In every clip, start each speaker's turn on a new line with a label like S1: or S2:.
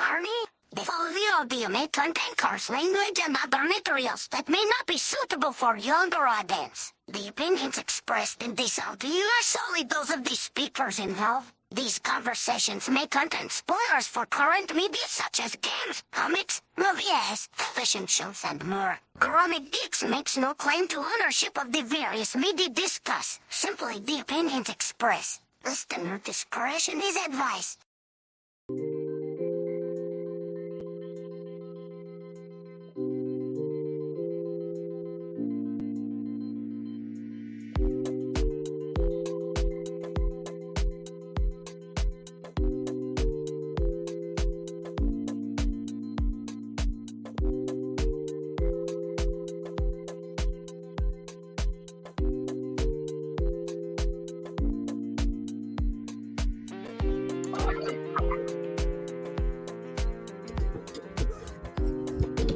S1: Barney, the audio may contain coarse language and other materials that may not be suitable for younger audience. The opinions expressed in this audio are solely those of the speakers involved. These conversations may contain spoilers for current media such as games, comics, movies, television shows, and more. A Geeks makes no claim to ownership of the various media discussed, simply the opinions expressed. Listener discretion is advised.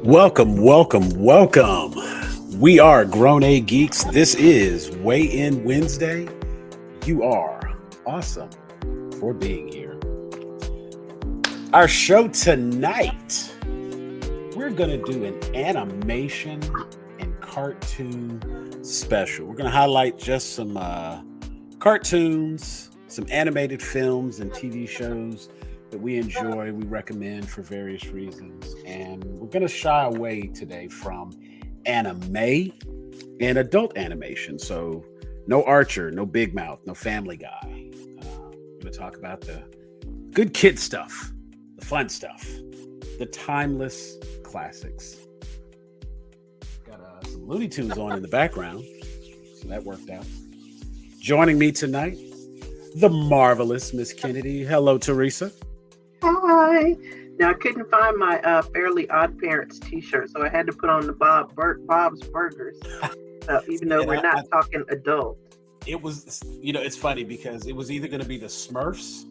S2: Welcome. We are Grown A Geeks. This is Weigh In Wednesday. You are awesome for being here. Our show tonight, we're going to do an animation and cartoon special. We're going to highlight just some cartoons, some animated films and TV shows that we enjoy, we recommend for various reasons. And we're going to shy away today from anime and adult animation. So no Archer, no Big Mouth, no Family Guy. We're going to talk about the good kid stuff, the fun stuff, the timeless classics. Got some Looney Tunes on in the background, so that worked out. Joining me tonight, the marvelous Miss Kennedy. Hello, Teresa.
S3: Hi. Now I couldn't find my Fairly Odd Parents T-shirt, so I had to put on the Bob's Burgers. Even though we're not talking adult.
S2: It was, it's funny because it was either going to be the Smurfs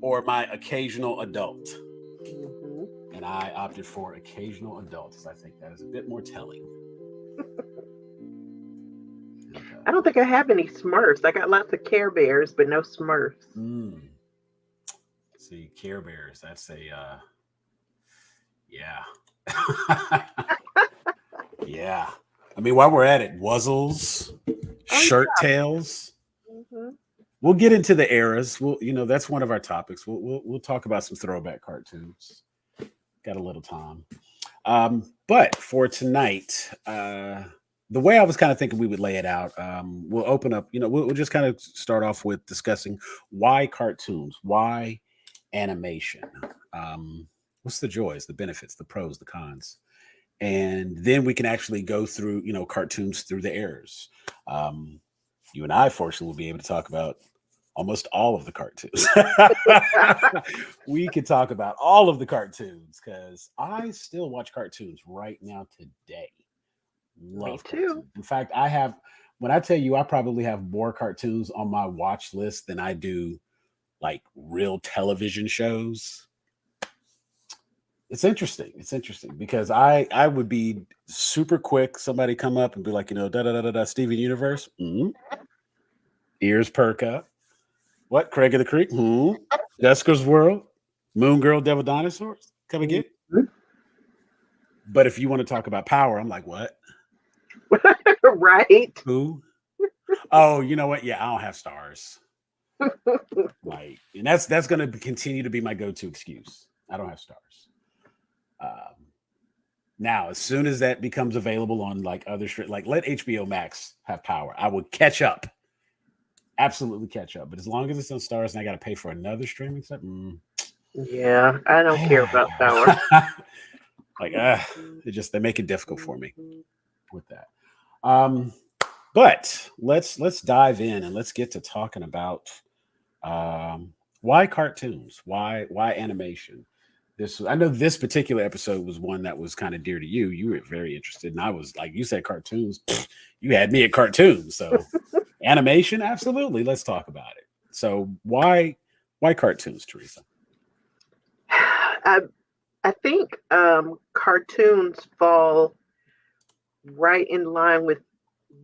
S2: or my occasional adult, and I opted for occasional adult because I think that is a bit more telling.
S3: I don't think I have any Smurfs. I got lots of Care Bears, but no Smurfs.
S2: See, Care Bears, that's a yeah. Yeah. I mean, while we're at it, Wuzzles, Shirt Tails. We'll get into the eras. That's one of our topics. We'll talk about some throwback cartoons. Got a little time. But for tonight, the way I was kind of thinking we would lay it out, we'll open up, we'll just kind of start off with discussing why cartoons, why animation, what's the joys, the benefits, the pros, the cons, and then we can actually go through cartoons through the eras. You and I fortunately will be able to talk about almost all of the cartoons. We could talk about all of the cartoons because I still watch cartoons right now today. Love
S3: Me too.
S2: Cartoons. In fact, when I tell you I probably have more cartoons on my watch list than I do like real television shows. It's interesting because I would be super quick. Somebody come up and be like, da da da da da, Steven Universe. Ears perk up. What? Craig of the Creek? Jessica's World? Moon Girl, Devil Dinosaurs? Come again? But if you want to talk about Power, I'm like, what?
S3: Right?
S2: Who? Oh, you know what? Yeah, I don't have stars. Like, and that's going to continue to be my go-to excuse. I don't have stars. Now, as soon as that becomes available on like other like let HBO Max have Power, I will catch up. Absolutely catch up. But as long as it's on stars and I got to pay for another streaming site,
S3: yeah, I don't care about Power.
S2: Like, they make it difficult for me with that. But let's dive in and let's get to talking about why cartoons, why animation. I know this particular episode was one that was kind of dear to you. You were very interested, and I was like, you said cartoons, you had me at cartoons. So animation, absolutely. Let's talk about it. So why cartoons, Teresa?
S3: I think cartoons fall right in line with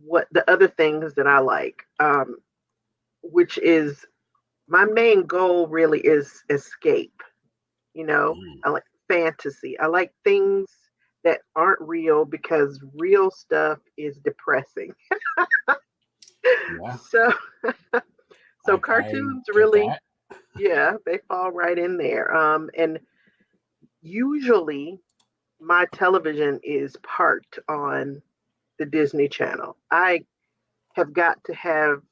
S3: what the other things that I like, which is my main goal really is escape. I like fantasy. I like things that aren't real because real stuff is depressing.
S2: Yeah,
S3: So so
S2: I
S3: cartoons
S2: get
S3: really,
S2: that.
S3: yeah, they fall right in there. And usually my television is parked on the Disney Channel. I have got to have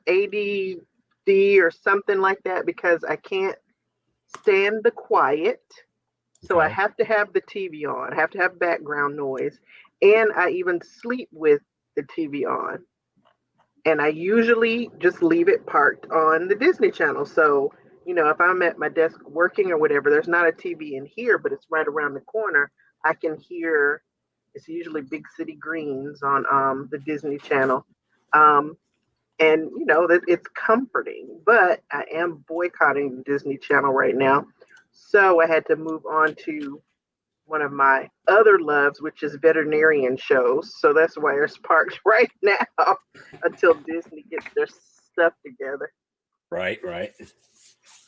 S3: ADD or something like that because I can't stand the quiet. So I
S2: Okay.
S3: have to have the TV on. I have to have background noise. And I even sleep with the TV on. And I usually just leave it parked on the Disney Channel. So, if I'm at my desk working or whatever, there's not a TV in here, but it's right around the corner. I can hear, it's usually Big City Greens on the Disney Channel. Um, and that it's comforting, but I am boycotting the Disney Channel right now. So I had to move on to one of my other loves, which is veterinarian shows. So that's why it's parked right now until Disney gets their stuff together.
S2: Right, right.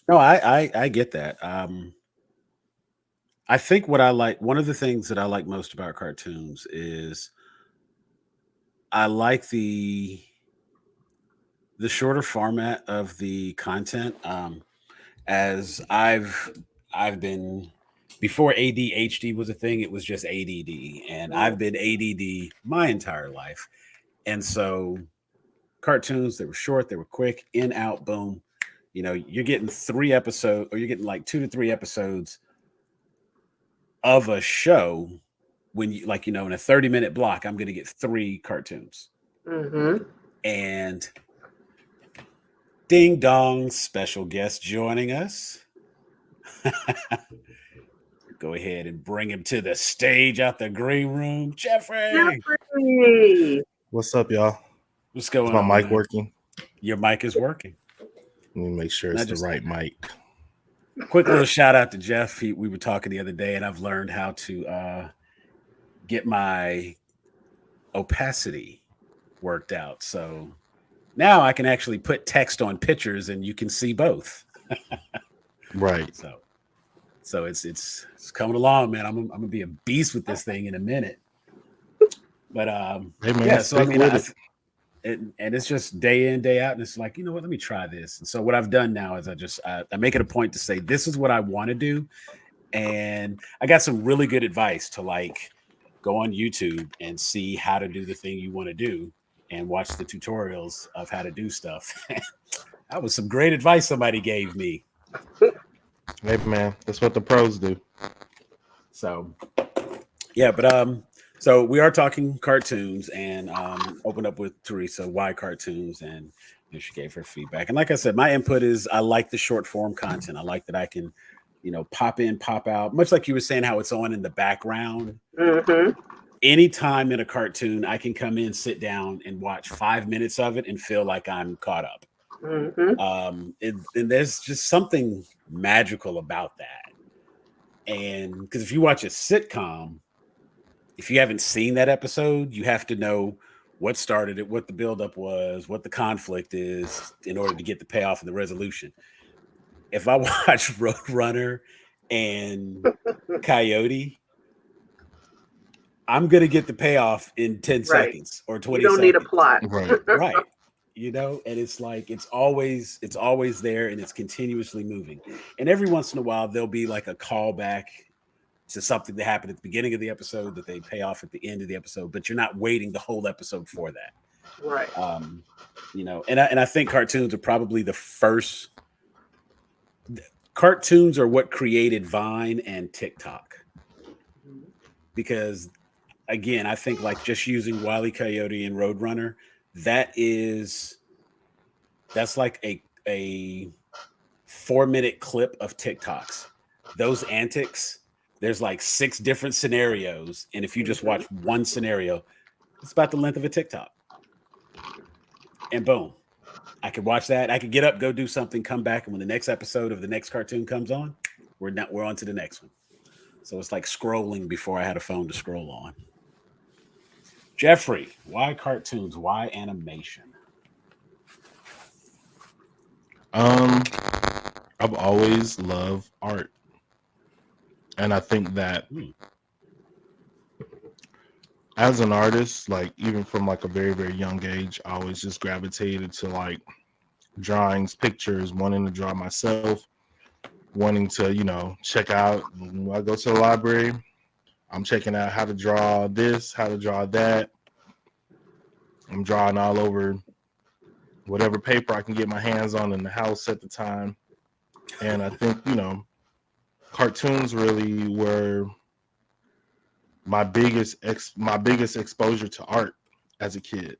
S2: No, I get that. I think what I like, one of the things that I like most about cartoons is I like the shorter format of the content. As I've been before ADHD was a thing, it was just ADD, and I've been ADD my entire life, and so cartoons that were short, they were quick, in out, boom. You're getting 3 episodes, or you're getting like 2 to 3 episodes of a show when you like, in a 30-minute block, I'm going to get 3 cartoons.
S3: Mm-hmm.
S2: And ding dong, special guest joining us. Go ahead and bring him to the stage out the green room. Jeffrey,
S3: Jeffrey.
S4: What's up, y'all?
S2: what's
S4: Is
S2: going
S4: my
S2: on,
S4: mic
S2: man?
S4: working?
S2: Your mic is working.
S4: Let me make sure it's the right mic.
S2: Quick little shout out to Jeff. We were talking the other day, and I've learned how to get my opacity worked out. So now I can actually put text on pictures, and you can see both.
S4: Right.
S2: So it's coming along, man. I'm gonna be a beast with this thing in a minute. But
S4: Hey, man,
S2: yeah. So I
S4: stick
S2: mean,
S4: with it.
S2: and it's just day in, day out, and it's like, what? Let me try this. And so what I've done now is I make it a point to say this is what I want to do, and I got some really good advice to like go on YouTube and see how to do the thing you want to do, and watch the tutorials of how to do stuff. That was some great advice somebody gave me.
S4: Hey, man, that's what the pros do.
S2: So yeah, but so we are talking cartoons, and opened up with Teresa why cartoons, and she gave her feedback. And like I said, my input is I like the short form content. I like that I can, pop in, pop out, much like you were saying how it's on in the background.
S3: Mm-hmm.
S2: Anytime in a cartoon, I can come in, sit down, and watch 5 minutes of it and feel like I'm caught up.
S3: Mm-hmm.
S2: And there's just something magical about that. And because if you watch a sitcom, if you haven't seen that episode, you have to know what started it, what the buildup was, what the conflict is in order to get the payoff and the resolution. If I watch Roadrunner and Coyote, I'm gonna get the payoff in 10
S3: Right.
S2: seconds or
S3: You
S2: 20
S3: don't need a
S2: seconds.
S3: plot.
S4: Right.
S2: Right. And it's like it's always there, and it's continuously moving. And every once in a while there'll be like a callback to something that happened at the beginning of the episode that they pay off at the end of the episode, but you're not waiting the whole episode for that.
S3: Right.
S2: And I think cartoons are probably the first. Cartoons are what created Vine and TikTok, because again, I think like just using Wile E. Coyote and Roadrunner, that's like a 4-minute clip of TikToks. Those antics, there's like 6 different scenarios, and if you just watch one scenario, it's about the length of a TikTok. And boom, I could watch that. I could get up, go do something, come back, and when the next episode of the next cartoon comes on, we're on to the next one. So it's like scrolling before I had a phone to scroll on. Jeffrey, why cartoons? Why animation?
S4: I I've always loved art. And I think that as an artist, like even from like a very, very young age, I always just gravitated to like drawings, pictures, wanting to draw myself, wanting to, check out. When I go to the library, I'm checking out how to draw this, how to draw that. I'm drawing all over whatever paper I can get my hands on in the house at the time. And I think, cartoons really were my biggest exposure to art as a kid.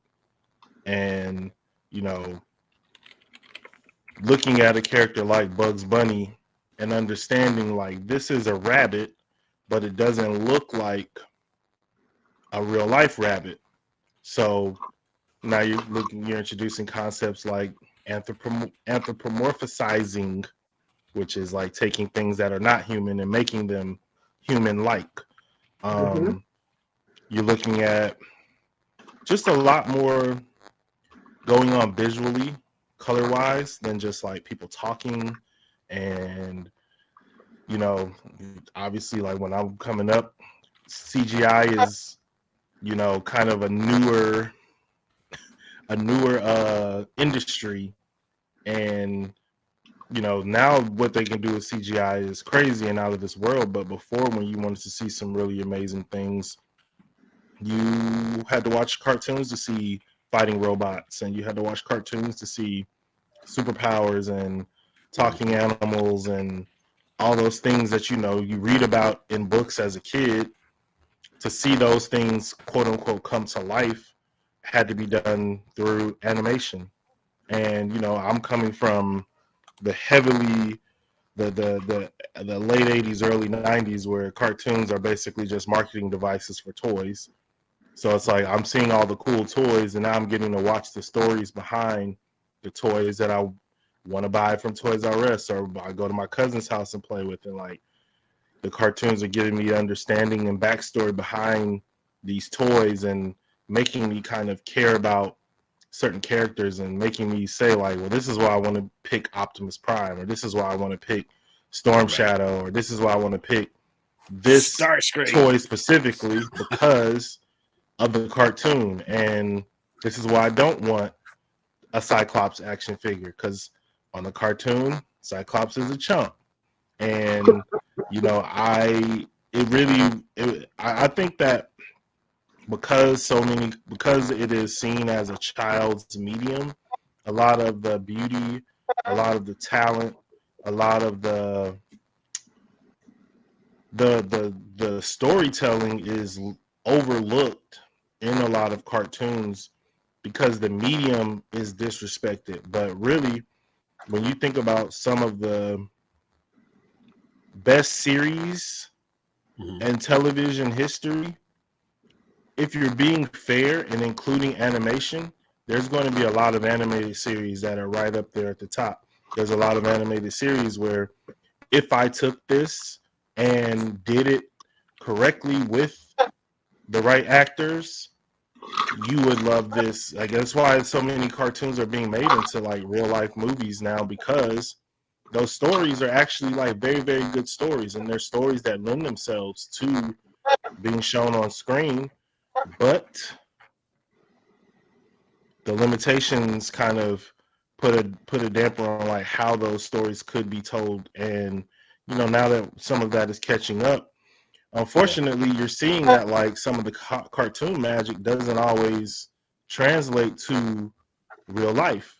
S4: And, you know, looking at a character like Bugs Bunny and understanding like this is a rabbit, but it doesn't look like a real life rabbit. So now you're introducing concepts like anthropomorphizing, which is like taking things that are not human and making them human-like. You're looking at just a lot more going on visually, color-wise, than just like people talking. And obviously, like when I'm coming up, CGI is kind of a newer industry. And now what they can do with CGI is crazy and out of this world. But before, when you wanted to see some really amazing things, you had to watch cartoons to see fighting robots, and you had to watch cartoons to see superpowers and talking animals and all those things that you read about in books as a kid. To see those things quote unquote come to life had to be done through animation. And I'm coming from the heavily the late 80s, early 90s, where cartoons are basically just marketing devices for toys. So it's like I'm seeing all the cool toys, and now I'm getting to watch the stories behind the toys that I want to buy from Toys R Us, or I go to my cousin's house and play with. And like the cartoons are giving me understanding and backstory behind these toys, and making me kind of care about certain characters, and making me say like, well, this is why I want to pick Optimus Prime, or this is why I want to pick Storm Shadow, or this is why I want to pick this toy specifically because of the cartoon. And this is why I don't want a Cyclops action figure, because on the cartoon, Cyclops is a chump. And I think that because it is seen as a child's medium, a lot of the beauty, a lot of the talent, a lot of the storytelling is overlooked in a lot of cartoons because the medium is disrespected. But really, when you think about some of the best series in television history, if you're being fair and including animation, there's going to be a lot of animated series that are right up there at the top. There's a lot of animated series where if I took this and did it correctly with the right actors, you would love this. Like, that's why so many cartoons are being made into like real life movies now, because those stories are actually like very, very good stories, and they're stories that lend themselves to being shown on screen. But the limitations kind of put a damper on like how those stories could be told. And now that some of that is catching up, unfortunately, you're seeing that like some of the cartoon magic doesn't always translate to real life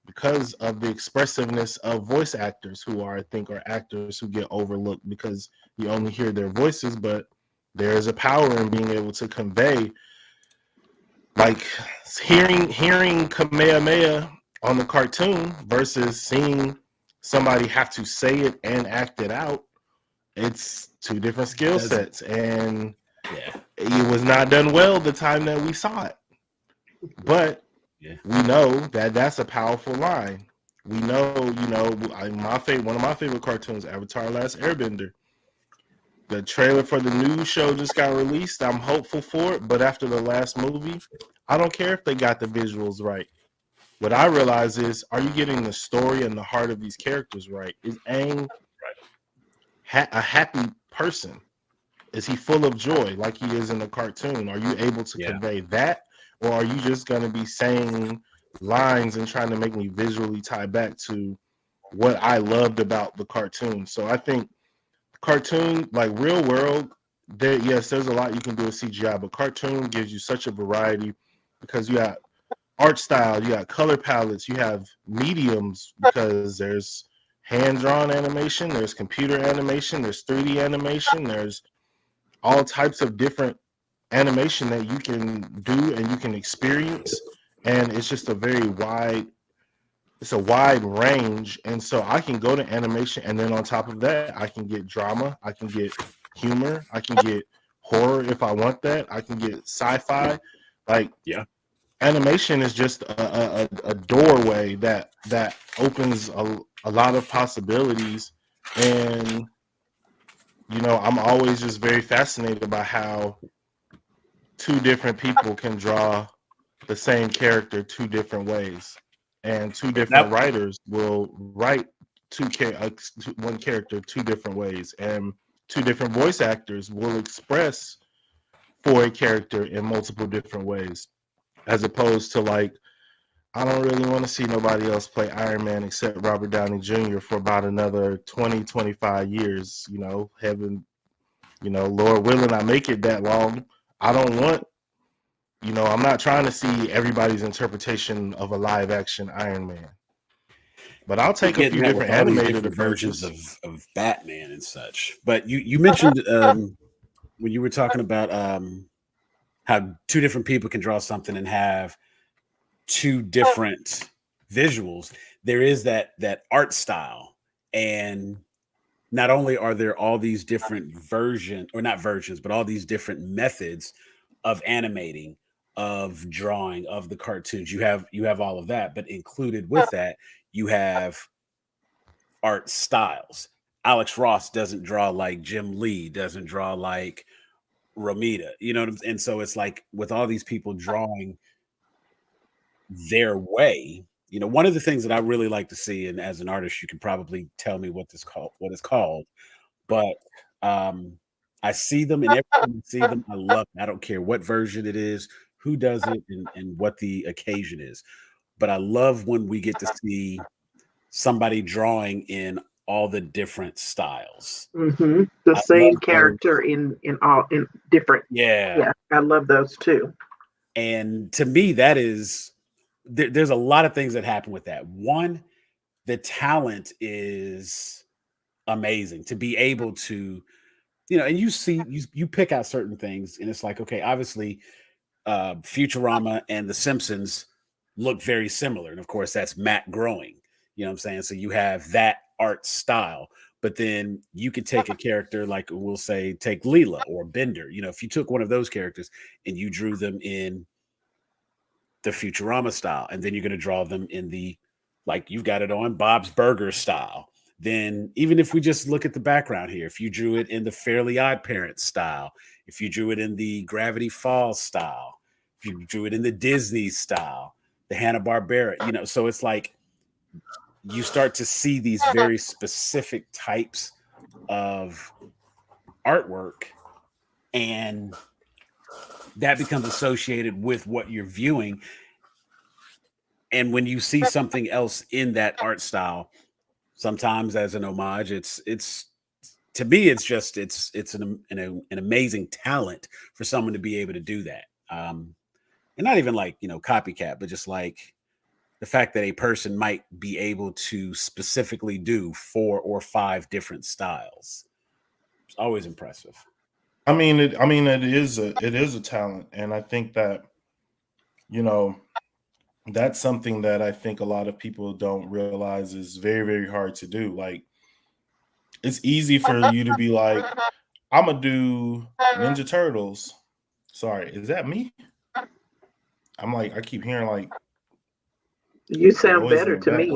S4: because of the expressiveness of voice actors, who I think are actors who get overlooked because you only hear their voices. But there is a power in being able to convey, like hearing Kamehameha on the cartoon versus seeing somebody have to say it and act it out. It's two different skill sets, and it was not done well the time that we saw it. But we know that that's a powerful line. We know, one of my favorite cartoons, Avatar: Last Airbender. The trailer for the new show just got released. I'm hopeful for it, but after the last movie, I don't care if they got the visuals right. What I realize is, are you getting the story and the heart of these characters right? Is Aang a happy person? Is he full of joy like he is in the cartoon? Are you able to convey that? Or are you just going to be saying lines and trying to make me visually tie back to what I loved about the cartoon? So I think cartoon, like real world, there's a lot you can do with CGI, but cartoon gives you such a variety because you got art style, you got color palettes, you have mediums because there's hand-drawn animation, there's computer animation, there's 3D animation, there's all types of different animation that you can do and you can experience, and it's just it's a wide range. And so I can go to animation, and then on top of that I can get drama, I can get humor, I can get horror if I want that, I can get sci-fi. Like, animation is just a doorway that opens a lot of possibilities. And I'm always just very fascinated by how two different people can draw the same character two different ways, and two different writers will write one character two different ways, and two different voice actors will express for a character in multiple different ways, as opposed to, like, I don't really want to see nobody else play Iron Man except Robert Downey Jr. for about another 20, 25 years. Heaven, Lord willing, I make it that long. I don't want, I'm not trying to see everybody's interpretation of a live action Iron Man. But I'll take a few different animated
S2: versions of Batman and such. But you mentioned when you were talking about how two different people can draw something and have two different visuals. There is that art style, and not only are there all these different but all these different methods of animating, of drawing, of the cartoons. You have all of that, but included with that, you have art styles. Alex Ross doesn't draw like Jim Lee, doesn't draw like Romita, and so it's like with all these people drawing their way. One of the things that I really like to see, and as an artist, you can probably tell me what it's called, but I see them, and every time I see them, I love them. I don't care what version it is, who does it, and what the occasion is. But I love when we get to see somebody drawing in all the different styles.
S3: Mm-hmm. The same character in different.
S2: Yeah,
S3: I love those too.
S2: And to me, that is there's a lot of things that happen with that. One, the talent is amazing to be able to, and you pick out certain things, and it's like, okay, obviously, Futurama and The Simpsons look very similar, and of course, that's Matt growing. You know what I'm saying? So you have that art style, but then you could take a character like, we'll say, take Leela or Bender. If you took one of those characters and you drew them in the Futurama style, and then you're going to draw them in the, like you've got it on Bob's Burgers style. Then even if we just look at the background here, if you drew it in the Fairly Odd Parents style, if you drew it in the Gravity Falls style, if you drew it in the Disney style, the Hanna-Barbera, so it's like you start to see these very specific types of artwork, and that becomes associated with what you're viewing. And when you see something else in that art style, sometimes as an homage, it's to me, it's an amazing talent for someone to be able to do that. And not even like, copycat, but just like the fact that a person might be able to specifically do 4 or 5 different styles. It's always impressive.
S4: It is a talent, and I think that that's something that I think a lot of people don't realize is very, very hard to do. Like, it's easy for you to be like, I'm gonna do Ninja Turtles. Sorry, is that me? I'm like, I keep hearing like,
S3: you sound better to me.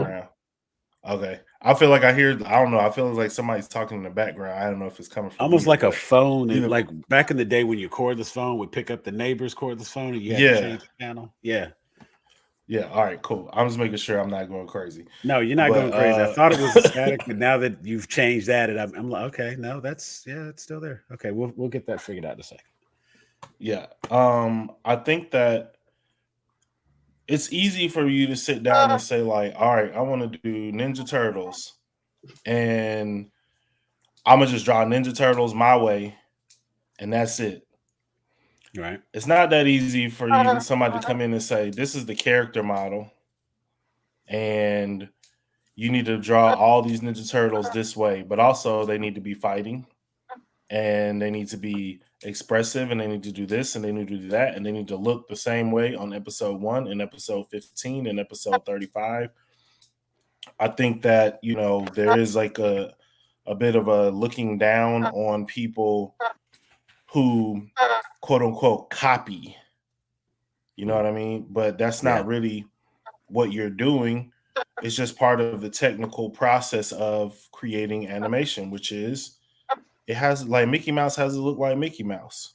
S4: Okay. I feel like I don't know. I feel like somebody's talking in the background. I don't know if it's coming from
S2: almost like a phone. And like back in the day when your cordless phone would pick up the neighbor's cordless phone and you had to change the channel. Yeah.
S4: Yeah, all right, cool. I'm just making sure I'm not going crazy.
S2: No, you're not going crazy. I thought it was a static, but now that you've changed that, I'm like, okay, no, it's still there. Okay, we'll get that figured out in a second.
S4: Yeah. I think that it's easy for you to sit down and say, like, all right, I want to do Ninja Turtles, and I'm gonna just draw Ninja Turtles my way, and that's it.
S2: Right.
S4: It's not that easy for somebody to come in and say, this is the character model, and you need to draw all these Ninja Turtles this way, but also they need to be fighting, and they need to be expressive, and they need to do this, and they need to do that, and they need to look the same way on episode 1 and episode 15 and episode 35. I think that, there is like a bit of a looking down on people who quote unquote copy, you know what I mean? But that's not really what you're doing. It's just part of the technical process of creating animation, which is it has, like, Mickey Mouse has to look like Mickey Mouse.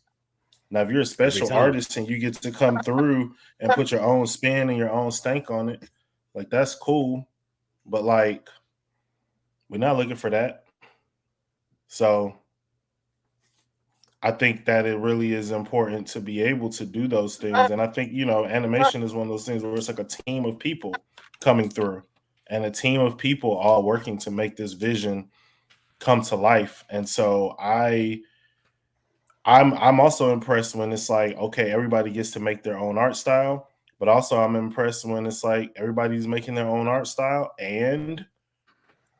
S4: Now, if you're a special artist and you get to come through and put your own spin and your own stank on it, like, that's cool. But, like, we're not looking for that. So I think that it really is important to be able to do those things. And I think, animation is one of those things where it's like a team of people coming through, and a team of people all working to make this vision come to life. And so I'm also impressed when it's like, okay, everybody gets to make their own art style, but also I'm impressed when it's like everybody's making their own art style and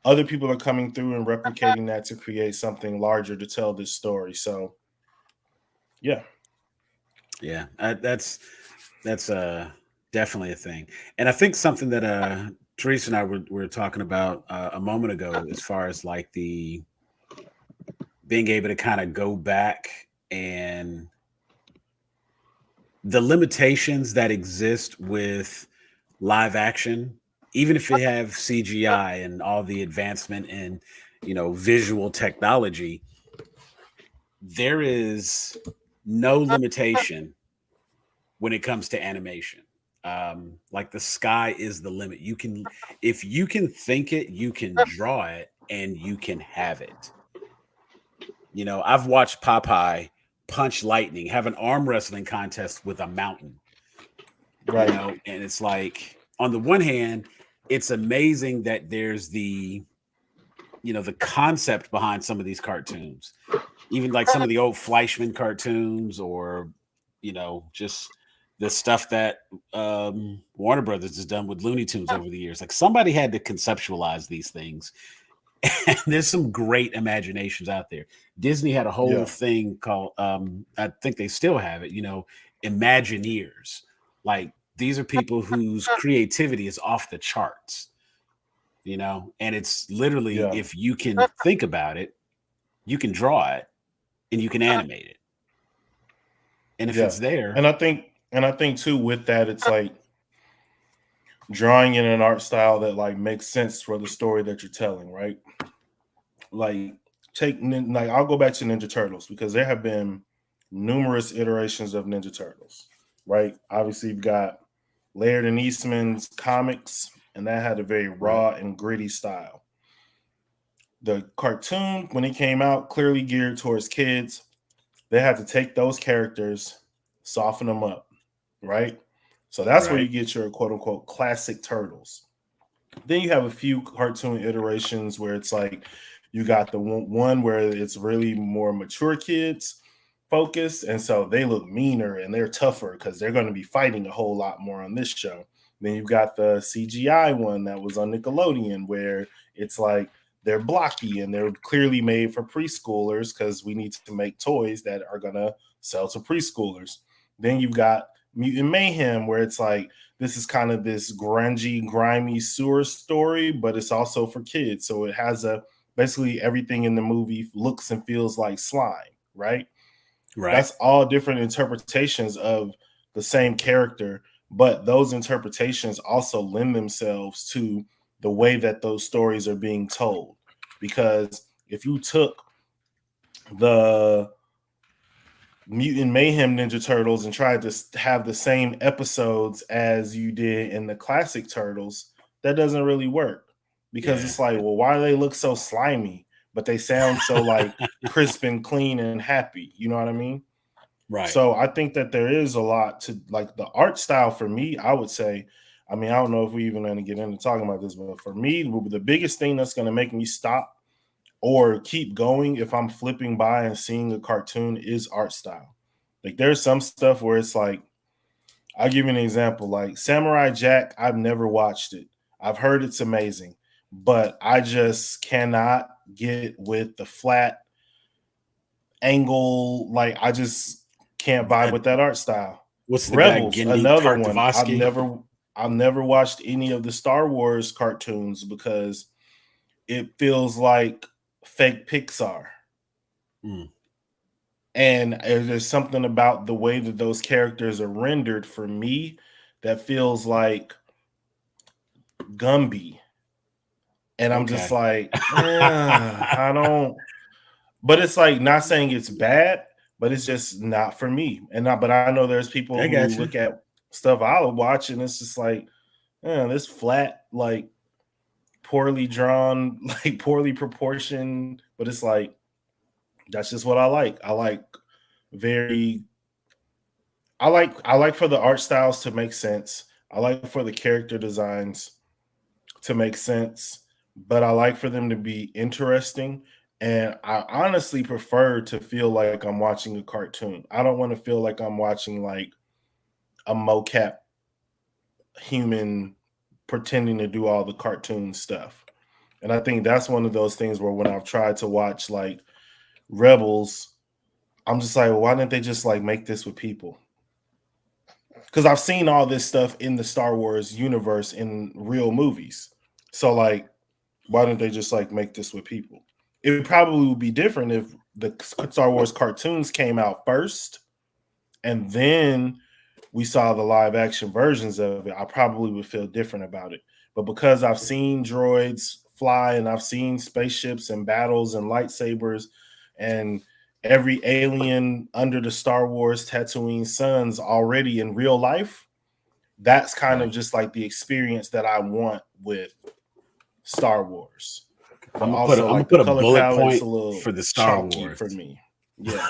S4: other people are coming through and replicating that to create something larger to tell this story. So yeah.
S2: That's definitely a thing. And I think something that Teresa and I were talking about a moment ago, as far as like the being able to kind of go back and the limitations that exist with live action, even if they have CGI and all the advancement in, visual technology, there is no limitation when it comes to animation. Like the sky is the limit. If you can think it, you can draw it, and you can have it. I've watched Popeye punch lightning, have an arm wrestling contest with a mountain.
S4: Right.
S2: And it's like, on the one hand, it's amazing that there's the concept behind some of these cartoons, even like some of the old Fleischman cartoons, or just the stuff that Warner Brothers has done with Looney Tunes over the years. Like, somebody had to conceptualize these things. And there's some great imaginations out there. Disney had a whole thing called, I think they still have it, Imagineers. Like, these are people whose creativity is off the charts, and it's literally, if you can think about it, you can draw it, and you can animate it. And if it's there.
S4: And I think too, with that, it's like drawing in an art style that like makes sense for the story that you're telling, right? Like, I'll go back to Ninja Turtles, because there have been numerous iterations of Ninja Turtles, right? Obviously, you've got Laird and Eastman's comics, and that had a very raw and gritty style. The cartoon, when it came out, clearly geared towards kids. They had to take those characters, soften them up, right? So that's where you get your quote unquote classic turtles. Then you have a few cartoon iterations where it's like you got the one where it's really more mature kids focused, and so they look meaner and they're tougher because they're going to be fighting a whole lot more on this show. Then you've got the CGI one that was on Nickelodeon, where it's like they're blocky and they're clearly made for preschoolers because we need to make toys that are going to sell to preschoolers. Then you've got Mutant Mayhem, where it's like this is kind of this grungy, grimy sewer story, but it's also for kids. So it has basically everything in the movie looks and feels like slime, right? That's all different interpretations of the same character, but those interpretations also lend themselves to the way that those stories are being told. Because if you took the Mutant Mayhem Ninja Turtles and tried to have the same episodes as you did in the classic Turtles, that doesn't really work because it's like, well, why do they look so slimy, but they sound so like crisp and clean and happy? You know what I mean?
S2: Right.
S4: So I think that there is a lot to like the art style for me. I would say, I mean, I don't know if we even going to get into talking about this, but for me, the biggest thing that's going to make me stop or keep going if I'm flipping by and seeing a cartoon is art style. Like there's some stuff where it's like, I'll give you an example. Like Samurai Jack, I've never watched it. I've heard it's amazing, but I just cannot get with the flat angle. Like I just can't vibe with that art style.
S2: What's the
S4: Rebels,
S2: guy, Gendy
S4: another one.
S2: Tartakovsky?
S4: I've never watched any of the Star Wars cartoons because it feels like fake Pixar. And there's something about the way that those characters are rendered for me that feels like Gumby. And I'm just like, I don't, but it's like not saying it's bad, but it's just not for me. But I know there's people who look at stuff I'll watch and it's just like, this flat, like poorly drawn, like poorly proportioned, but it's like, that's just what I like. I like for the art styles to make sense. I like for the character designs to make sense, but I like for them to be interesting. And I honestly prefer to feel like I'm watching a cartoon. I don't want to feel like I'm watching like a mocap human pretending to do all the cartoon stuff. And I think that's one of those things where when I've tried to watch like Rebels, I'm just like, well, why didn't they just like make this with people? Because I've seen all this stuff in the Star Wars universe in real movies. So like, why didn't they just like make this with people? It probably would be different if the Star Wars cartoons came out first and then we saw the live action versions of it. I probably would feel different about it. But because I've seen droids fly and I've seen spaceships and battles and lightsabers and every alien under the Star Wars Tatooine suns already in real life, that's kind of just like the experience that I want with Star Wars. But
S2: I'm
S4: also
S2: gonna
S4: like
S2: put
S4: the
S2: a
S4: color
S2: bullet
S4: palette's
S2: point
S4: a little
S2: for the Star
S4: chunky
S2: Wars
S4: for me. Yeah.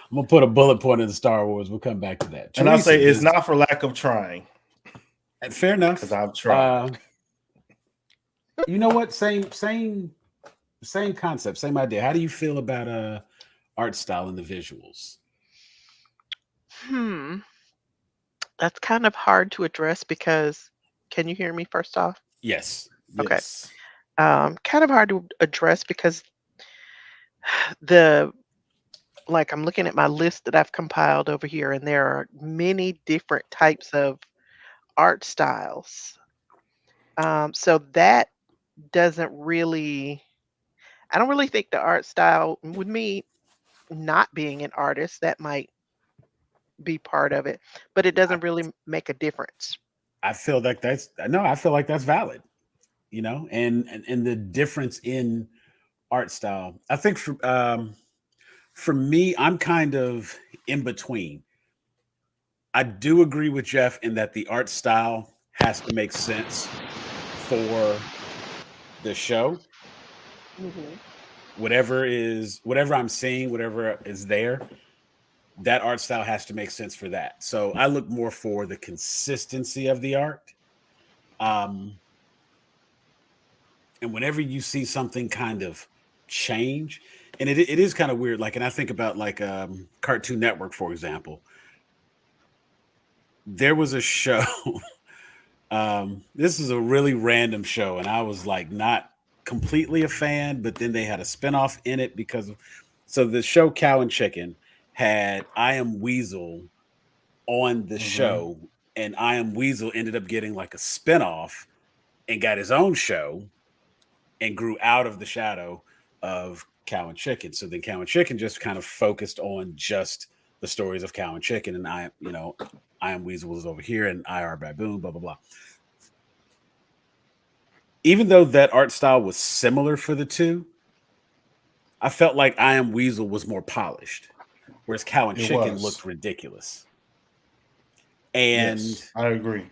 S2: I'm gonna put a bullet point in the Star Wars. We'll come back to that.
S4: And I'll say it's not for lack of trying.
S2: Fair enough.
S4: Because I've tried.
S2: You know what? Same concept, same idea. How do you feel about art style and the visuals?
S5: That's kind of hard to address because, can you hear me first off?
S2: Yes.
S5: Okay.
S2: Yes.
S5: Kind of hard to address because like I'm looking at my list that I've compiled over here, and there are many different types of art styles. So that doesn't really, I don't really think the art style, with me not being an artist, that might be part of it, but it doesn't really make a difference.
S2: I feel like that's valid, you know, and the difference in art style. I think for me, I'm kind of in between. I do agree with Jeff in that the art style has to make sense for the show. Whatever I'm seeing, whatever is there, that art style has to make sense for that. So I look more for the consistency of the art. And whenever you see something kind of change, and it is kind of weird. Like, and I think about like Cartoon Network, for example. There was a show. This is a really random show, and I was like not completely a fan, but then they had a spinoff in it so the show Cow and Chicken had I Am Weasel on the show, and I Am Weasel ended up getting like a spinoff and got his own show and grew out of the shadow of Cow and Chicken. So then Cow and Chicken just kind of focused on just the stories of Cow and Chicken, and I Am Weasel was over here and IR Baboon, blah, blah, blah. Even though that art style was similar for the two, I felt like I Am Weasel was more polished. whereas Cow and
S4: It
S2: Chicken
S4: was.
S2: looked ridiculous. And
S4: Yes, I agree.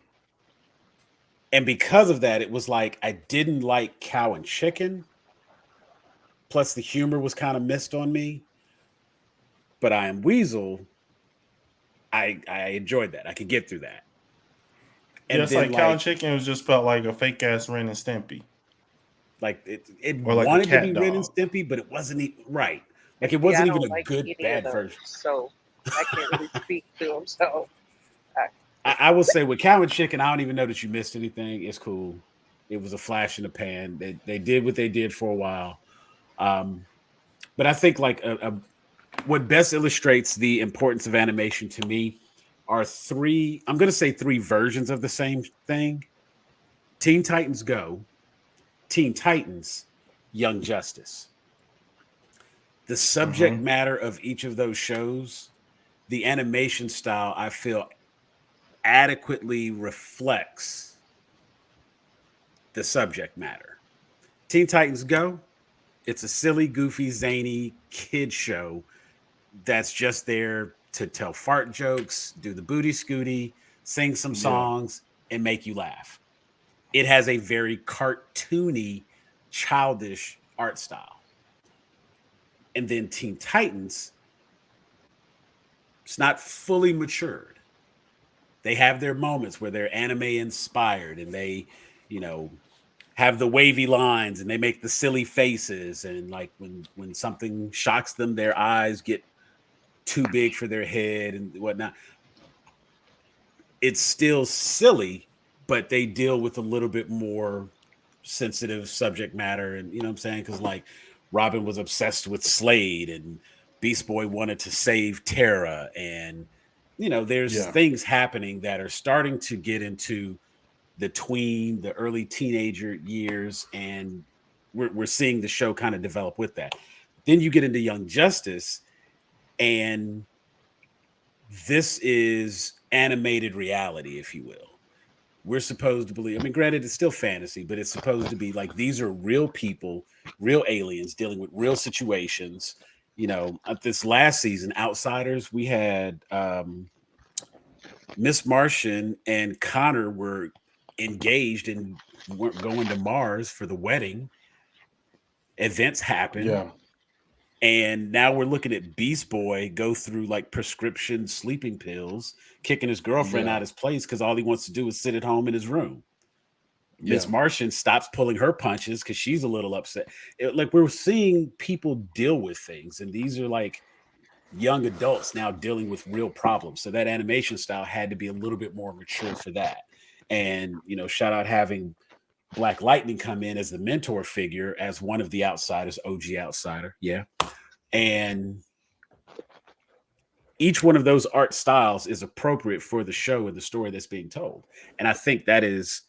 S2: and because of that, it was like I didn't like Cow and Chicken. Plus, the humor was kind of missed on me. But I Am Weasel, I enjoyed that. I could get through that.
S4: Yeah,
S2: And
S4: it's
S2: then
S4: like Cow and
S2: like
S4: Chicken was just felt like a fake ass Ren and Stimpy,
S2: it
S4: or like a
S2: wanted to be
S4: cat
S2: Ren and
S4: dog.
S2: Stimpy, but it wasn't right. Like it
S5: See, I
S2: wasn't even
S5: don't
S2: a
S5: like
S2: good
S5: any of
S2: bad
S5: those,
S2: version.
S5: so I can't really speak to them. So, I,
S2: I will say with Cow and Chicken, I don't even know that you missed anything. It's cool. It was a flash in the pan. They did what they did for a while. Um, but I think like what best illustrates the importance of animation to me are three. I'm going to say three versions of the same thing: Teen Titans Go, Teen Titans, Young Justice. The subject
S4: Mm-hmm.
S2: matter of each of those shows, the animation style, I feel adequately reflects the subject matter. Teen Titans Go, it's a silly, goofy, zany kid show that's just there to tell fart jokes, do the booty scooty, sing some
S4: Yeah.
S2: songs, and make you laugh. It has a very cartoony, childish art style. And then Teen Titans, it's not fully matured. They have their moments where they're anime inspired and they, you know, have the wavy lines and they make the silly faces and like when something shocks them, their eyes get too big for their head and whatnot. It's still silly, but they deal with a little bit more sensitive subject matter. And you know what I'm saying? Because like Robin was obsessed with Slade and Beast Boy wanted to save Terra. And, you know, there's
S4: Yeah.
S2: things happening that are starting to get into the early teenager years. And we're seeing the show kind of develop with that. Then you get into Young Justice, and this is animated reality, if you will. We're supposed to believe, I mean, granted, it's still fantasy, but it's supposed to be like these are real people, real aliens dealing with real situations. You know, at this last season, Outsiders, we had Miss Martian and Connor were engaged and weren't going to Mars for the wedding. Events happen.
S4: Yeah.
S2: And now we're looking at Beast Boy go through like prescription sleeping pills, kicking his girlfriend
S4: Yeah.
S2: out of his place because all he wants to do is sit at home in his room. Miss
S4: Yeah.
S2: Martian stops pulling her punches because she's a little upset. Like we're seeing people deal with things, and these are like young adults now dealing with real problems. So that animation style had to be a little bit more mature for that. And you know, shout out having Black Lightning come in as the mentor figure as one of the outsiders, OG outsider, yeah. And each one of those art styles is appropriate for the show and the story that's being told. And I think that is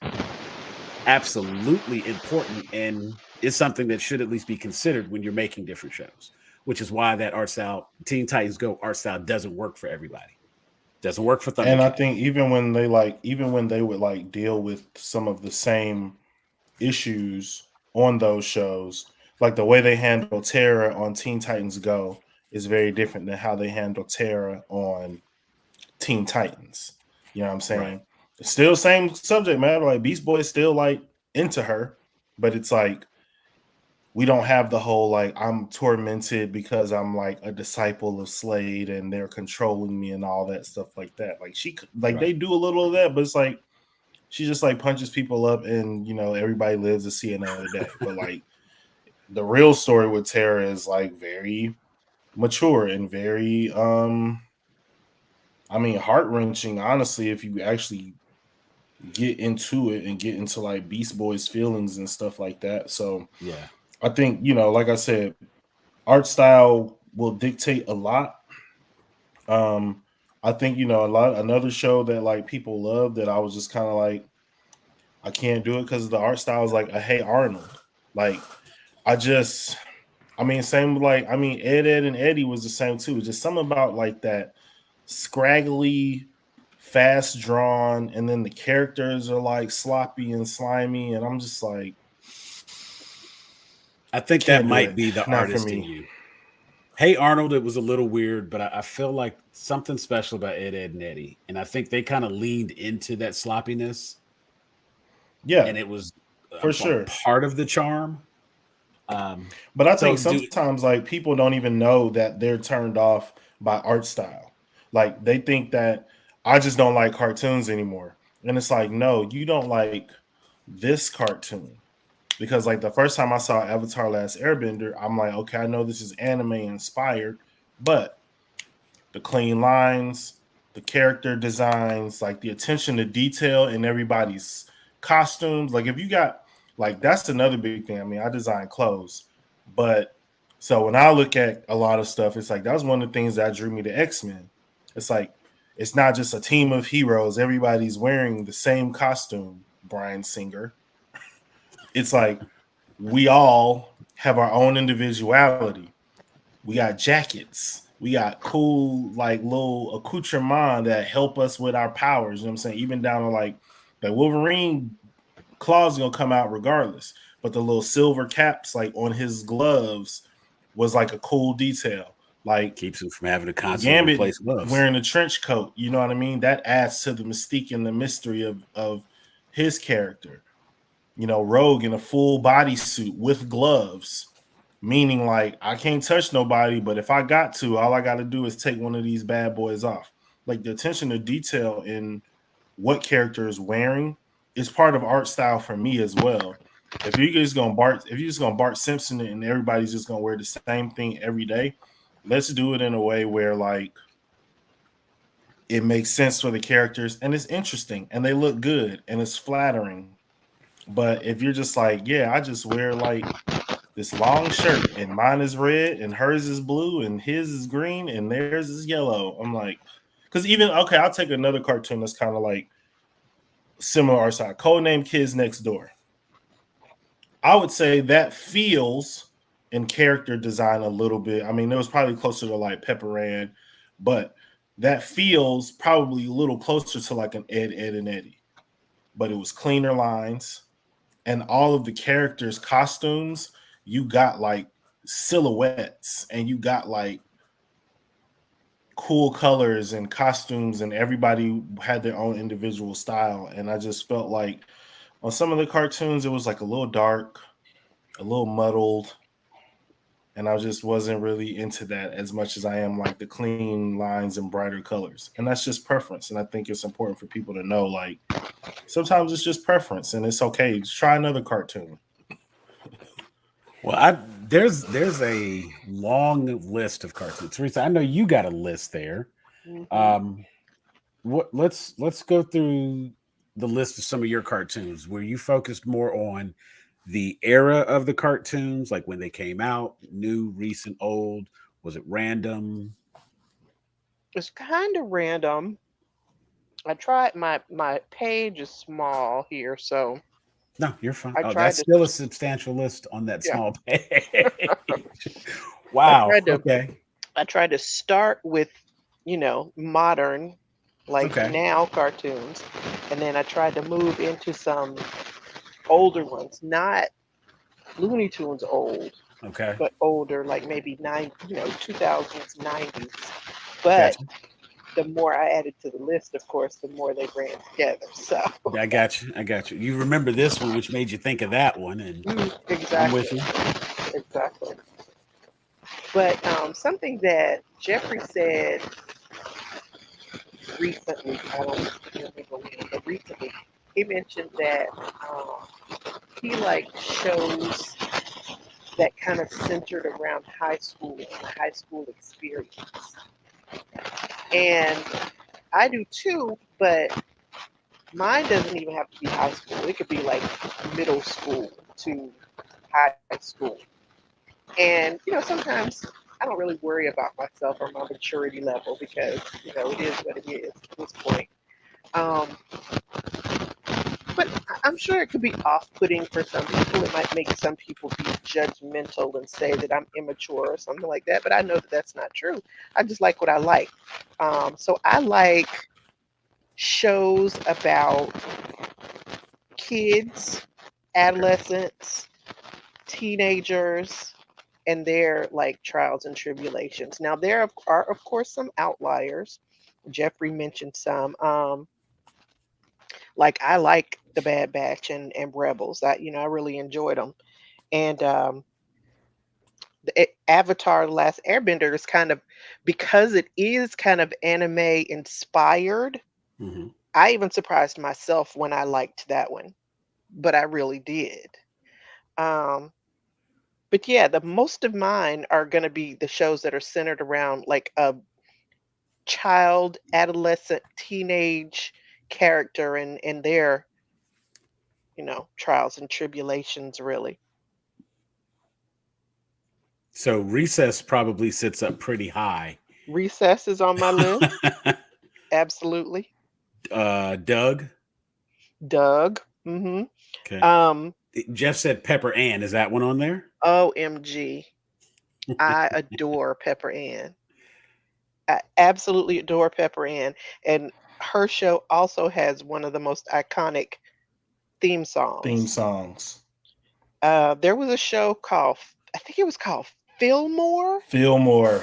S2: absolutely important and is something that should at least be considered when you're making different shows, which is why that art style, Teen Titans Go art style, doesn't work for everybody. Doesn't work for
S4: And I
S2: Thundercat.
S4: think even when they would like deal with some of the same issues on those shows, like the way they handle Terra on Teen Titans Go is very different than how they handle Terra on Teen Titans. You know what I'm
S2: Right.
S4: saying? It's still same subject matter. Like Beast Boy is still like into her, but it's like we don't have the whole like I'm tormented because I'm like a disciple of Slade and they're controlling me and all that stuff like that. Like they
S2: Right.
S4: do a little of that, but it's like she just like punches people up and everybody lives to see another day. But like the real story with Tara is like very mature and very I mean heart-wrenching, honestly, if you actually get into it and get into like Beast Boy's feelings and stuff like that. So
S2: Yeah.
S4: I think, like I said, art style will dictate a lot. Um, I think, another show that like people love that I was just kind of like, I can't do it because the art style is like a Hey Arnold. Like, same with like, Ed, Ed, and Eddie was the same too. Just something about like that scraggly, fast drawn, and then the characters are like sloppy and slimy, and I'm just like,
S2: I think that
S4: can't do
S2: might
S4: it.
S2: be the
S4: Not for
S2: artist in
S4: me.
S2: you. Hey Arnold, it was a little weird, but I feel like something special about Ed, Ed, and Eddie, and I think they kind of leaned into that sloppiness,
S4: Yeah,
S2: and it was
S4: for
S2: a
S4: sure.
S2: part of the charm.
S4: But I think
S2: So do
S4: sometimes like people don't even know that they're turned off by art style. Like they think that I just don't like cartoons anymore. And it's like, no, you don't like this cartoon. Because like the first time I saw Avatar Last Airbender, I'm like, okay, I know this is anime inspired, but the clean lines, the character designs, like the attention to detail in everybody's costumes. Like if you got like that's another big thing. I mean, I design clothes, but so when I look at a lot of stuff, it's like that was one of the things that drew me to X-Men. It's like it's not just a team of heroes, everybody's wearing the same costume, Brian Singer. It's like we all have our own individuality. We got jackets. We got cool like little accoutrement that help us with our powers. You know what I'm saying? Even down to like the Wolverine claws gonna come out regardless. But the little silver caps like on his gloves was like a cool detail. Like
S2: keeps him from having to constantly
S4: Gambit
S2: replace gloves.
S4: wearing a trench coat, you know what I mean? That adds to the mystique and the mystery of his character. You know, Rogue in a full bodysuit with gloves, meaning like I can't touch nobody, but if I got to, all I got to do is take one of these bad boys off. Like the attention to detail in what character is wearing is part of art style for me as well. If you're just gonna Bart Simpson it and everybody's just gonna wear the same thing every day, let's do it in a way where like it makes sense for the characters and it's interesting and they look good and it's flattering. But if you're just like, yeah, I just wear like this long shirt and mine is red and hers is blue and his is green and theirs is yellow. I'm like, because even okay, I'll take another cartoon that's kind of like similar art style. Codename Kids Next Door. I would say that feels in character design a little bit. I mean, it was probably closer to like Pepper Ann, but that feels probably a little closer to like an Ed, Ed, and Eddie. But it was cleaner lines and all of the characters' costumes. You got like silhouettes and you got like cool colors and costumes, and everybody had their own individual style. And I just felt like on some of the cartoons, it was like a little dark, a little muddled, and I just wasn't really into that as much as I am like the clean lines and brighter colors. And that's just preference. And I think it's important for people to know like sometimes it's just preference and it's okay. Just try another cartoon.
S2: Well, there's a long list of cartoons. Teresa, I know you got a list there.
S5: Mhm.
S2: Um, let's go through the list of some of your cartoons where you focused more on the era of the cartoons, like when they came out, new, recent, old. Was it random?
S5: It's kind of random. I tried my page is small here, so
S2: No, you're fine.
S5: I
S2: Oh,
S5: tried
S2: that's
S5: to
S2: still a substantial list on that
S5: yeah,
S2: small page.
S5: I
S2: Wow.
S5: tried to
S2: Okay.
S5: start with, modern like
S2: Okay.
S5: now cartoons, and then I tried to move into some older ones, not Looney Tunes old,
S2: Okay.
S5: but older, like maybe 2000s, 90s. But
S2: Gotcha.
S5: the more I added to the list, of course, the more they ran together. So
S2: I got you. I got you. You remember this one, which made you think of that one, and I'm
S5: exactly,
S2: with you.
S5: exactly. But something that Jeffrey said recently, I don't remember when, but recently, he mentioned that he liked shows that kind of centered around high school and the high school experience. And I do too, but mine doesn't even have to be high school. It could be like middle school to high school. And, sometimes I don't really worry about myself or my maturity level because, it is what it is at this point. Um, but I'm sure it could be off putting for some people. It might make some people be judgmental and say that I'm immature or something like that. But I know that that's not true. I just like what I like. So I like shows about kids, adolescents, teenagers, and their like trials and tribulations. Now there are of course some outliers. Jeffrey mentioned some. Like I like the Bad Batch and Rebels. I really enjoyed them. And Avatar: The Last Airbender is kind of, because it is kind of anime inspired.
S2: Mhm.
S5: I even surprised myself when I liked that one, but I really did. Um, but yeah, the most of mine are going to be the shows that are centered around like a child, adolescent, teenage character and their, trials and tribulations, really.
S2: So Recess probably sits up pretty high.
S5: Recess is on my list. Absolutely.
S2: Doug.
S5: Doug. Mm-hmm.
S2: Okay.
S5: Um,
S2: Jeff said Pepper Ann. Is that one on there?
S5: OMG. I adore Pepper Ann. I absolutely adore Pepper Ann. And her show also has one of the most iconic theme
S4: Theme
S5: songs.
S4: songs.
S5: There was a show called, I think it was called Fillmore.
S4: Fillmore.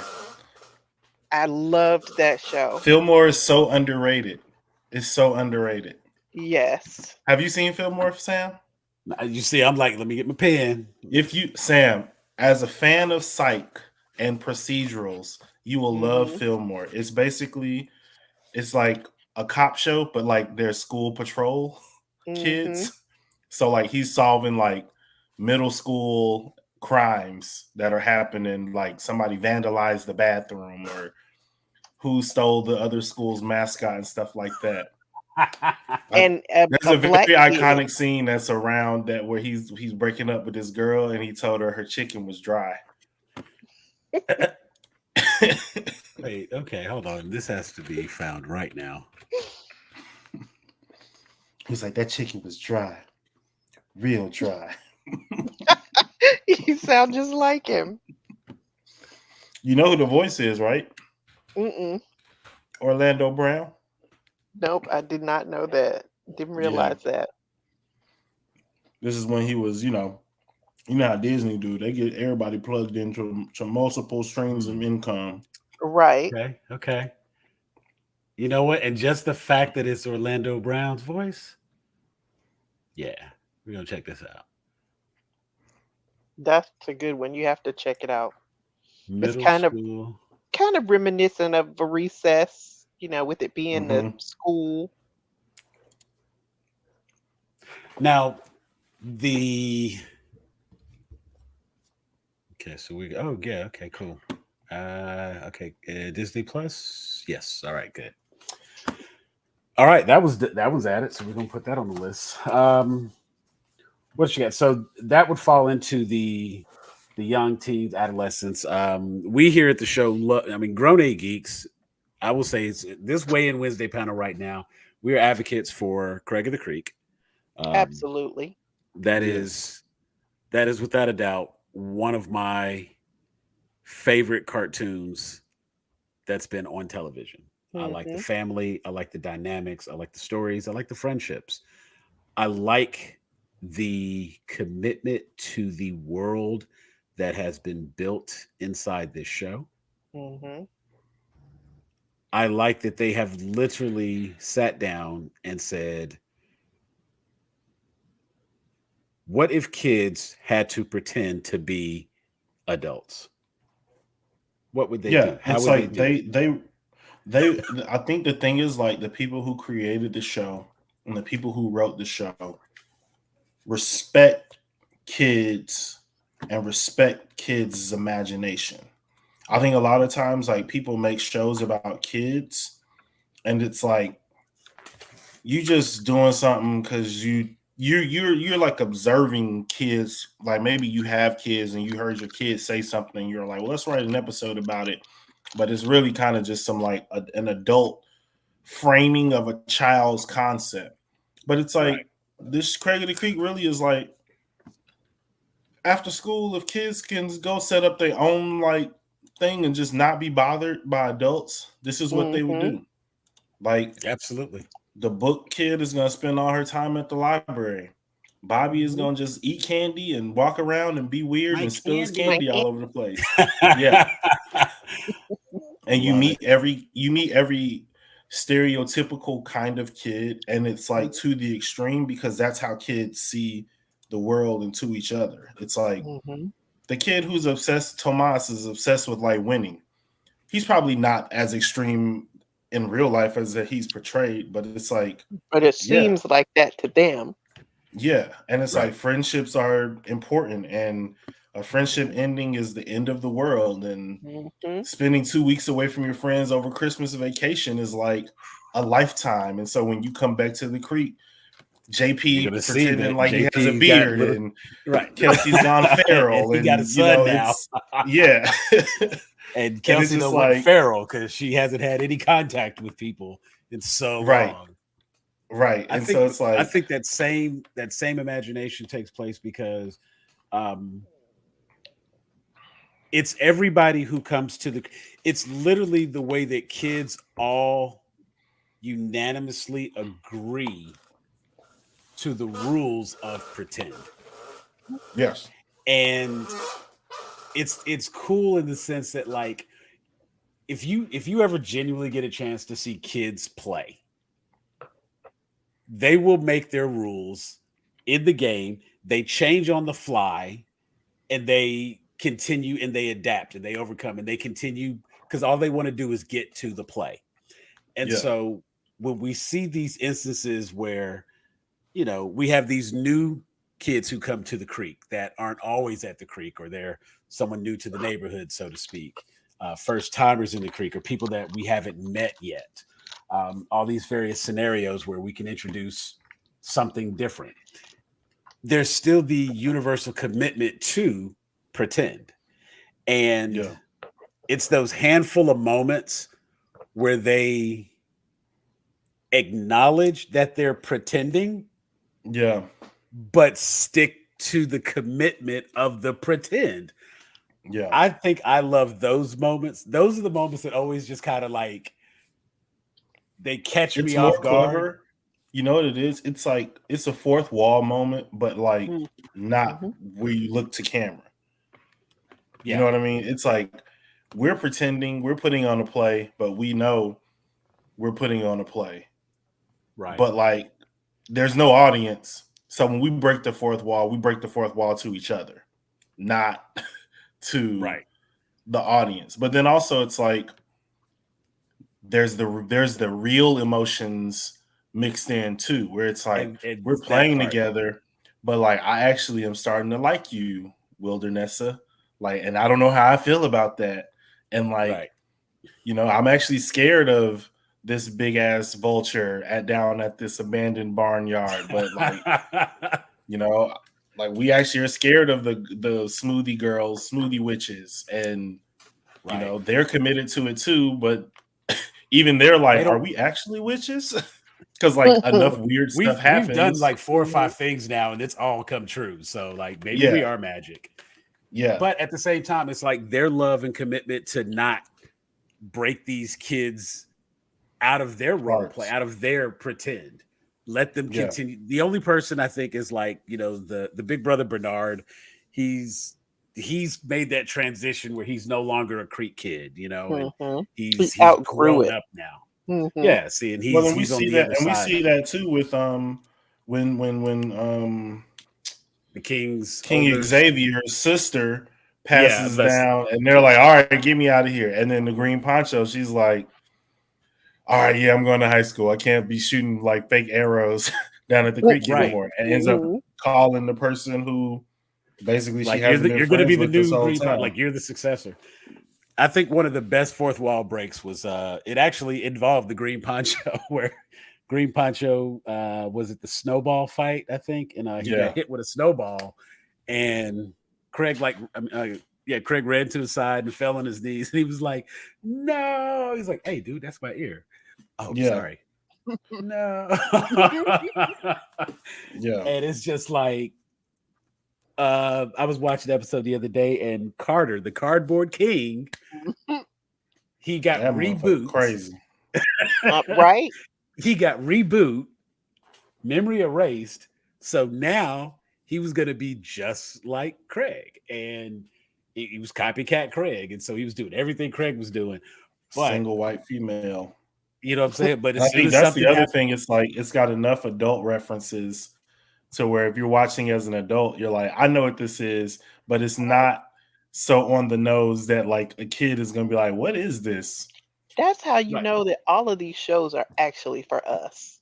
S5: I loved that show.
S4: Fillmore is so underrated. It's so underrated.
S5: Yes.
S4: Have you seen Fillmore, Sam?
S2: You see, I'm like, let me get my pen.
S4: Sam, as a fan of psych and procedurals, you will love
S5: Mm-hmm.
S4: Fillmore. It's like a cop show, but like they're school patrol
S5: Mm-hmm.
S4: kids. So like he's solving like middle school crimes that are happening, like somebody vandalized the bathroom or who stole the other school's mascot and stuff like that.
S5: And
S4: There's
S5: a
S4: a very
S5: black kid.
S4: iconic scene that's around that where he's breaking up with this girl and he told her chicken was dry.
S2: Wait, okay, hold on. This has to be found right now.
S4: He's like, that chicken was dry, real dry.
S5: You sound just like him.
S4: You know who the voice is, right?
S5: Mm-mm.
S4: Orlando Brown.
S5: Nope, I did not know that. Didn't
S4: Yeah,
S5: realize that.
S4: this is when he was, you know how Disney do. They get everybody plugged into to multiple streams of income.
S5: Right.
S2: Okay. You know what? And just the fact that it's Orlando Brown's voice, yeah, we're gonna check this out.
S5: That's a good one. You have to check it out. It's
S2: Middle
S5: kind of
S2: school.
S5: reminiscent of a Recess, with it being the
S4: Mhm.
S5: school.
S2: Now, the okay, so oh yeah, okay, cool. Okay, Disney Plus. Yes, all right, good. All right, that was added, so we're gonna put that on the list. What you got? So that would fall into the young teens, adolescents. We here at the show, grown A Geeks. I will say it's this Weigh In Wednesday panel right now. We're advocates for Craig of the Creek.
S5: Absolutely.
S2: That
S4: Yes.
S2: is without a doubt one of my favorite cartoons that's been on television. I like the
S5: Mm-hmm.
S2: family. I like the dynamics. I like the stories. I like the friendships. I like the commitment to the world that has been built inside this show.
S5: Mm-hmm.
S2: I like that they have literally sat down and said, what if kids had to pretend to be adults? What would they
S4: Yeah,
S2: do? How
S4: it's
S2: would they
S4: like
S2: do it?
S4: they I think the thing is like the people who created the show and the people who wrote the show respect kids and respect kids' imagination. I think a lot of times like people make shows about kids and it's like you just doing something because you're like observing kids. Like maybe you have kids and you heard your kids say something. You're like, well, let's write an episode about it. But it's really kind of just some like an adult framing of a child's concept. But it's
S2: Right.
S4: like this Craig of the Creek really is like after school if kids can go set up their own like thing and just not be bothered by adults, this is what they would
S5: Mm-hmm.
S4: do. Like
S2: Absolutely.
S4: the book kid is going to spend all her time at the library. Bobby is gonna just eat candy and walk around and be weird
S2: My
S4: and spill his
S2: candy.
S4: candy all over the place. Yeah. And you meet every stereotypical kind of kid, and it's like to the extreme because that's how kids see the world and to each other. It's like the kid who's obsessed, Tomas is obsessed with like winning. He's probably not as extreme in real life as that he's portrayed, but it's like,
S5: But it seems like that to them.
S4: yeah. And it's
S2: Right.
S4: like friendships are important, and a friendship ending is the end of the world. And spending 2 weeks away from your friends over Christmas vacation is like a lifetime. And so when you come back to the creek, JP pretending like he has a beard, and Kelsey's gone feral,
S2: he
S4: and
S2: got a son now.
S4: Yeah.
S2: And Kelsey just went feral because she hasn't had any contact with people in so long.
S4: Right. And so it's like,
S2: I think that same imagination takes place because it's everybody who comes to it's literally the way that kids all unanimously agree to the rules of pretend.
S4: Yes.
S2: And it's cool in the sense that, like, if you ever genuinely get a chance to see kids play, they will make their rules in the game. They change on the fly, and they continue, and they adapt, and they overcome, and they continue because all they want to do is get to the play. And so when we see these instances where, you know, we have these new kids who come to the creek that aren't always at the creek, or they're someone new to the neighborhood, so to speak, first timers in the creek, or people that we haven't met yet. All these various scenarios where we can introduce something different. There's still the universal commitment to pretend. And it's those handful of moments where they acknowledge that they're pretending, but stick to the commitment of the pretend. I think I love those moments. Those are the moments that always just kind of like, they catch me off guard.
S4: Clever. You know what it is? It's like, it's a fourth wall moment, but like not where you look to camera. You know what I mean? It's like, we're pretending, we're putting on a play, but we know we're putting on a play.
S2: Right.
S4: But like, there's no audience. So when we break the fourth wall, we break the fourth wall to each other, not to the audience. But then also it's like, there's the real emotions mixed in too, where it's like, and we're playing together, but like, I actually am starting to like you, Wildernessa. Like, and I don't know how I feel about that. And like, you know, I'm actually scared of this big ass vulture down at this abandoned barnyard. But like, you know, like, we actually are scared of the smoothie girls, smoothie witches, and you know, they're committed to it too. But even they're like, are we actually witches? Because like, enough weird stuff happens.
S2: We've done like 4 or 5 things now, and it's all come true. So like, maybe we are magic.
S4: Yeah.
S2: But at the same time, it's like their love and commitment to not break these kids out of their role play, out of their pretend. Let them continue. The only person I think is like, you know, the big brother Bernard. He's made that transition where he's no longer a creek kid, you know, and he's grown up now. Yeah, see, and he's on the other side.
S4: And we see that too with when
S2: the King
S4: Xavier's sister passes down, and they're like, all right, get me out of here. And then the green poncho, she's like, all right, yeah, I'm going to high school. I can't be shooting like fake arrows down at the creek anymore. And ends up calling the person who basically
S2: like,
S4: she hasn't been
S2: you're going to be the new
S4: green poncho.
S2: Like, you're the successor. I think one of the best fourth wall breaks was it actually involved the green poncho, where Green Poncho was it the snowball fight, I think, and he got hit with a snowball, and Craig Craig ran to the side and fell on his knees, and he was like, no, he's like, hey dude, that's my ear. Oh, sorry. No. And it's just like, I was watching the episode the other day, and Carter, the cardboard king, he got reboot.
S4: Crazy.
S5: Right?
S2: He got reboot, memory erased, So now he was going to be just like Craig, and he was copycat Craig, and so he was doing everything Craig was doing. But
S4: Single white female.
S2: you know what I'm saying? But
S4: And I
S2: as soon
S4: think
S2: as
S4: that's the
S2: something
S4: other
S2: happened,
S4: thing. It's like it's got enough adult references to where if you're watching as an adult, you're like, I know what this is, but it's not so on the nose that like a kid is gonna be like, what is this?
S5: That's how you
S2: right.
S5: know that all of these shows are actually for us.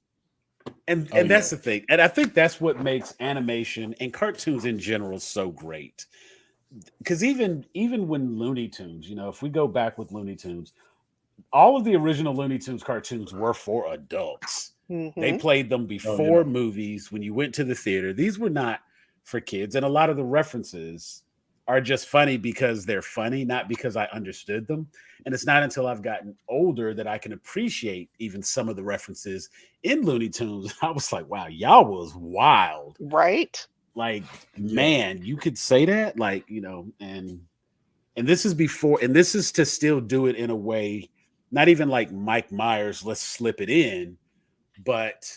S2: and
S4: Oh
S2: and
S4: yeah.
S2: that's the thing, and I think that's what makes animation and cartoons in general so great. Because even when Looney Tunes, if we go back with Looney Tunes, all of the original Looney Tunes cartoons were for adults. They
S5: Mm-hmm.
S2: played them
S4: Oh yeah.
S2: before movies when you went to the theater. These were not for kids. And a lot of the references are just funny because they're funny, not because I understood them. And it's not until I've gotten older that I can appreciate even some of the references in Looney Tunes. I was like, wow, y'all was wild.
S5: Right?
S2: Like,
S4: Yeah.
S2: man, you could say that, like, and this is before, and this is to still do it in a way, not even like Mike Myers, let's slip it in, but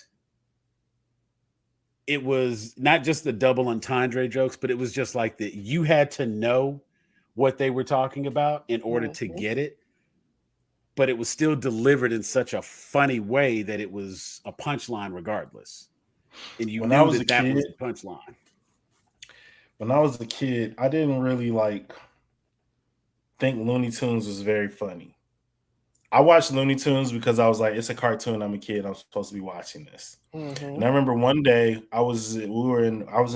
S2: it was not just the double entendre jokes, but it was just like that you had to know what they were talking about in order to
S5: Mm-hmm.
S2: get it, but it was still delivered in such a funny way that it was a punchline regardless. And you
S4: When I
S2: knew
S4: was a
S2: that that was
S4: kid,
S2: the punchline.
S4: I didn't really like think Looney Tunes was very funny. I watched Looney Tunes because I was like, it's a cartoon. I'm a kid. I'm supposed to be watching this.
S5: Mm-hmm.
S4: And I remember one day I was in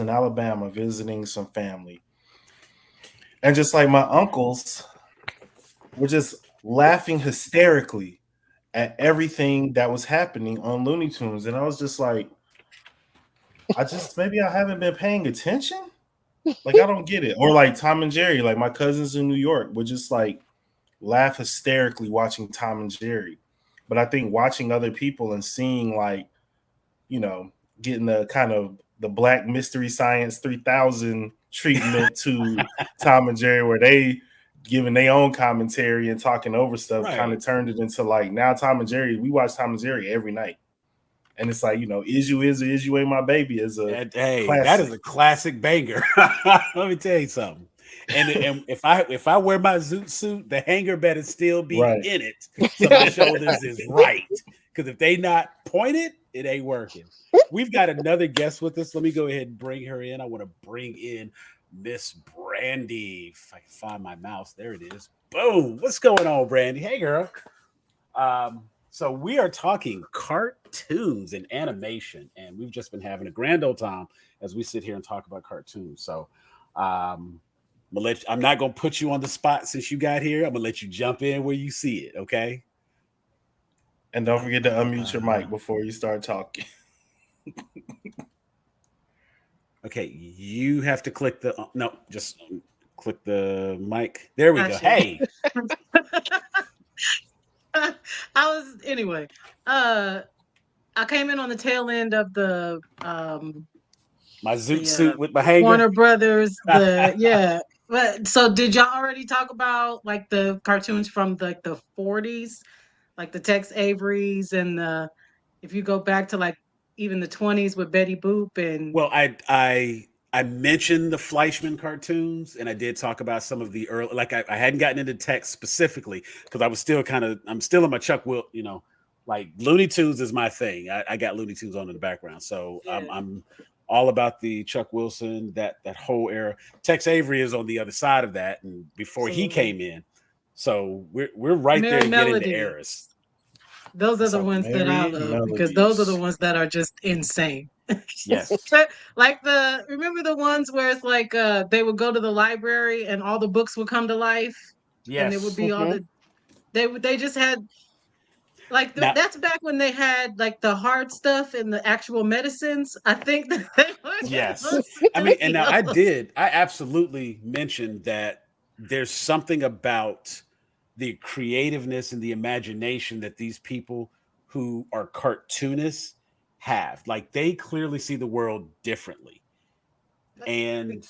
S4: Alabama visiting some family, and just like my uncles were just laughing hysterically at everything that was happening on Looney Tunes, and I was just like, maybe I haven't been paying attention. Like I don't get it. Or like Tom and Jerry, like my cousins in New York would just like laugh hysterically watching Tom and Jerry. But I think watching other people and seeing like, you know, getting the kind of the Black Mystery Science 3000 treatment to Tom and Jerry, where they giving their own commentary and talking over stuff, kind
S2: Right.
S4: of turned it into like now Tom and Jerry. We watch Tom and Jerry every night, and it's like is you ain't my baby is a
S2: And, hey, that is
S4: classic.
S2: a classic banger. Let me tell you something. And if I wear my zoot suit, the hanger better still be
S4: Right.
S2: in it, so my shoulders is right. Because if they not pointed, it ain't working. We've got another guest with us. Let me go ahead and bring her in. I want to bring in Miss Brandy. If I can find my mouse, there it is. Boom. What's going on, Brandy? Hey, girl. So we are talking cartoons and animation, and we've just been having a grand old time as we sit here and talk about cartoons. So I'm not gonna put you on the spot since you got here. I'm gonna let you jump in where you see it. Okay.
S4: And don't forget to unmute your mic before you start talking.
S2: Okay. You have to click the no, just click the mic. There we go.
S6: Gotcha.
S2: Hey,
S6: Anyway. I came in on the tail end of the
S2: my zoot
S6: the
S2: suit with my hanger.
S6: Warner Brothers. Yeah. But so did y'all already talk about like the cartoons from the 40s, like the Tex Averys and the if you go back to like even the 20s with Betty Boop and
S2: Well, I mentioned the Fleischman cartoons, and I did talk about some of the early. Like I hadn't gotten into text specifically because I was still I'm still in my Chuck Will. Like Looney Tunes is my thing. I got Looney Tunes on in the background, so
S6: Yeah.
S2: I'm all about the Chuck Wilson that whole era. Tex Avery is on the other side of that, and before he
S6: Absolutely.
S2: came in, so we're right
S6: Merry
S2: there getting the
S6: Melodies.
S2: eras.
S6: Those are the
S4: So
S6: ones that I
S4: Merry
S6: love because those are the
S4: Melodies.
S6: ones that are just insane.
S2: Yes,
S6: Like remember the ones where it's like they would go to the library and all the books would come to life and it would
S2: yes.
S6: be all
S5: Mm-hmm.
S6: they just had like
S2: Now,
S6: that's back when they had like the hard stuff and the actual medicines. I think that they were just
S2: yes.
S6: those
S2: I mean, and now
S6: videos.
S2: I absolutely mentioned that there's something about the creativeness and the imagination that these people who are cartoonists have. Like they clearly see the world differently. And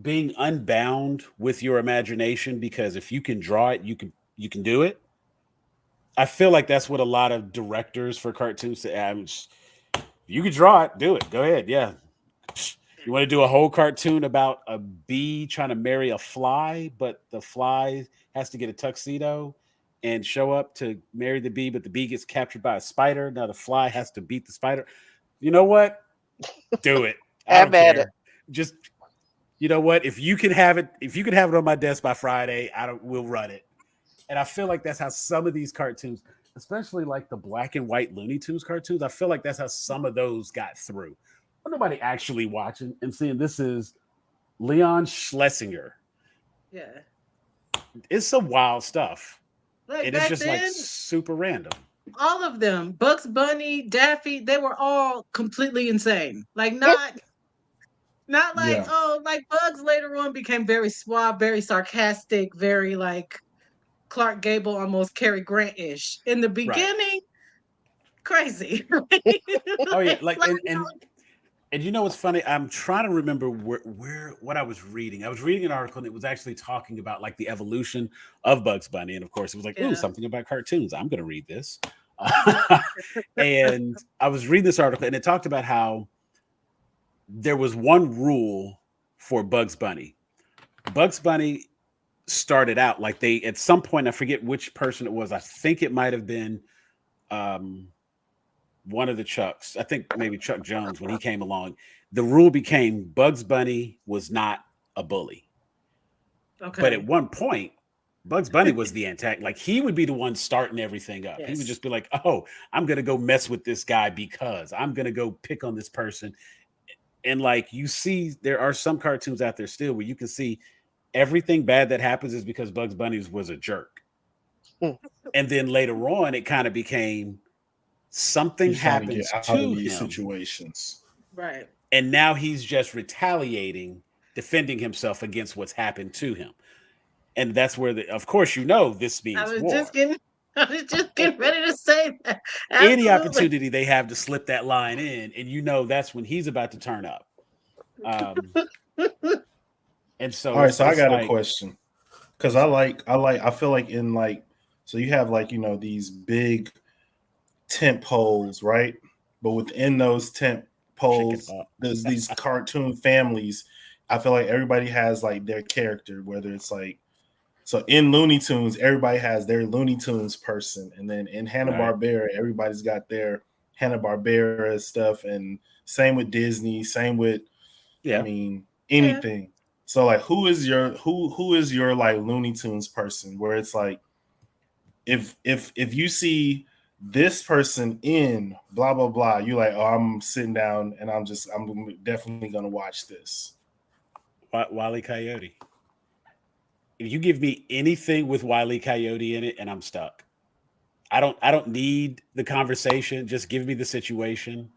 S2: being unbound with your imagination, because if you can draw it, you can do it. I feel like that's what a lot of directors for cartoons say. You can draw it, do it. Go ahead. Yeah. You want to do a whole cartoon about a bee trying to marry a fly, but the fly has to get a tuxedo and show up to marry the bee, but the bee gets captured by a spider. Now the fly has to beat the spider. You know what? Do it. I
S5: Have
S2: don't
S5: at it.
S2: care. Just you know what? If you can have it on my desk by Friday, we'll run it. And I feel like that's how some of these cartoons, especially like the black and white Looney Tunes cartoons, I feel like that's how some of those got through. But nobody actually watching and seeing this is Leon Schlesinger.
S6: Yeah.
S2: It's some wild stuff.
S6: Like
S2: And it's
S6: back
S2: just like
S6: then,
S2: super random.
S6: all of them, Bugs Bunny, Daffy, they were all completely insane. Like not like,
S4: Yeah.
S6: oh, like Bugs later on became very suave, very sarcastic, very like Clark Gable, almost Cary Grant-ish. In the
S2: Right.
S6: beginning, crazy.
S2: Oh yeah.
S6: like,
S2: And you know what's funny? I'm trying to remember where what I was reading. I was reading an article and it was actually talking about like the evolution of Bugs Bunny. And of course, it was like, ooh,
S6: yeah.
S2: something about cartoons. I'm going to read this. And I was reading this article and it talked about how there was one rule for Bugs Bunny. Bugs Bunny started out like they, at some point, I forget which person it was. I think it might have been one of the Chucks, I think maybe Chuck Jones, when he came along, the rule became Bugs Bunny was not a bully.
S6: Okay.
S2: But at one point, Bugs Bunny was the antagonist. Like he would be the one starting everything up. He would
S6: Yes.
S2: just be like, oh, I'm going to go mess with this guy because I'm going to go pick on this person. And like you see, there are some cartoons out there still where you can see everything bad that happens is because Bugs Bunny was a jerk. And then later on, it kind of became something
S4: He's trying to
S2: happens
S4: get out
S2: to
S4: of these
S2: him,
S4: situations.
S6: Right.
S2: and now he's just retaliating, defending himself against what's happened to him. And that's where, of course, this
S6: I
S2: means
S6: was
S2: war.
S6: just getting ready to say that.
S2: Any
S6: Absolutely.
S2: opportunity they have to slip that line in, and that's when he's about to turn up. And so,
S4: All right, so I got
S2: like,
S4: a question because I feel like in like, so you have like these big tent poles, right? But within those tent poles, there's these cartoon families. I feel like everybody has like their character, whether it's like, so in Looney Tunes, everybody has their Looney Tunes person, and then in Hanna-Barbera, everybody's got their Hanna-Barbera stuff, and same with Disney, same with, I mean, anything. Yeah. So like, who is your like Looney Tunes person? Where it's like, if you see this person in blah blah blah, you're like, oh, I'm sitting down and I'm definitely gonna watch this.
S2: Wile E. Coyote. If you give me anything with Wile E. Coyote in it, and I'm stuck. I don't need the conversation. Just give me the situation.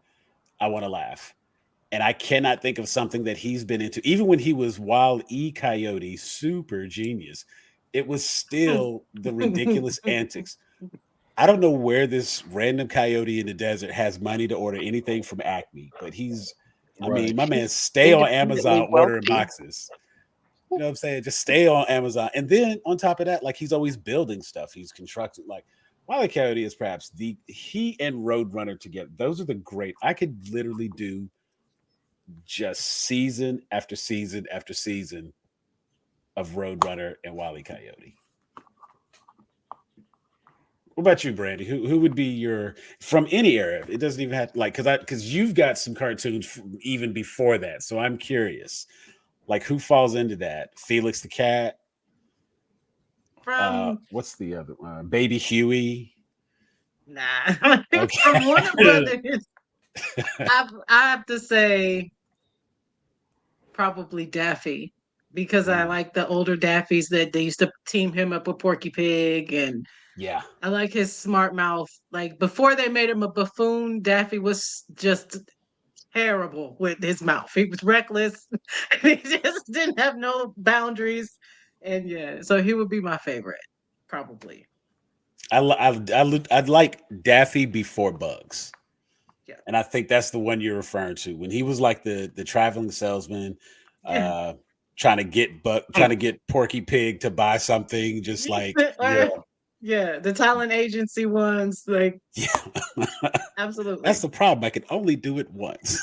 S2: I want to laugh. And I cannot think of something that he's been into. Even when he was Wile E. Coyote, super genius, it was still the ridiculous antics. I don't know where this random coyote in the desert has money to order anything from Acme, but I mean, my man stay on Amazon ordering boxes. You know what I'm saying? Just stay on Amazon. And then on top of that, like he's always building stuff. He's constructing, like Wile E. Coyote is perhaps he and Roadrunner together. Those are the great. I could literally do just season after season after season of Roadrunner and Wile E. Coyote. What about you, Brandy? Who would be your, from any era? It doesn't even have because you've got some cartoons even before that. So I'm curious, like who falls into that? Felix the Cat.
S6: From
S2: what's the other one? Baby Huey.
S6: Nah, okay. From Warner Brothers. I have to say probably Daffy, because I like the older Daffys that they used to team him up with Porky Pig, and
S2: yeah,
S6: I like his smart mouth. Like before they made him a buffoon, Daffy was just terrible with his mouth. He was reckless. He just didn't have no boundaries, and yeah, so he would be my favorite, probably.
S2: I'd like Daffy before Bugs.
S6: Yeah.
S2: And I think that's the one you're referring to, when he was like the traveling salesman, trying to get Porky Pig to buy something, just like
S6: Yeah, the talent agency ones, like
S2: Yeah.
S6: absolutely.
S2: That's the problem. I can only do it once.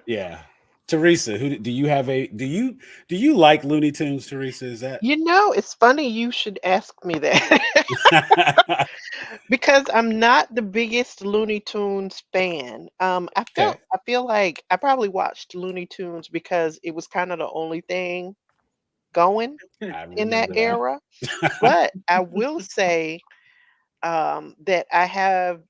S2: Yeah. Teresa, who do you have a do you like Looney Tunes, Teresa? Is that
S5: It's funny you should ask me that because I'm not the biggest Looney Tunes fan.
S2: okay?
S5: I feel like I probably watched Looney Tunes because it was kind of the only thing going
S2: I
S5: in that
S2: remember
S5: era.
S2: that.
S5: But I will say that I have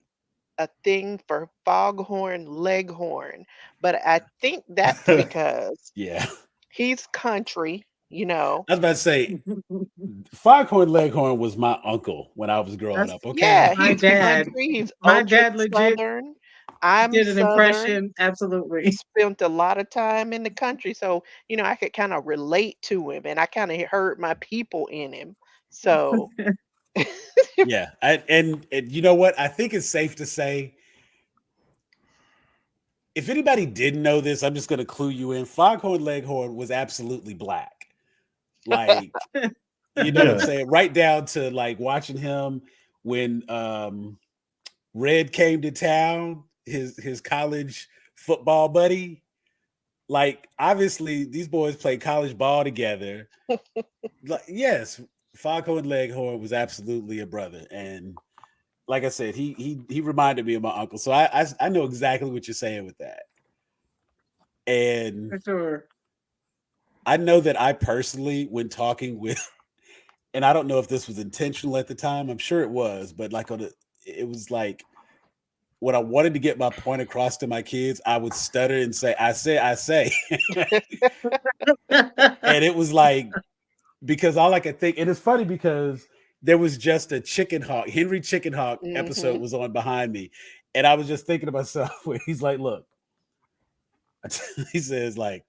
S5: a thing for Foghorn Leghorn, but I think that's because
S2: Yeah.
S5: he's country, you know.
S2: I was about to say Foghorn Leghorn was my uncle when I was growing
S6: That's
S2: up. Okay.
S5: Yeah,
S6: my
S5: he's
S6: dad.
S5: country, he's
S6: My
S5: ultra
S6: dad legit
S5: southern. I'm
S6: did an
S5: southern,
S6: impression. Absolutely.
S5: spent a lot of time in the country, so I could kind of relate to him and I kind of heard my people in him. So,
S2: Yeah. And you know what? I think it's safe to say if anybody didn't know this, I'm just going to clue you in. Foghorn Leghorn was absolutely black. Like, you know what I'm
S4: Yeah.
S2: saying? Right down to like watching him when Red came to town, his college football buddy. Like, obviously, these boys played college ball together. Like, yes, Foghorn Leghorn was absolutely a brother, and like I said, he reminded me of my uncle. So I know exactly what you're saying with that, and
S6: For sure.
S2: I know that I personally, when talking with, and I don't know if this was intentional at the time. I'm sure it was, but like it was like when I wanted to get my point across to my kids, I would stutter and say, I say," and it was like because all I could think, and it's funny because there was just a Chicken Hawk, Henry Chicken Hawk episode
S5: mhm.
S2: was on behind me, and I was just thinking to myself, where he's like, "Look," he says, "like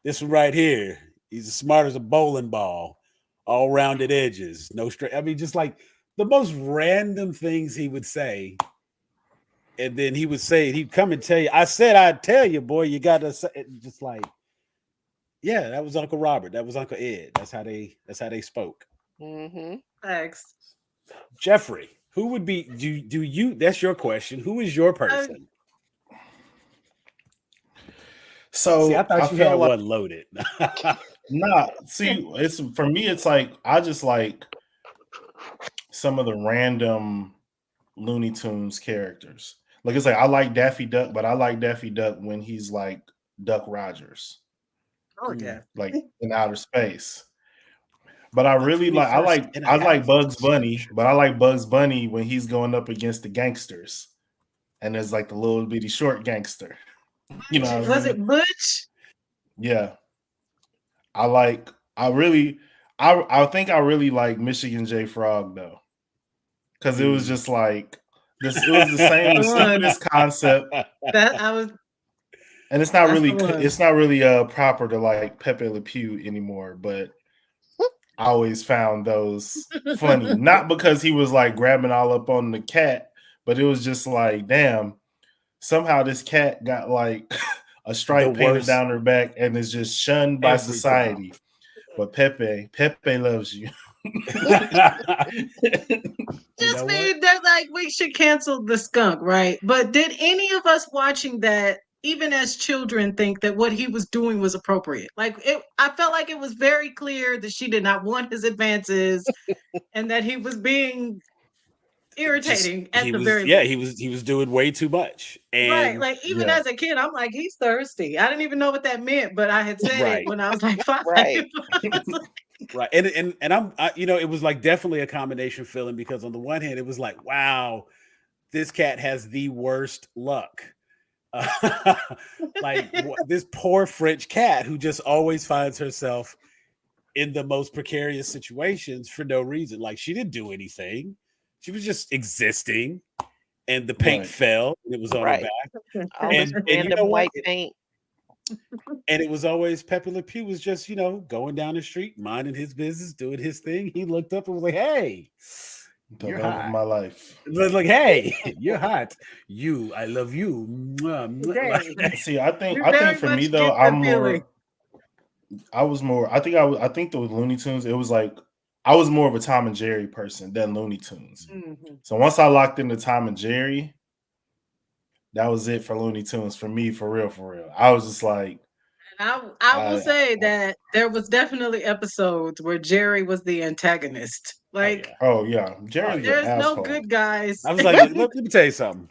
S2: this one right here, he's as smart as a bowling ball, all rounded edges, no straight." I mean, just like the most random things he would say, and then he would say he'd come and tell you, "I said I'd tell you, boy, you got to say," just like, yeah, that was Uncle Robert, that was Uncle Ed. That's how they spoke.
S5: Mhm.
S6: Thanks.
S2: Jeffrey, who would be do you that's your question. Who is your
S6: Uh,
S2: person? See, I
S4: So I
S2: thought you had
S4: feel like
S2: one loaded.
S4: see, it's for me, it's like I just like some of the random Looney Tunes characters. Like it's like I like Daffy Duck, but I like Daffy Duck when he's like Duck Rogers,
S6: oh
S2: Mm.
S6: yeah.
S4: like in outer space. But I
S2: Look for
S4: really
S2: me
S4: like
S2: first, and I
S4: I
S2: have
S4: like
S2: the
S4: Bugs Bunny,
S2: prescription.
S4: but I like Bugs Bunny when he's going up against the gangsters. And there's like the little bitty short gangster. You know what I
S6: Was
S4: mean?
S6: it Butch?
S4: Yeah. I like I think I really like Michigan J Frog though. Cause it was
S2: Mm.
S4: just like this it was the same
S6: The
S4: the
S6: one
S4: stupidest concept.
S6: that I was.
S4: And
S6: That's the one.
S4: it's not really proper to like Pepe Le Pew anymore, but I always found those funny. Not because he was like grabbing all up on the cat, but it was just like, damn, somehow this cat got like a
S2: The
S4: stripe painted
S2: worst
S4: down her back and is just shunned by
S2: every time.
S4: society. But Pepe loves you.
S2: You
S6: Just
S2: know what?
S6: mean that like we should cancel the skunk, right? But did any of us watching that, even as children, think that what he was doing was appropriate? Like it, I felt like it was very clear that she did not want his advances, and that he was being
S2: Just
S6: irritating at the very
S2: yeah,
S6: least.
S2: he was doing way too much.
S6: Right.
S2: And
S6: Like even
S4: Yeah.
S6: as a kid, I'm like, he's thirsty. I didn't even know what that meant, but I had said it
S2: right.
S6: when I was like 5.
S5: Right.
S2: Right. And you know, it was like definitely a combination feeling because on the one hand, it was like, wow, this cat has the worst luck. Like this poor French cat who just always finds herself in the most precarious situations for no reason. Like she didn't do anything. She was just existing and the paint
S4: Right.
S2: fell and it was on her
S5: Right.
S2: back.
S5: All this
S2: And you know
S5: random
S2: what?
S5: white paint.
S2: And it was always Pepe Le Pew was just, you know, going down the street, minding his business, doing his thing. He looked up and was like, "Hey,
S4: The
S2: you're
S4: love of
S2: hot."
S4: my life.
S2: It was like, "Hey, you're hot. You, I love you." Mwah, mwah.
S6: Dang.
S4: See,
S6: You
S4: I think
S6: very
S4: for me
S6: much
S4: though,
S6: get the feeling.
S4: I was more I think the Looney Tunes, it was like I was more of a Tom and Jerry person than Looney Tunes.
S5: Mm-hmm.
S4: So once I locked into Tom and Jerry, that was it for Looney Tunes for me, for real, for real. I was just like,
S6: I will say that there was definitely episodes where Jerry was the antagonist. Like,
S4: oh yeah, Jerry's an
S6: there's no
S4: asshole.
S6: good guys.
S2: I was like, let me tell you something.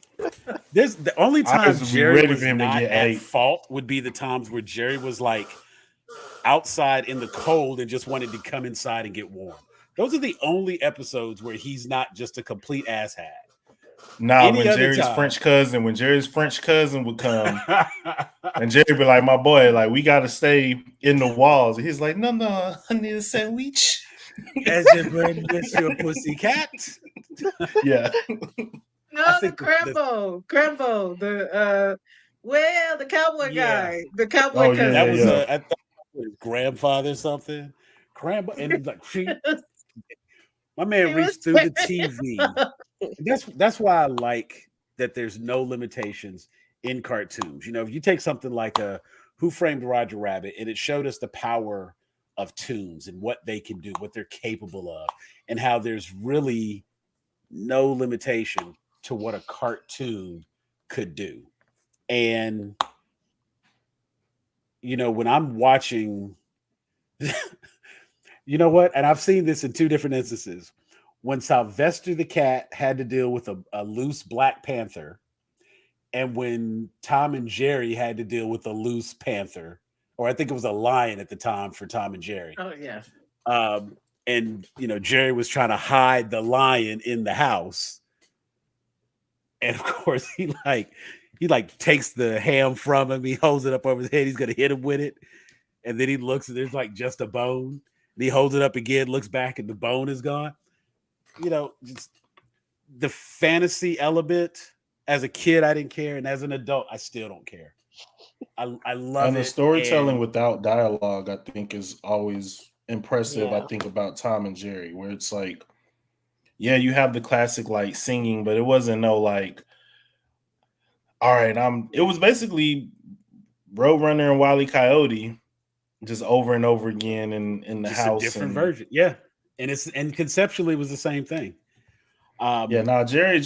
S2: There's the only
S4: I
S2: time
S4: used to be
S2: Jerry
S4: ready
S2: was
S4: for him to
S2: not
S4: get
S2: at
S4: ate.
S2: fault would be the times where Jerry was like outside in the cold and just wanted to come inside and get warm. Those are the only episodes where he's not just a complete asshat.
S4: Nah,
S2: Any
S4: when
S2: other
S4: Jerry's
S2: time.
S4: French cousin would come, and Jerry be like, "My boy, like we gotta stay in the walls." And he's like, "No, I need a sandwich."
S2: As your bird with your pussycat.
S4: Yeah.
S6: No, the Crambo, the cowboy guy, the cowboy
S4: Oh,
S6: cousin.
S4: yeah,
S2: That was
S4: yeah.
S2: I thought it was his grandfather or something. Crambo, and like my man
S6: He
S2: reached
S6: was
S2: through the TV. That's why I like that there's no limitations in cartoons. You know, if you take something like Who Framed Roger Rabbit, and it showed us the power of tunes and what they can do, what they're capable of, and how there's really no limitation to what a cartoon could do. And you know, when I'm watching you know what? And I've seen this in two different instances. When Sylvester the cat had to deal with a loose Black Panther, and when Tom and Jerry had to deal with a loose panther, or I think it was a lion at the time for Tom and Jerry.
S6: Oh yeah.
S2: And you know, Jerry was trying to hide the lion in the house, and of course he takes the ham from him. He holds it up over his head. He's gonna hit him with it, and then he looks and there's like just a bone. And he holds it up again, looks back, and the bone is gone. You know, just the fantasy element. As a kid, I didn't care, and as an adult, I still don't care. I love
S4: And
S2: it.
S4: the storytelling
S2: and
S4: without dialogue, I think, is always impressive.
S6: Yeah.
S4: I think about Tom and Jerry, where it's like, yeah, you have the classic like singing, but it wasn't no like, all right, it was basically Roadrunner and Wile E. Coyote just over and over again in the
S2: just
S4: house.
S2: a different version, yeah. And conceptually it was the same thing.
S4: Yeah, now Jerry,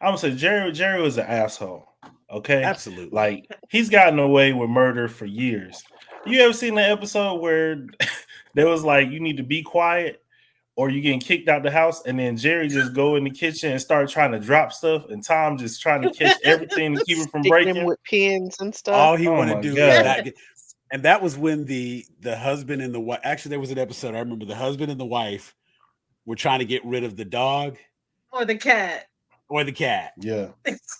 S4: I'm gonna say Jerry was an asshole. Okay,
S2: Absolutely.
S4: Like he's gotten away with murder for years. You ever seen the episode where there was like, you need to be quiet or you getting kicked out the house, and then Jerry just go in the kitchen and start trying to drop stuff, and Tom just trying to catch everything to keep it from
S5: Sticking
S4: breaking
S5: them with pins and stuff.
S2: All he
S4: Oh
S2: wanted
S4: my
S2: to do
S4: God.
S2: is not get. And that was when the husband and the wife. Actually, there was an episode I remember. The husband and the wife were trying to get rid of the dog
S6: Or the cat.
S2: or the cat.
S4: Yeah.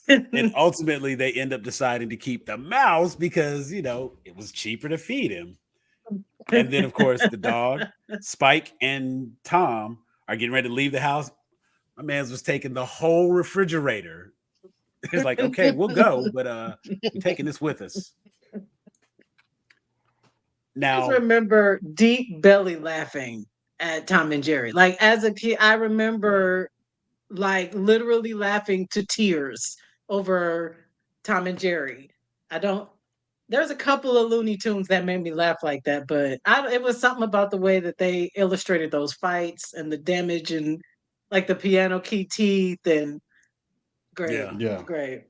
S2: And ultimately, they end up deciding to keep the mouse because, you know, it was cheaper to feed him. And then, of course, the dog, Spike and Tom are getting ready to leave the house. My man's was taking the whole refrigerator. He's like, okay, we'll go, but we're taking this with us.
S6: I
S2: Now,
S6: just remember deep belly laughing at Tom and Jerry. Like as a kid, I remember like literally laughing to tears over Tom and Jerry. There's a couple of Looney Tunes that made me laugh like that, but it was something about the way that they illustrated those fights and the damage and like the piano key teeth and great.
S4: Yeah.
S6: Great.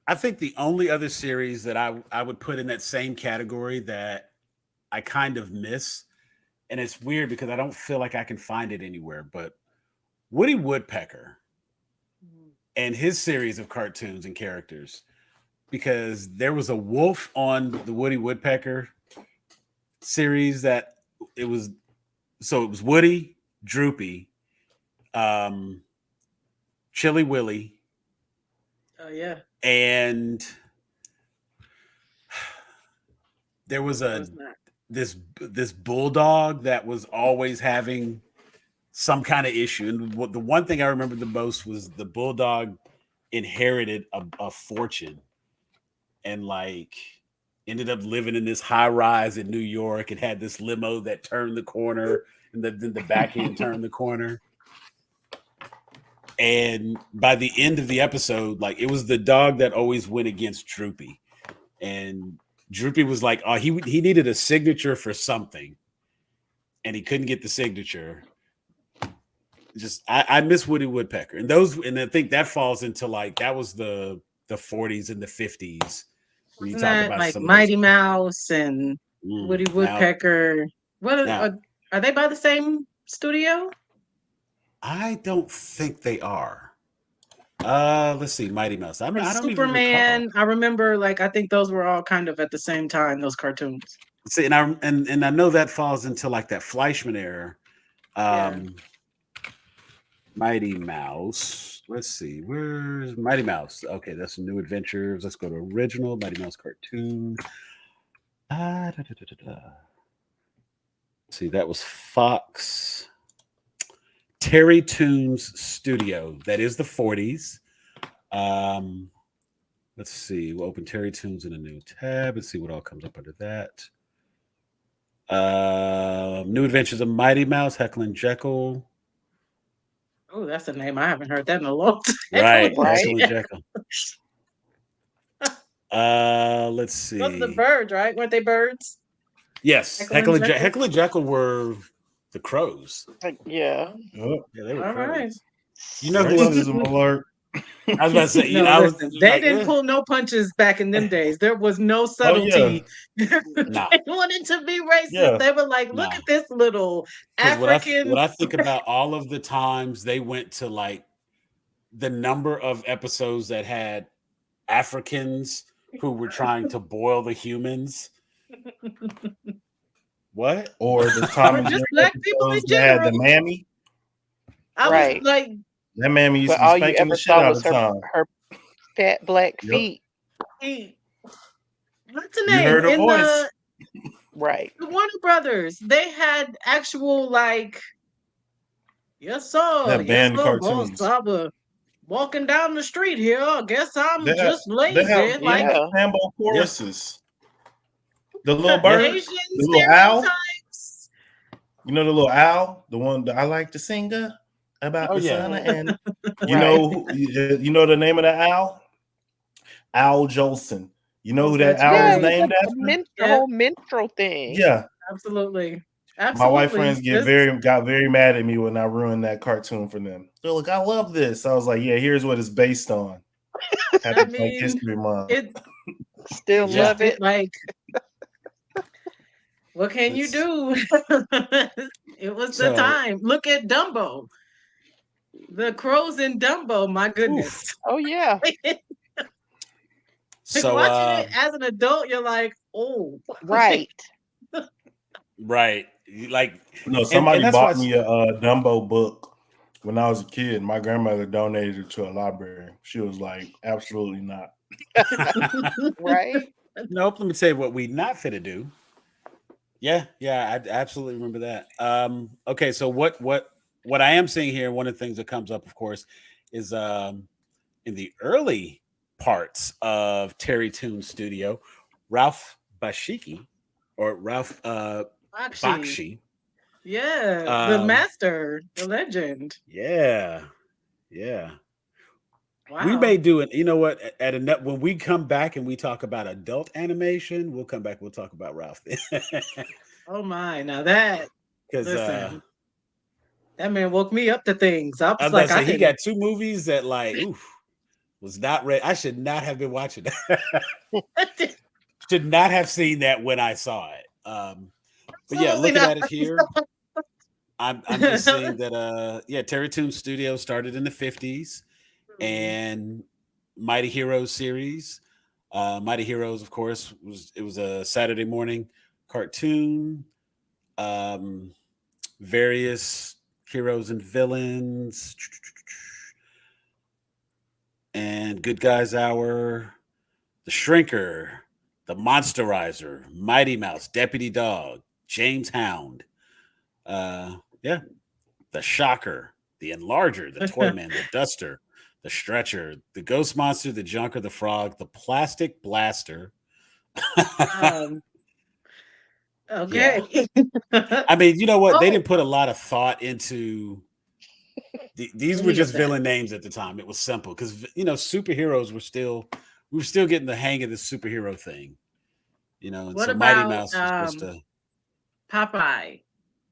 S2: I think the only other series that I would put in that same category that I kind of miss, and it's weird because I don't feel like I can find it anywhere, but Woody Woodpecker and his series of cartoons and characters, because there was a wolf on the Woody Woodpecker series that it was Woody, Droopy, Chilly Willy,
S6: Oh yeah.
S2: and there was
S6: What was that?
S2: this bulldog that was always having some kind of issue. And the one thing I remember the most was the bulldog inherited a fortune and like ended up living in this high rise in New York and had this limo that turned the corner and then the back end turned the corner. And by the end of the episode, like it was the dog that always went against Droopy. And Droopy was like, oh, he needed a signature for something. and he couldn't get the signature. Just I miss Woody Woodpecker, and I think that falls into like that was the 40s and the 50s when you
S6: Isn't
S2: talk
S6: that
S2: about
S6: like
S2: some of those.
S6: Mighty Mouse and Woody
S2: Now,
S6: Woodpecker? What
S2: now
S6: are they by the same studio?
S2: I don't think they are. Let's see, Mighty Mouse. I
S6: Like
S2: don't even recall.
S6: Superman. I remember, like I think those were all kind of at the same time. Those cartoons.
S2: See, and I know that falls into like that Fleischman era.
S6: Yeah.
S2: Mighty Mouse. Let's see, where's Mighty Mouse? Okay, that's New Adventures. Let's go to original Mighty Mouse cartoon. See, that was Fox. Terry Toons Studio. That is the 40s. Let's see. We'll open Terry Toons in a new tab and see what all comes up under that. New Adventures of Mighty Mouse, Heckle and Jekyll.
S6: Oh, that's a name I haven't heard that in a long time.
S2: Right,
S5: Right.
S2: Heckle and Jekyll. Let's see.
S6: Those are the birds, right? Weren't they birds?
S2: Yes,
S6: Heckle and Jekyll?
S2: Heckle and Jekyll were the crows.
S5: Yeah.
S4: Oh,
S2: Yeah, they were
S6: All
S2: crows.
S6: right.
S2: You know who else?
S4: racism alert.
S2: I was about to say, you
S6: No,
S2: know,
S6: listen, they didn't pull no punches back in them days. There was no subtlety.
S2: Nah.
S6: They wanted to be racist.
S4: Yeah.
S6: They were like, look
S2: Nah.
S6: at this little African.
S2: What I think about all of the times they went to like the number of episodes that had Africans who were trying to boil the humans. What?
S4: Or the Tom
S6: Or
S4: and
S6: just
S4: Jerry
S6: black people in
S4: episodes that had the
S6: general.
S4: mammy.
S6: I
S5: Right.
S6: was like,
S4: That mammy used
S5: But
S4: to be
S5: all you
S4: spanking the
S5: ever
S4: shit
S5: saw
S4: out
S5: was
S4: of the time.
S5: her fat black
S4: Yep.
S5: feet.
S6: hey, what's the
S4: You
S6: name?
S4: heard her
S6: In
S4: voice.
S5: Right.
S6: the Warner Brothers, they had actual like, yes, sir.
S4: That banned
S6: yes, sir,
S4: cartoons.
S6: boss. I was walking down the street here. I guess I'm
S4: They have-
S6: just lazy.
S4: They have
S6: Like
S5: Yeah.
S4: Sambo choruses. The little
S6: the
S4: bird,
S6: Asian
S4: the little owl.
S6: stereotypes.
S4: You know the little owl, the one that I like to sing about
S2: Oh,
S4: the
S2: yeah.
S4: sun, and you
S5: Right.
S4: know you know the name of the owl, Owl Jolson. You know who that
S6: That's
S4: owl
S5: Yeah,
S4: is
S6: right.
S5: it's
S4: named
S5: like
S4: after?
S5: the whole minstrel thing.
S4: Yeah,
S6: Absolutely.
S4: my
S6: Absolutely.
S4: white friends
S6: This-
S4: got very mad at me when I ruined that cartoon for them. They're like, "I love this." I was like, "Yeah, here's what it's based on." Happy
S6: I
S4: Black
S6: mean,
S4: History Month.
S6: it
S5: Still
S2: Yeah.
S5: love it.
S6: like what can you
S2: It's-
S6: do? It was the
S2: So-
S6: time. Look at Dumbo. The crows in Dumbo, my goodness.
S5: Oh yeah.
S2: So
S6: watching it as an adult, you're like, oh,
S5: Right.
S2: right. Like
S4: No, somebody
S2: that's
S4: bought
S2: why
S4: me a Dumbo book when I was a kid. My grandmother donated it to a library. She was like, "Absolutely not."
S5: Right.
S2: nope, let me tell you what we not fit to do. Yeah, I absolutely remember that. Okay, so what I am seeing here, one of the things that comes up, of course, is in the early parts of Terry Toon Studio, Ralph Bakshi, or Ralph Bakshi.
S6: Yeah, the master, the legend.
S2: Yeah.
S6: Wow.
S2: We may do it. You know what? When we come back and we talk about adult animation, we'll come back. We'll talk about Ralph.
S6: Oh my! Now that
S2: Because
S6: listen, that man woke me up to things. I
S2: I
S6: was
S2: was
S6: like,
S2: about to say, he
S6: didn't-
S2: got two movies that like was not ready. I should not have been watching that. Should not have seen that when I saw it. But yeah,
S6: Absolutely
S2: looking
S6: not.
S2: at it here, I'm just seeing that Terry Toon Studio started in the 50s and Mighty Heroes series. Mighty Heroes, of course, was a Saturday morning cartoon. Various heroes and villains. And Good Guys Hour, The Shrinker, The Monsterizer, Mighty Mouse, Deputy Dog, James Hound, The Shocker, The Enlarger, The Toyman, The Duster, The Stretcher, The Ghost Monster, The Junker, The Frog, The Plastic Blaster.
S6: Okay.
S2: I mean, you know what? They
S6: Oh.
S2: didn't put a lot of thought into these were
S6: Any of
S2: just
S6: that.
S2: villain names at the time. It was simple because superheroes we were still getting the hang of this superhero thing. And
S6: What
S2: so Mighty
S6: about,
S2: Mouse was supposed to
S6: Popeye,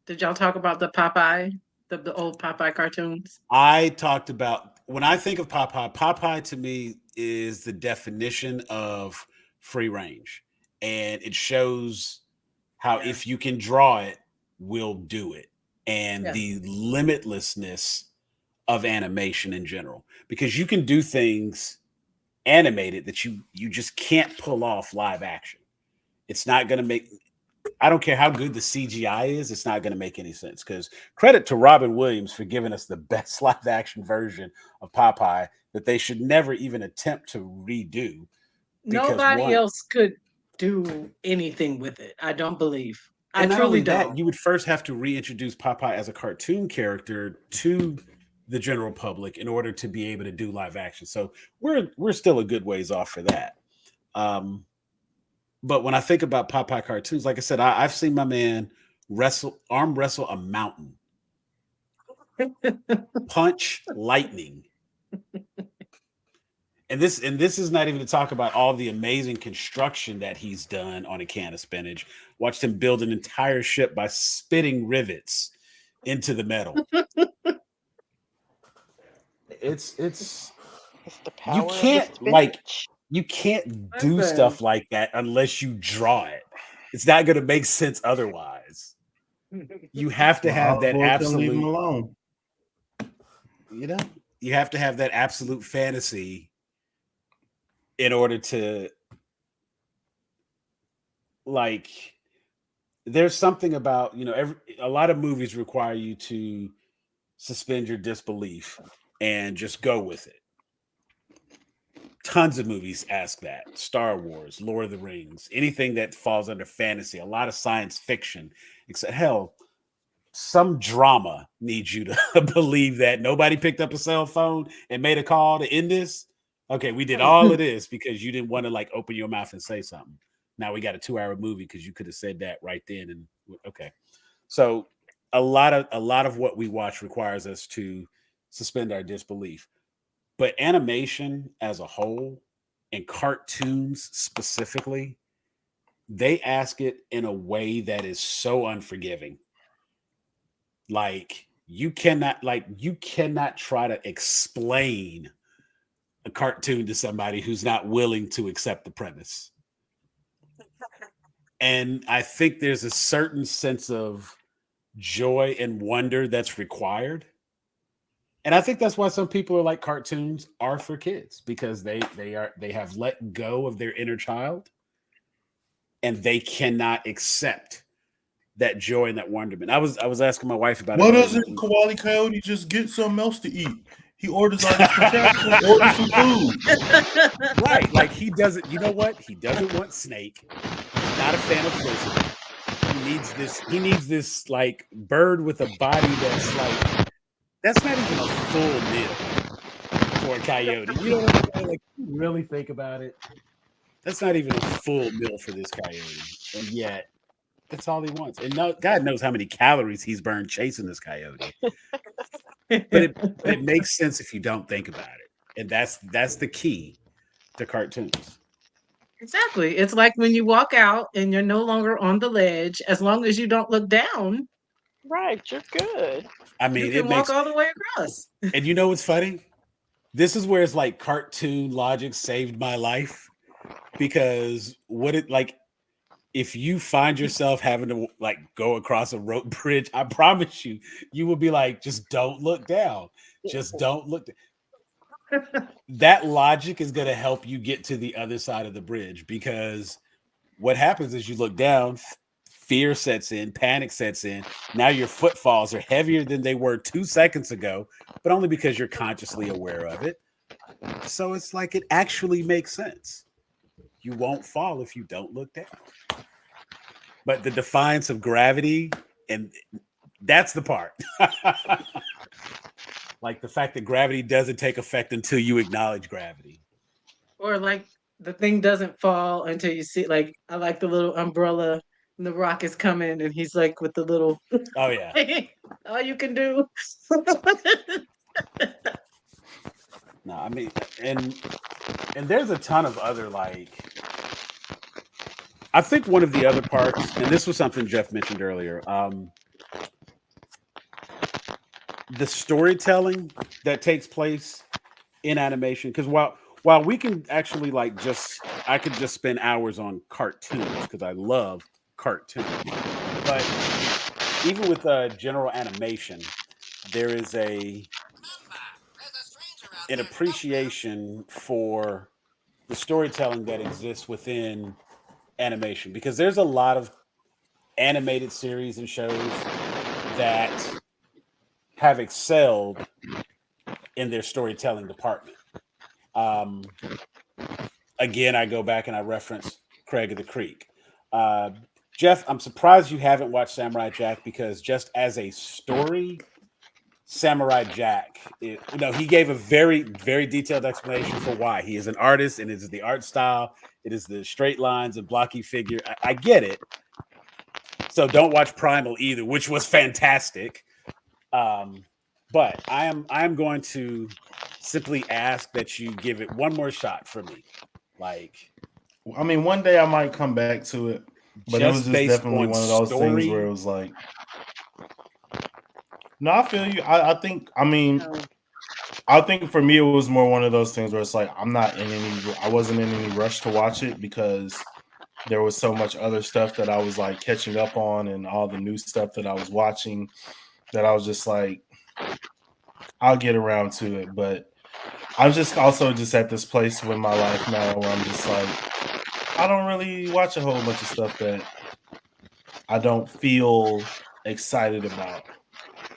S6: Did y'all talk about the Popeye, the old Popeye cartoons?
S2: I talked about when I think of Popeye, Popeye to me is the definition of free range. And it shows how
S6: Yeah.
S2: if you can draw it, we'll do it. And
S6: Yeah.
S2: the limitlessness of animation in general. Because you can do things animated that you just can't pull off live action. It's not going to make I don't care how good the CGI is, it's not going to make any sense. Because credit to Robin Williams for giving us the best live action version of Popeye that they should never even attempt to redo. Because
S6: Nobody
S2: one,
S6: else could do anything with it. I don't believe. I
S2: and not
S6: truly
S2: only that,
S6: don't.
S2: you would first have to reintroduce Popeye as a cartoon character to the general public in order to be able to do live action. So we're still a good ways off for that. But when I think about Popeye cartoons, like I said, I've seen my man arm wrestle a mountain, punch lightning. And this is not even to talk about all the amazing construction that he's done on a can of spinach. Watched him build an entire ship by spitting rivets into the metal. It's
S5: It's the
S2: you
S5: power of the
S2: can't like
S5: spinach.
S2: you can't do
S6: Listen.
S2: stuff like that unless you draw it. It's not going to make sense otherwise. You have to have that
S4: Leave him
S2: absolute,
S4: alone.
S2: you have to have that absolute fantasy in order to like there's something about, a lot of movies require you to suspend your disbelief and just go with it. Tons of movies ask that. Star Wars, Lord of the Rings, anything that falls under fantasy, a lot of science fiction, except hell, some drama needs you to believe that nobody picked up a cell phone and made a call to end this. Okay, we did all of this because you didn't want to like open your mouth and say something. Now we got a 2-hour movie because you could have said that right then. And okay. So a lot of what we watch requires us to suspend our disbelief. But animation as a whole and cartoons specifically, they ask it in a way that is so unforgiving. Like you cannot try to explain a cartoon to somebody who's not willing to accept the premise. And I think there's a certain sense of joy and wonder that's required. And I think that's why some people are like cartoons are for kids because they have let go of their inner child and they cannot accept that joy and that wonderment. I was asking my wife about
S4: What
S2: it.
S4: does it, Koala Coyote? Just get something else to eat. He orders all this protection, orders some food.
S2: Right. Like he doesn't, you know what? He doesn't want snake. He's not a fan of lizard. He needs this like bird with a body that's like that's not even a full meal for a coyote. You know what I'm saying? Like, you really think about it. That's not even a full meal for this coyote. And yet, that's all he wants. And God knows how many calories he's burned chasing this coyote. But it makes sense if you don't think about it. And that's the key to cartoons.
S6: Exactly. It's like when you walk out and you're no longer on the ledge, as long as you don't look down,
S5: Right, you're good.
S2: I mean,
S6: you can walk all the way across.
S2: And you know what's funny? This is where it's like cartoon logic saved my life because if you find yourself having to like go across a rope bridge, I promise you will be like, just don't look down. Just don't look down. That logic is going to help you get to the other side of the bridge because what happens is you look down, fear sets in, panic sets in. Now your footfalls are heavier than they were 2 seconds ago, but only because you're consciously aware of it. So it's like it actually makes sense. You won't fall if you don't look down. But the defiance of gravity, and that's the part. Like the fact that gravity doesn't take effect until you acknowledge gravity.
S6: Or like the thing doesn't fall until you see, like, I like the little umbrella and the rock is coming and he's like with the little,
S2: oh yeah,
S6: all you can do.
S2: No, I mean, and there's a ton of other like. I think one of the other parts, and this was something Jeff mentioned earlier. the storytelling that takes place in animation, because while we can actually I could just spend hours on cartoons because I love cartoons, but even with general animation, there is an appreciation for the storytelling that exists within animation, because there's a lot of animated series and shows that have excelled in their storytelling department. Um, Again, I go back and I reference Craig of the Creek. Uh, Jeff, I'm surprised you haven't watched Samurai Jack, because just as a story, Samurai Jack, he gave a very, very detailed explanation for why. He is an artist, and it is the art style. It is the straight lines and blocky figure. I get it. So don't watch Primal either, which was fantastic. But I am going to simply ask that you give it one more shot for me. Like,
S4: I mean, one day I might come back to it, but it was just
S2: based
S4: definitely
S2: on
S4: one of those things where
S2: story.
S4: it was like, no, I feel you. I think, I mean, I think for me it was more one of those things where it's like I wasn't in any rush to watch it, because there was so much other stuff that I was like catching up on, and all the new stuff that I was watching, that I was just like, I'll get around to it. But I'm just also just at this place in my life now where I'm just like, I don't really watch a whole bunch of stuff that I don't feel excited about.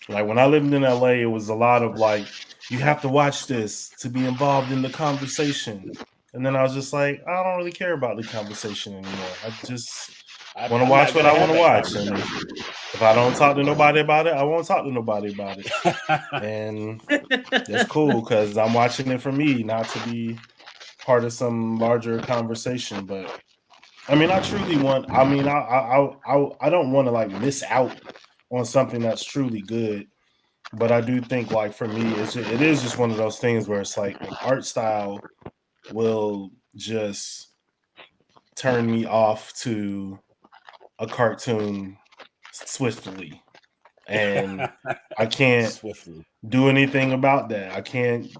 S4: Like when I lived in LA, it was a lot of like, you have to watch this to be involved in the conversation. And then I was just like, I don't really care about the conversation anymore. I just want to watch what I want to watch. And if I don't talk to nobody about it, I won't talk to nobody about it. And that's cool, because I'm watching it for me, not to be part of some larger conversation. But I mean, I truly want, I mean, I don't want to like miss out on something that's truly good. But I do think, like, for me, it is just one of those things where it's like an art style will just turn me off to a cartoon swiftly, and I can't do anything about that. I can't.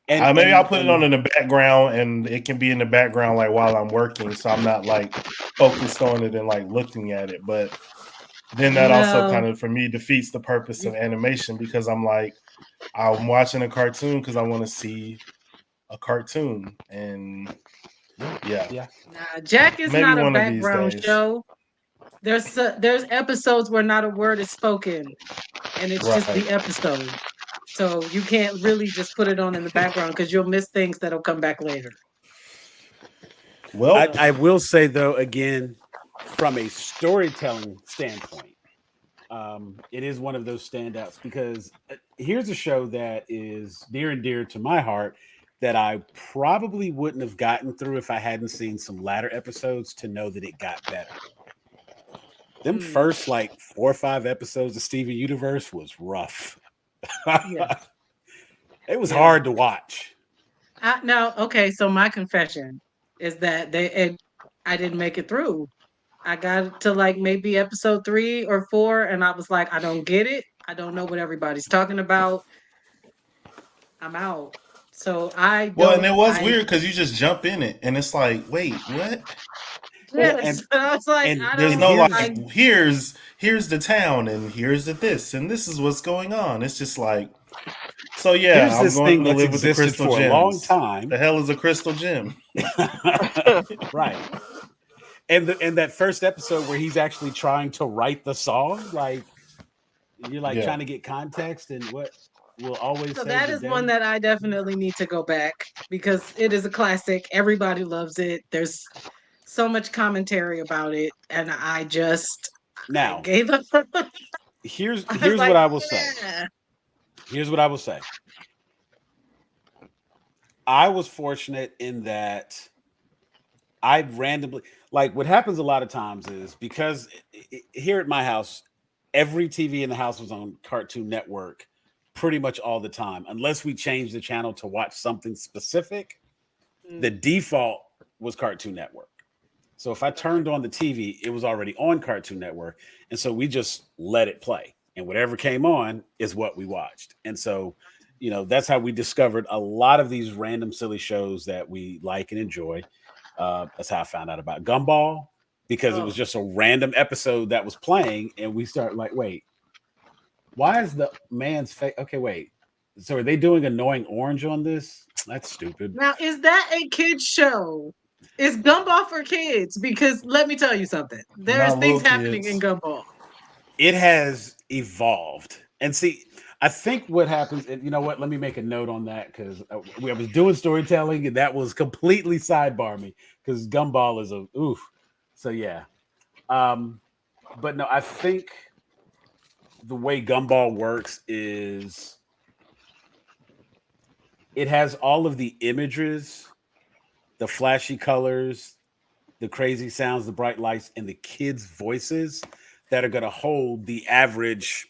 S4: And maybe I'll put it on in the background, and it can be in the background like while I'm working, so I'm not like focused on it and like looking at it. But then that also kind of, for me, defeats the purpose of animation, because I'm like, I'm watching a cartoon because I want to see a cartoon. And yeah.
S6: Nah, Jack is
S4: maybe
S6: not a
S4: one of these
S6: background
S4: days.
S6: show. There's episodes where not a word is spoken, and it's just the episode. So you can't really just put it on in the background, because you'll miss things that'll come back later.
S2: Well, I will say, though, again, from a storytelling standpoint, it is one of those standouts, because here's a show that is near and dear to my heart that I probably wouldn't have gotten through if I hadn't seen some latter episodes to know that it got better. Them first like 4 or 5 episodes of Steven Universe was rough. It was hard to watch.
S6: Okay, so my confession is that I didn't make it through. I got to like maybe episode 3 or 4, and I was like, I don't get it. I don't know what everybody's talking about. I'm out. So and
S4: it was weird because you just jump in it, and it's like, wait, what?
S6: Yes, and I was like,
S4: there's no like, here's the town, and here's the this, and this is what's going on. It's just like, so yeah, I'm going to live with the crystal gems.
S2: For a long time.
S4: The hell is a crystal gem?
S2: Right. And that first episode where he's actually trying to write the song, like you're like trying to get context, and what will always.
S6: So that is one that I definitely need to go back, because it is a classic. Everybody loves it. There's so much commentary about it, and I gave up.
S2: Here's what I will say. Here's what I will say. I was fortunate in that I randomly, like, what happens a lot of times is, because here at my house, every TV in the house was on Cartoon Network pretty much all the time, unless we changed the channel to watch something specific. The default was Cartoon Network. So if I turned on the TV, it was already on Cartoon Network. And so we just let it play. And whatever came on is what we watched. And so, that's how we discovered a lot of these random silly shows that we like and enjoy. That's how I found out about Gumball, because it was just a random episode that was playing. And we started like, wait, why is the man's face? Okay, wait. So are they doing Annoying Orange on this? That's stupid.
S6: Now, is that a kid's show? Is Gumball for kids? Because let me tell you something. There's
S4: Not
S6: things
S4: little
S6: happening
S4: kids.
S6: in Gumball.
S2: It has evolved. And see, I think what happens, and you know what? Let me make a note on that, because I was doing storytelling and that was completely sidebar me, because Gumball is a oof. So yeah. But no, I think the way Gumball works is it has all of the images, the flashy colors, the crazy sounds, the bright lights, and the kids' voices that are going to hold the average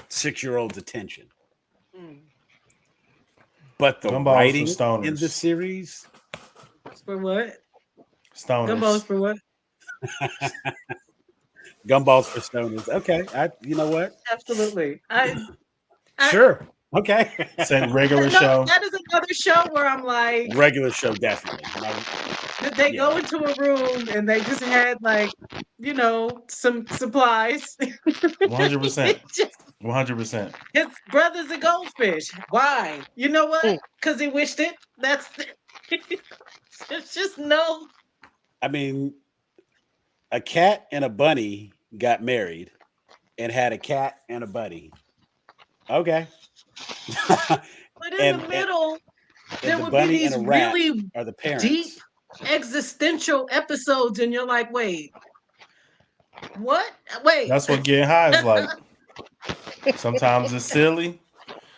S2: 6-year-old's attention. But the
S4: Gumball is
S2: writing
S4: for stoners.
S2: in the series,
S6: For what?
S4: Stoners.
S6: Gumball's for what?
S2: Gumball's for stoners. Okay, you know what?
S6: Absolutely.
S2: Sure. Okay.
S4: Say regular
S6: No,
S4: show.
S6: that is another show where I'm like,
S2: Regular show, definitely.
S6: did they go into a room and they just had like, some supplies?
S4: 100%. 100%.
S6: His brother's a goldfish. Why? You know what? Because he wished it. That's it's just no.
S2: I mean, a cat and a bunny got married and had a cat and a bunny. Okay.
S6: But in the middle, there
S2: the
S6: would be
S2: bunny
S6: these
S2: and a rat
S6: really
S2: are the parents.
S6: deep existential episodes, and you're like, wait, what? Wait.
S4: That's what getting high is like. Sometimes it's silly,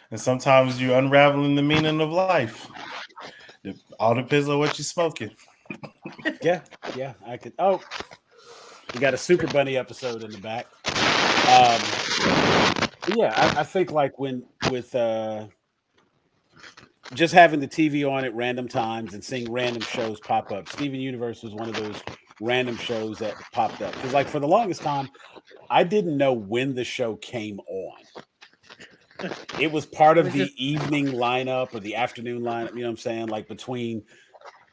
S4: and sometimes you're unraveling the meaning of life. It all depends on what you're smoking.
S2: Yeah, I could. Oh, we got a Super Bunny episode in the back. Yeah, I think like with just having the TV on at random times and seeing random shows pop up. Steven Universe was one of those random shows that popped up, because like for the longest time, I didn't know when the show came on. It was part of the evening lineup or the afternoon lineup. You know what I'm saying? Like between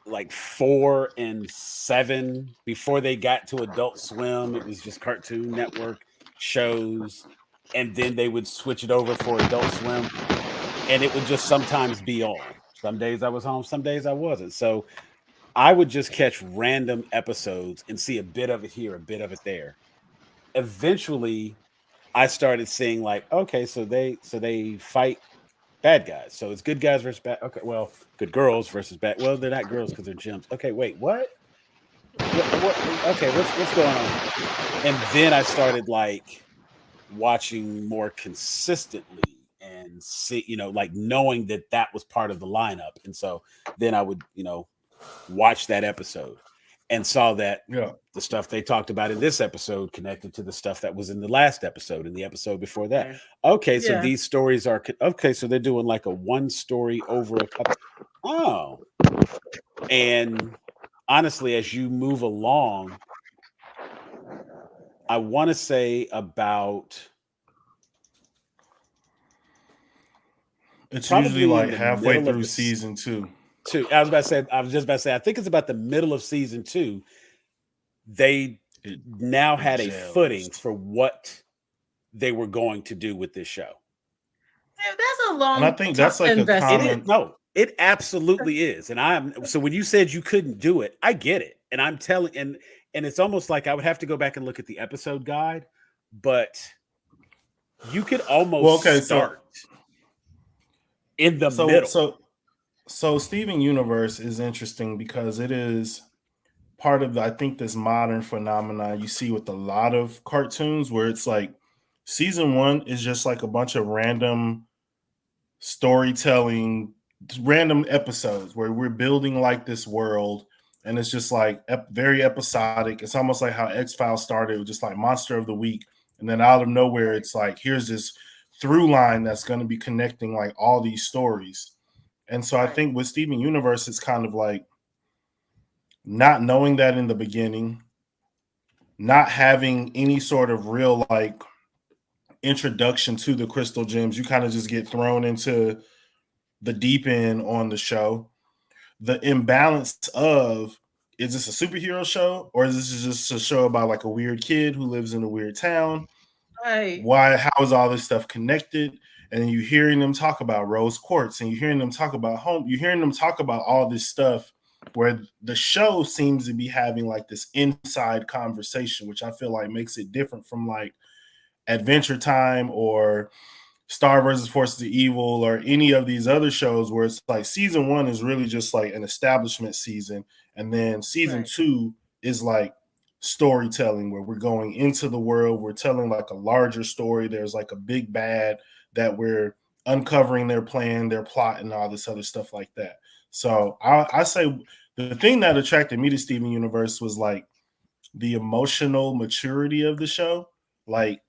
S2: like 4 and 7, before they got to Adult Swim, it was just Cartoon Network shows, and then they would switch it over for Adult Swim, and it would just sometimes be on. Some days I was home, some days I wasn't. So I would just catch random episodes and see a bit of it here, a bit of it there. Eventually, I started seeing like, okay, so they fight bad guys. So it's good guys versus bad. Okay, well, good girls versus bad. Well, they're not girls because they're gems. Okay, wait, what? Okay, what's going on? And then I started like watching more consistently and see, like knowing that was part of the lineup. And so then I would, watch that episode and saw that the stuff they talked about in this episode connected to the stuff that was in the last episode and the episode before that. Okay, so these stories are okay. So they're doing like a one story over a couple. Oh, and honestly, as you move along, I want to say about.
S4: It's usually like halfway through season 2.
S2: I was just about to say, I think it's about the middle of season 2. They now had a footing for what they were going to do with this show.
S6: Dude, that's a long.
S4: And I think that's like a common.
S2: It absolutely is. And so when you said you couldn't do it, I get it. And I'm telling, and it's almost like I would have to go back and look at the episode guide, but you could almost start in the middle.
S4: So Steven Universe is interesting because it is part of I think this modern phenomenon you see with a lot of cartoons where it's like season 1 is just like a bunch of random storytelling, random episodes where we're building like this world, and it's just like very episodic. It's almost like how X-Files started with just like Monster of the Week, and then out of nowhere it's like here's this through line that's going to be connecting like all these stories. And so I think with Steven Universe, it's kind of like not knowing that in the beginning, not having any sort of real like introduction to the crystal gems. You kind of just get thrown into the deep end on the show. The imbalance of, is this a superhero show or is this just a show about like a weird kid who lives in a weird town?
S6: Right.
S4: How is all this stuff connected? And you hearing them talk about rose quartz, and you hearing them talk about home, you hearing them talk about all this stuff where the show seems to be having like this inside conversation, which I feel like makes it different from like Adventure Time or Star versus Forces of Evil or any of these other shows where it's like season 1 is really just like an establishment season, and then season 2 is like storytelling where we're going into the world, we're telling like a larger story, there's like a big bad that we're uncovering their plan, their plot, and all this other stuff like that. So I say the thing that attracted me to Steven Universe was like the emotional maturity of the show. Like,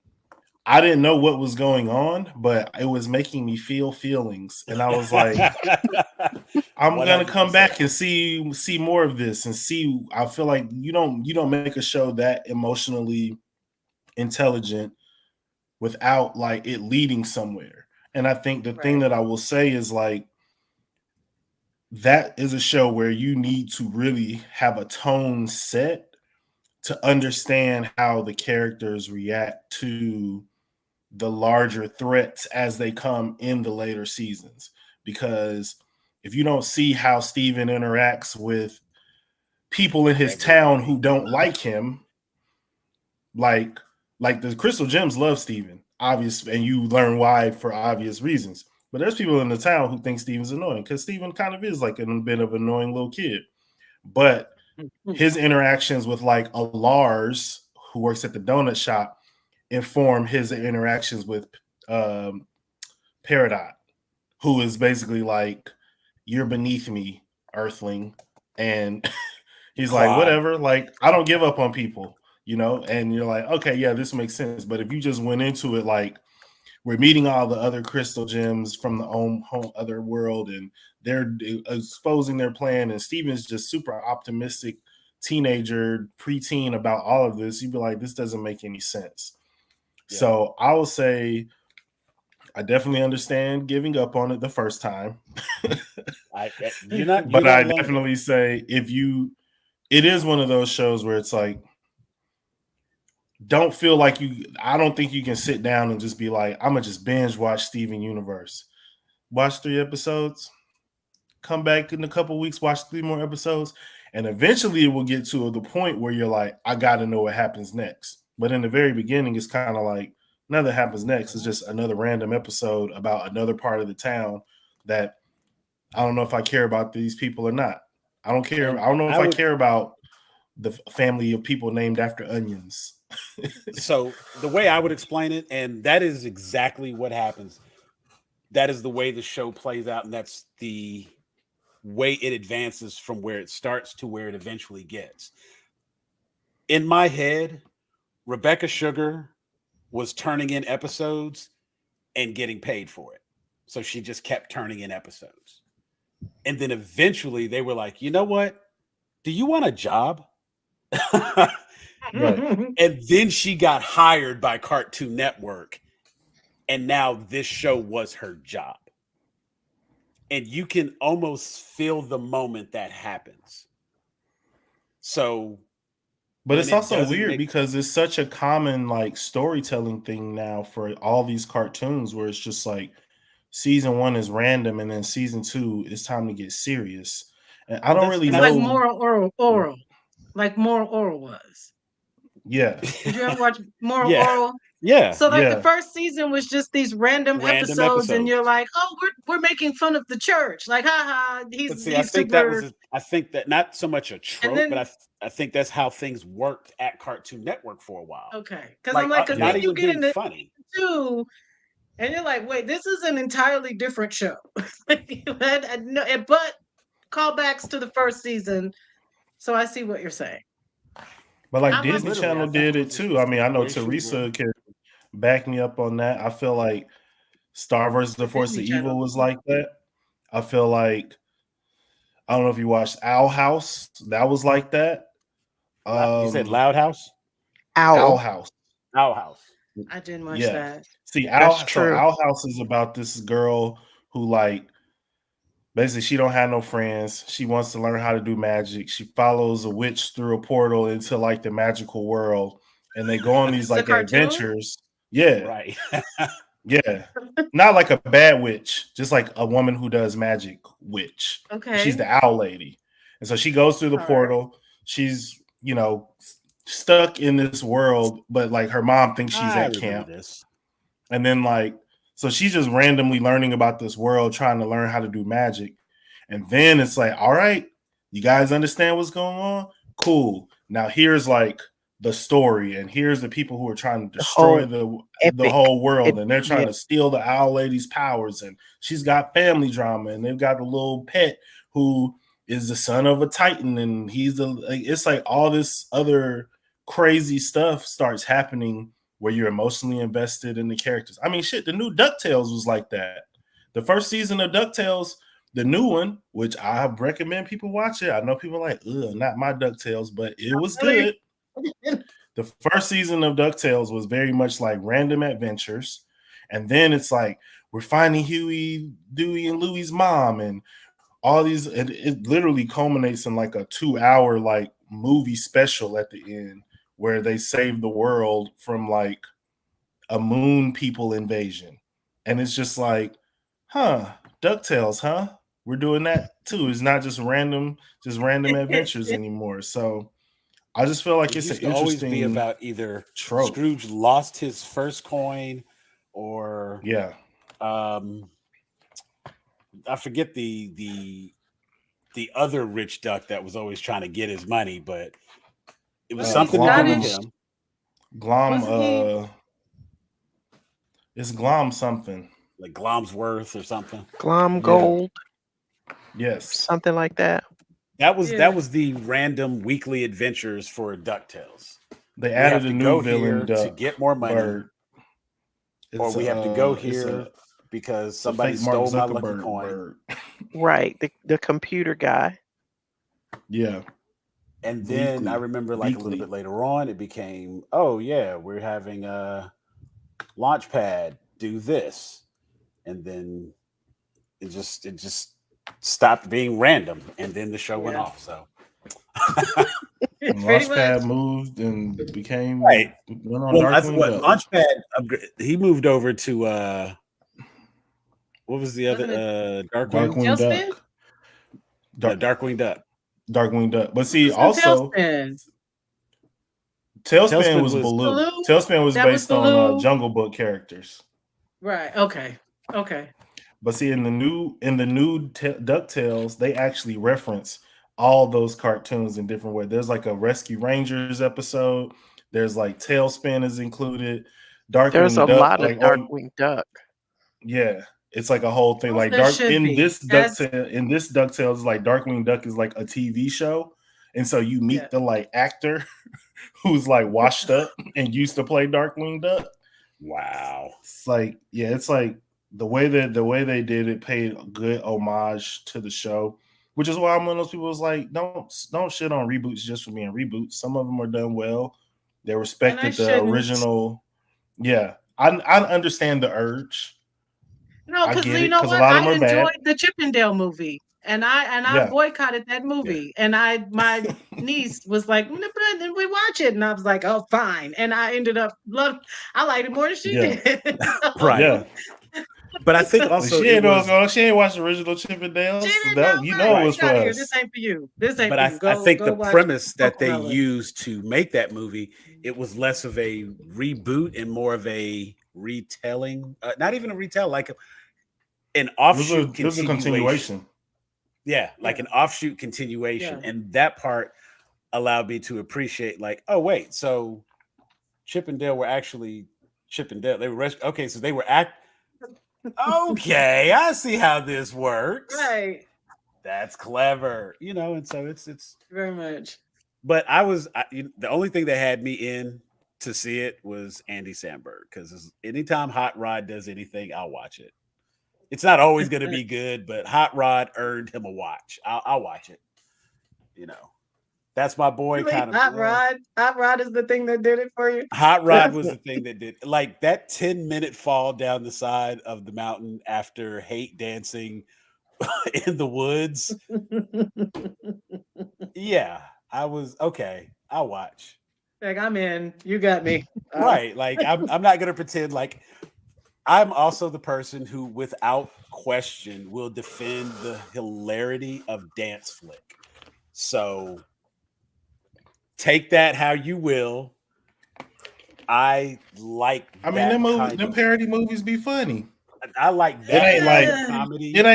S4: I didn't know what was going on, but it was making me feel feelings. And I was like, I'm gonna come back and see more of this and see. I feel like you don't make a show that emotionally intelligent without like it leading somewhere. And I think the thing that I will say is like that is a show where you need to really have a tone set to understand how the characters react to the larger threats as they come in the later seasons. Because if you don't see how Steven interacts with people in his town who don't like him, like the Crystal Gems love Steven, obvious, and you learn why for obvious reasons. But there's people in the town who think Steven's annoying because Steven kind of is like a bit of an annoying little kid. But his interactions with like a Lars who works at the donut shop inform his interactions with Peridot, who is basically like, you're beneath me, Earthling. And he's like, whatever, like, I don't give up on people, you know? And you're like, okay, yeah, this makes sense. But if you just went into it like, we're meeting all the other crystal gems from the home other world, and they're exposing their plan, and Steven's just super optimistic teenager, preteen about all of this, you'd be like, this doesn't make any sense. Yeah. So I will say I definitely understand giving up on it the first time. But I definitely say it is one of those shows where it's like, don't feel like I don't think you can sit down and just be like, I'm gonna just binge watch Steven Universe. Watch 3 episodes, come back in a couple weeks, watch 3 more episodes, and eventually it will get to the point where you're like, I gotta know what happens next. But in the very beginning, it's kind of like nothing happens next. It's just another random episode about another part of the town that I don't know if I care about these people or not. I don't care. I don't know if I care about the family of people named after onions.
S2: So the way I would explain it, and that is exactly what happens. That is the way the show plays out, and that's the way it advances from where it starts to where it eventually gets. In my head, Rebecca Sugar was turning in episodes and getting paid for it. So she just kept turning in episodes. And then eventually they were like, you know what? Do you want a job? Right. And then she got hired by Cartoon Network. And now this show was her job. And you can almost feel the moment that happens. So,
S4: but it's also weird because it's such a common like storytelling thing now for all these cartoons where it's just like season 1 is random and then season 2 it's time to get serious. And I don't really know.
S6: Like Moral Oral. Like Moral Oral was.
S4: Yeah.
S6: Did you ever watch Moral Oral?
S2: Yeah.
S6: So like the first season was just these random episodes, and you're like, oh, we're making fun of the church. Like, haha, he's
S2: I think
S6: super...
S2: I think that not so much a trope, then, but I think that's how things worked at Cartoon Network for a while.
S6: Okay. Because like, I'm like, then you get into funny too, and you're like, wait, this is an entirely different show. But callbacks to the first season. So I see what you're saying.
S4: But like Disney Channel did it too. I mean, I know Teresa can back me up on that. I feel like Star versus the Force of Evil was like that. I feel like I don't know if you watched Owl House. That was like that.
S2: You said
S4: Um,
S2: Loud House?
S4: Owl
S5: Owl.
S4: House.
S2: Owl House.
S6: I didn't watch
S4: Yeah.
S6: that.
S4: See,
S5: That's
S4: So
S5: true.
S4: Owl House is about this girl who like basically she don't have no friends. She wants to learn how to do magic. She follows a witch through a portal into like the magical world, and they go on these
S6: It's a
S4: like
S6: cartoon.
S4: adventures. Yeah,
S2: Right.
S4: yeah. Not like a bad witch, just like a woman who does magic witch. And she's
S6: Okay.
S4: the owl lady. And so she goes through the
S6: All right.
S4: portal. She's, stuck in this world, but like her mom thinks she's
S2: I
S4: at
S2: remember
S4: camp.
S2: this.
S4: And then like, so she's just randomly learning about this world, trying to learn how to do magic. And then it's like, all right, you guys understand what's going on? Cool. Now here's like the story, and here's the people who are trying to
S5: The
S4: destroy
S5: whole
S4: the
S5: epic.
S4: whole world, and they're
S5: Yeah.
S4: trying to steal the owl lady's powers, and she's got family drama, and they've got a little pet who is the son of a titan, and it's like all this other crazy stuff starts happening where you're emotionally invested in the characters. I mean, shit, the new DuckTales was like that. The first season of DuckTales, the new one, which I recommend people watch it. I know people are like, ugh, not my DuckTales, but it was good. The first season of DuckTales was very much like random adventures. And then it's like, we're finding Huey, Dewey, and Louie's mom, and all these, and it literally culminates in like a 2 hour like movie special at the end where they save the world from like a moon people invasion. And it's just like, DuckTales, huh? We're doing that too. It's not just random adventures anymore. So I just feel like
S2: It
S4: it's an
S2: used to always be
S4: interesting
S2: about either
S4: trope.
S2: Scrooge lost his first coin, or
S4: Yeah.
S2: I forget the other rich duck that was always trying to get his money, but it was something to do with
S6: Scottish?
S2: him.
S4: Glom,
S6: Wasn't he?
S4: it's Glom something.
S2: Like Glomsworth or something.
S5: Glom
S4: Yeah.
S5: Gold,
S4: Yes.
S5: something like that.
S2: That was
S6: Yeah.
S2: the random weekly adventures for DuckTales.
S4: They
S2: We have
S4: added
S2: to
S4: a
S2: go
S4: new
S2: here
S4: villain
S2: to
S4: duck
S2: get more money,
S4: bird.
S2: or we have to go here because
S4: it's a
S2: somebody
S4: fake Mark
S2: stole my lucky
S4: Zuckerberg
S2: coin.
S4: bird.
S5: Right. The computer guy.
S4: Yeah.
S2: And then I remember like a little bit later on, it became, oh yeah, we're having a Launchpad do this, and then it just stopped being random, and then the show went
S6: Yeah.
S2: off. So
S6: Pretty much.
S4: Launchpad moved and became
S2: right.
S4: went on
S2: Well,
S4: Darkwing Duck.
S2: Launchpad he moved over to what was the other
S6: Wasn't it
S2: Darkwing?
S4: Darkwing
S6: Tailspin?
S4: Duck.
S2: No, Darkwing Duck.
S4: Darkwing Duck. But see,
S6: Wasn't
S4: also
S6: Tailspin?
S4: Tailspin was
S2: was
S4: Baloo.
S6: Baloo?
S4: Tailspin was
S6: That was
S4: based on
S6: Baloo?
S4: Jungle Book characters.
S6: Right. Okay.
S4: But see, in the new DuckTales, they actually reference all those cartoons in different ways. There's like a Rescue Rangers episode. There's like Tailspin is included.
S5: There's a
S4: Darkwing Duck,
S5: lot of
S4: like
S5: Darkwing Duck.
S4: yeah, it's like a whole thing. Like
S6: There should be.
S4: this DuckTales is like Darkwing Duck is like a TV show, and so you meet
S6: Yeah.
S4: the like actor who's like washed up and used to play Darkwing Duck.
S2: Wow.
S4: It's like the way they did it paid a good homage to the show, which is why I'm one of those people who's like, don't shit on reboots just for being reboots. Some of them are done well. They respected the
S6: shouldn't.
S4: original. Yeah, I understand the urge.
S6: No,
S4: I
S6: because
S4: get
S6: you
S4: it,
S6: know
S4: 'cause a
S6: what?
S4: lot of
S6: I
S4: them are bad.
S6: enjoyed the Chippendale movie, and I
S4: Yeah.
S6: boycotted that movie, and my niece was like, "Then we watch it," and I was like, "Oh, fine," and I ended up I liked it more than she
S4: Yeah.
S6: did.
S2: Right.
S4: Yeah,
S2: But I think also
S4: she
S2: it
S4: ain't
S2: was,
S4: she ain't watched the original Chippendales.
S6: She didn't
S4: That,
S6: know
S4: you
S6: what?
S4: know, it
S6: Get
S4: was for
S6: out of here.
S4: us.
S6: This ain't for you. This ain't
S2: but
S6: for you.
S2: I think the
S6: watch
S2: premise that they
S6: Cocomelon.
S2: used to make that movie, it was less of a reboot and more of a retelling, not even a retell, like an offshoot
S4: It was a continuation.
S2: Yeah, like an offshoot continuation.
S6: Yeah.
S2: And that part allowed me to appreciate, like, oh, wait, so Chip and Dale were actually Chip and Dale. They were okay, so they were okay, I see how this works.
S6: Right.
S2: That's clever, and so it's
S6: Very much.
S2: but the only thing that had me in to see it was Andy Samberg, because anytime Hot Rod does anything, I'll watch it. It's not always going to be good, but Hot Rod earned him a watch. I'll watch it. You know, that's my boy.
S6: Really?
S2: Kind of
S6: Hot Rod. Hot Rod is the thing that did it for you.
S2: Hot Rod was the thing that did like that 10-minute fall down the side of the mountain after hate dancing in the woods. Yeah, I was okay. I'll watch.
S6: Like, I'm in. You got me.
S2: Right. Like I'm not gonna pretend like I'm also the person who, without question, will defend the hilarity of Dance Flick. So take that how you will. I like.
S4: I mean, them parody movies be funny.
S2: I like that.
S4: It ain't like
S2: comedy.
S4: It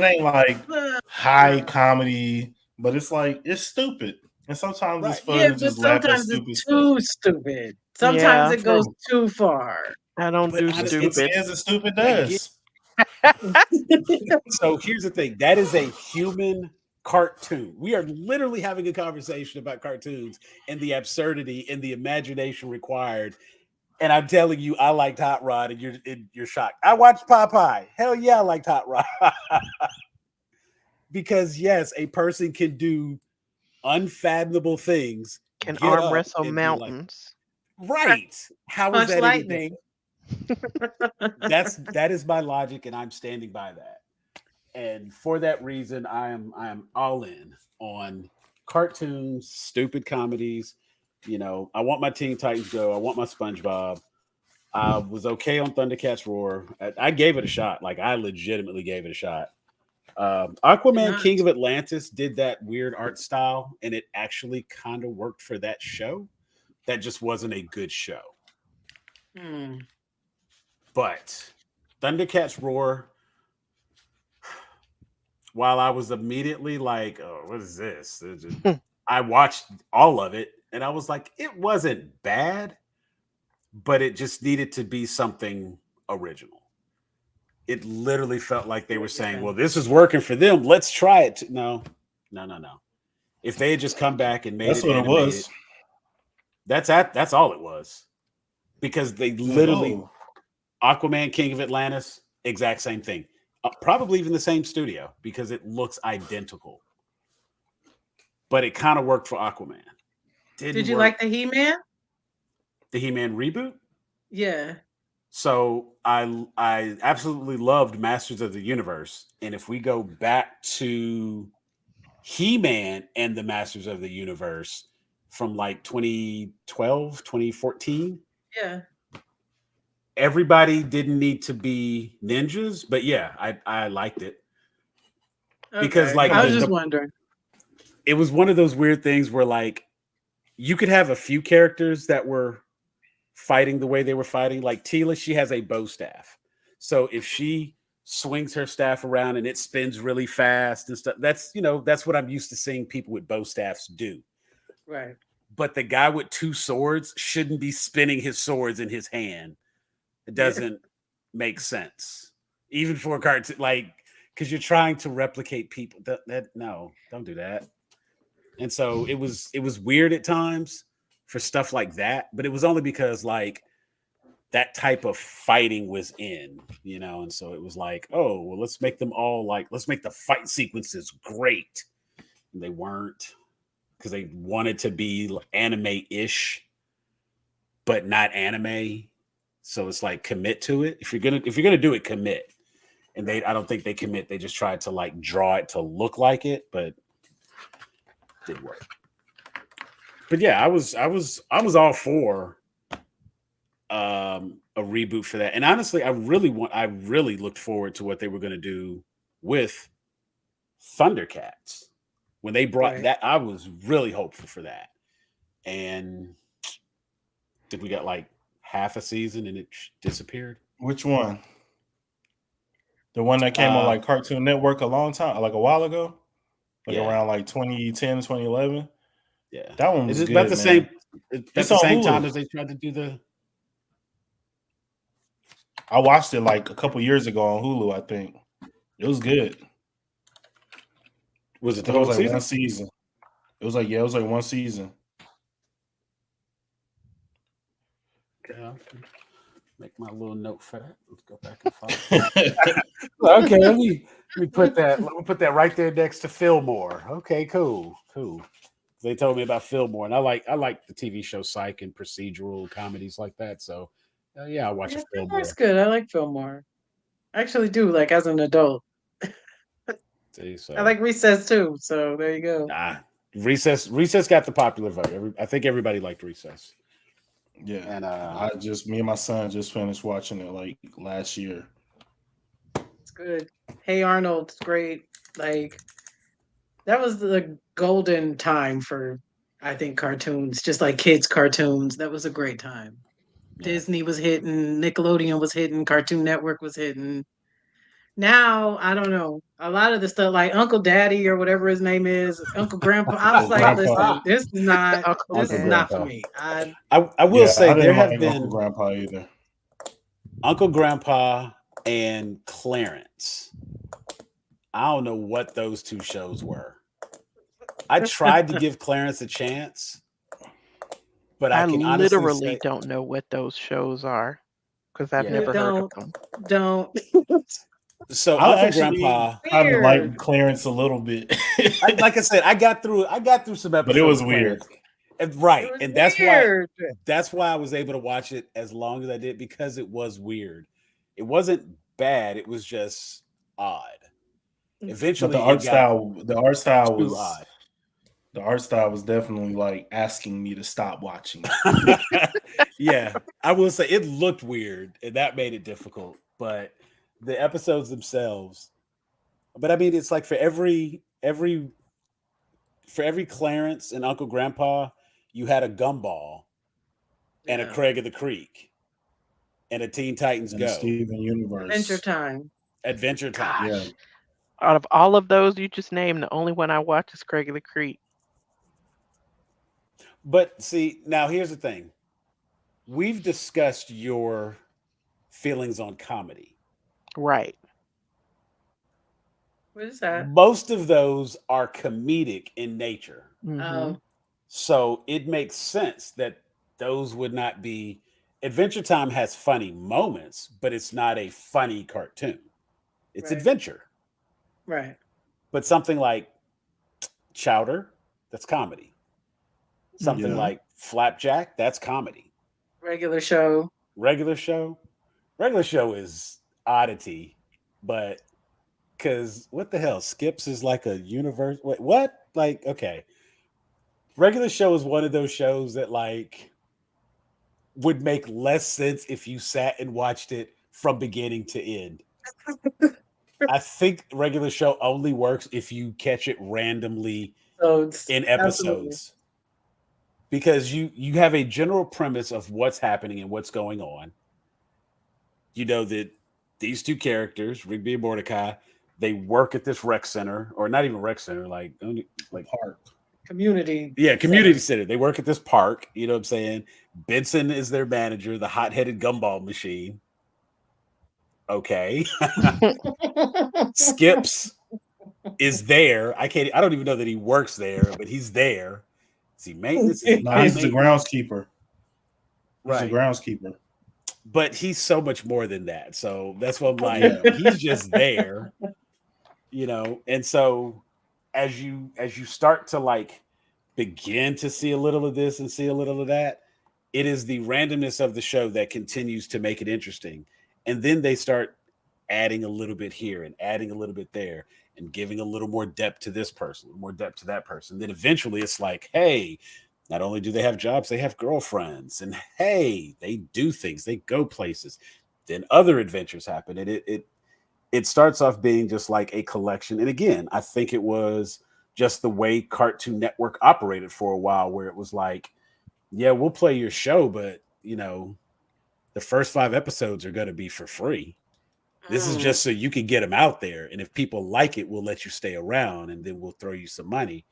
S4: ain't like high comedy, but it's like it's stupid. And sometimes it's fun to just laugh at stupid stuff.
S6: Too stupid. Sometimes it goes too far.
S5: I don't do stupid.
S4: It as stupid does.
S2: So here's the thing. That is a human cartoon. We are literally having a conversation about cartoons and the absurdity and the imagination required. And I'm telling you, I liked Hot Rod, and you're shocked. I watched Popeye. Hell yeah, I liked Hot Rod. Because yes, a person can do unfathomable things.
S5: Can arm wrestle mountains.
S2: Like, right. How is that
S6: lightning?
S2: That is my logic, and I'm standing by that. And for that reason, I am all in on cartoons, stupid comedies. You know, I want my Teen Titans Go. I want my SpongeBob. I was okay on Thundercats Roar. I gave it a shot. Like, I legitimately gave it a shot. Aquaman King of Atlantis did that weird art style, and it actually kind of worked for that show. That just wasn't a good show. But Thundercats Roar, while I was immediately like, oh, what is this? I watched all of it, and I was like, it wasn't bad, but it just needed to be something original. It literally felt like they were saying, well, this is working for them. Let's try it. No. If they had just come back and made
S4: that's
S2: it
S4: what
S2: animated,
S4: it was.
S2: That's all it was. Because they literally, Aquaman King of Atlantis, exact same thing. Probably even the same studio, because it looks identical. But it kind of worked for Aquaman.
S6: Did you like the He-Man?
S2: The He-Man reboot?
S6: Yeah.
S2: So I absolutely loved Masters of the Universe. And if we go back to He-Man and the Masters of the Universe from like 2012, 2014.
S6: Yeah.
S2: Everybody didn't need to be ninjas, but yeah, I liked it. Okay. Because like
S6: I was just wondering.
S2: It was one of those weird things where like you could have a few characters that were fighting the way they were fighting. Like Tila, she has a bow staff. So if she swings her staff around and it spins really fast and stuff, that's what I'm used to seeing people with bow staffs do.
S6: Right.
S2: But the guy with two swords shouldn't be spinning his swords in his hand. It doesn't make sense. Even for a cartoon, like, because you're trying to replicate people. No, don't do that. And so it was weird at times for stuff like that, but it was only because like that type of fighting was in, and so it was like, oh, well, let's make them all like, let's make the fight sequences great. And they weren't, because they wanted to be anime-ish, but not anime. So it's like, commit to it. If you're gonna do it, commit. And I don't think they commit. They just tried to like draw it to look like it, but it didn't work. But yeah, I was all for a reboot for that. And honestly, I really looked forward to what they were going to do with Thundercats. When they brought that, I was really hopeful for that. And did we got like half a season and it disappeared?
S4: Which one? The one that came on like Cartoon Network a long time, like a while ago? Like around like 2010, 2011?
S2: Yeah.
S4: That one was good,
S2: about the same. It's the same
S4: Hulu.
S2: time as they tried to do the.
S4: I watched it like a couple years ago on Hulu, I think. It was good.
S2: Was it the whole
S4: like
S2: season?
S4: One season. It was like one season.
S2: Yeah. Make my little note for that. Let's go back and follow. Okay, let me put that. Let me put that right there next to Fillmore. Okay, cool. They told me about Fillmore, and I like the TV show Psych and procedural comedies like that. So, yeah, I watch a Fillmore.
S6: That's good. I like Fillmore. I actually do. Like as an adult,
S2: See, so
S6: I like Recess too. So there you go.
S2: Recess got the popular vote. I think everybody liked Recess.
S4: Yeah,
S2: and
S4: me and my son just finished watching it like last year.
S6: It's good. Hey Arnold, it's great. Like that was the golden time for, I think, cartoons, just like kids cartoons. That was a great time.
S2: Yeah.
S6: Disney was hitting, Nickelodeon was hitting, Cartoon Network was hitting. Now, I don't know. A lot of the stuff like Uncle Daddy or whatever his name is, Uncle Grandpa. I was like,
S4: Grandpa.
S6: listen, this is not
S2: Grandpa.
S6: for me.
S2: I will say
S4: I
S2: there have
S4: like
S2: been
S4: Uncle Grandpa either.
S2: Uncle Grandpa and Clarence. I don't know what those two shows were. I tried to give Clarence a chance, but I can honestly
S5: literally
S2: say,
S5: don't know what those shows are because I've
S2: Yeah.
S5: never heard of them.
S6: Don't.
S2: so
S4: I
S2: Uncle
S4: actually
S2: Grandpa.
S4: kind of like Clarence a little bit.
S2: Like I said, I got through some episodes,
S4: but it was
S2: of
S4: weird.
S2: Clarence. Right,
S6: was
S2: and
S6: weird.
S2: that's why I was able to watch it as long as I did, because it was weird. It wasn't bad; it was just odd. Eventually,
S4: But the art style was
S2: odd.
S4: The art style was definitely like asking me to stop watching.
S2: Yeah, I will say it looked weird, and that made it difficult. But the episodes themselves, but I mean, it's like for every Clarence and Uncle Grandpa, you had a Gumball and a Craig of the Creek and a Teen Titans
S4: and
S2: Go.
S4: Steven Universe.
S2: Adventure Time.
S4: Yeah.
S5: Out of all of those you just named, the only one I watch is Craig of the Creek.
S2: But see, now here's the thing. We've discussed your feelings on comedy.
S5: Right.
S6: What is that?
S2: Most of those are comedic in nature.
S5: Mm-hmm.
S2: So it makes sense that those would not be. Adventure Time has funny moments, but it's not a funny cartoon. It's adventure.
S6: Right.
S2: But something like Chowder, that's comedy. Something like Flapjack, that's comedy.
S6: Regular show
S2: is oddity, but because what the hell? Skips is like a universe. Wait, what? Like, okay. Regular show is one of those shows that like would make less sense if you sat and watched it from beginning to end. I think regular show only works if you catch it randomly in episodes. Absolutely. Because you have a general premise of what's happening and what's going on. You know that these two characters, Rigby and Mordecai, they work at this rec center, or not even rec center, like
S4: park.
S6: Community.
S2: Yeah, community center. They work at this park. You know what I'm saying? Benson is their manager, the hot-headed gumball machine. Okay. Skips is there. I don't even know that he works there, but he's there. Is he maintenance?
S4: He's the groundskeeper.
S2: Right.
S4: He's the groundskeeper.
S2: But he's so much more than that. So that's what I'm like. He's just there. You know, and so as you start to like begin to see a little of this and see a little of that, it is the randomness of the show that continues to make it interesting. And then they start adding a little bit here and adding a little bit there and giving a little more depth to this person, more depth to that person. Then eventually it's like, hey, not only do they have jobs, they have girlfriends, and hey, they do things, they go places. Then other adventures happen, and it starts off being just like a collection. And again, I think it was just the way Cartoon Network operated for a while, where it was like, yeah, we'll play your show, but you know, the first 5 episodes are going to be for free. This is just so you can get them out there. And if people like it, we'll let you stay around, and then we'll throw you some money.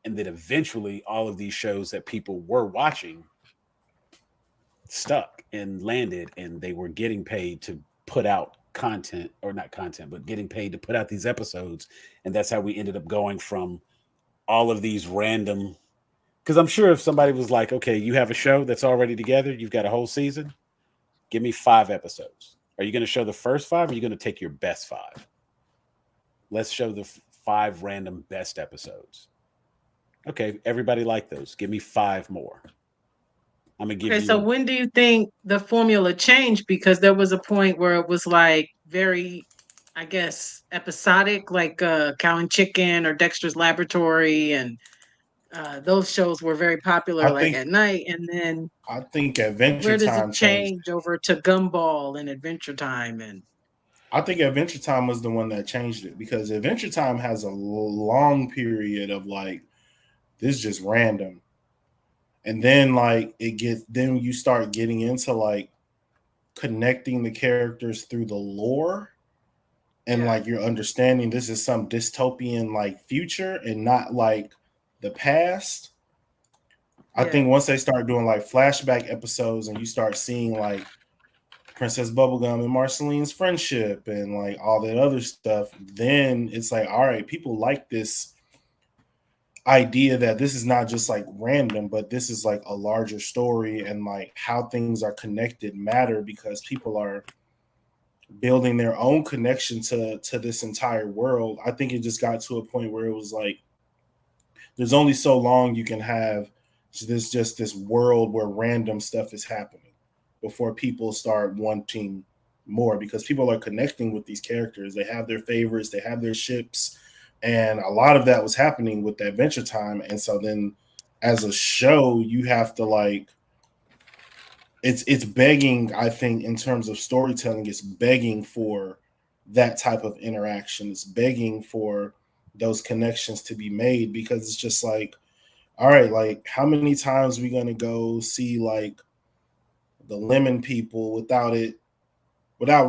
S2: And then eventually all of these shows that people were watching stuck and landed, and they were getting paid to put out content, or not content, but getting paid to put out these episodes. And that's how we ended up going from all of these random, because I'm sure if somebody was like, okay, you have a show that's already together, you've got a whole season, Give me 5 episodes. Are you going to show the first 5 or are you going to take your best 5? Let's show the 5 random best episodes. Okay, everybody like those. Give me 5 more. I'm going to give
S6: Okay, so
S2: you
S6: when do you think the formula changed? Because there was a point where it was like very, I guess, episodic, like Cow and Chicken or Dexter's Laboratory, and those shows were very popular,
S4: I
S6: like
S4: think
S6: at night. And then
S4: I think Adventure
S6: where does it
S4: Time changed.
S6: change over to Gumball and Adventure Time? And
S4: I think Adventure Time was the one that changed it because Adventure Time has a long period of like this is just random. And then like then you start getting into like connecting the characters through the lore and
S6: yeah,
S4: like you're understanding this is some dystopian like future and not like the past. I
S6: yeah,
S4: think once they start doing like flashback episodes and you start seeing like Princess Bubblegum and Marceline's friendship and like all that other stuff, then it's like, all right, people like this idea that this is not just like random, but this is like a larger story and like how things are connected matter because people are building their own connection to this entire world. I think it just got to a point where it was like there's only so long you can have this world where random stuff is happening before people start wanting more because people are connecting with these characters. They have their favorites, they have their ships, and a lot of that was happening with Adventure Time. And so then as a show, you have to like it's begging, I think, in terms of storytelling, it's begging for that type of interaction. It's begging for those connections to be made because it's just like, all right, like how many times are we gonna go see like the lemon people without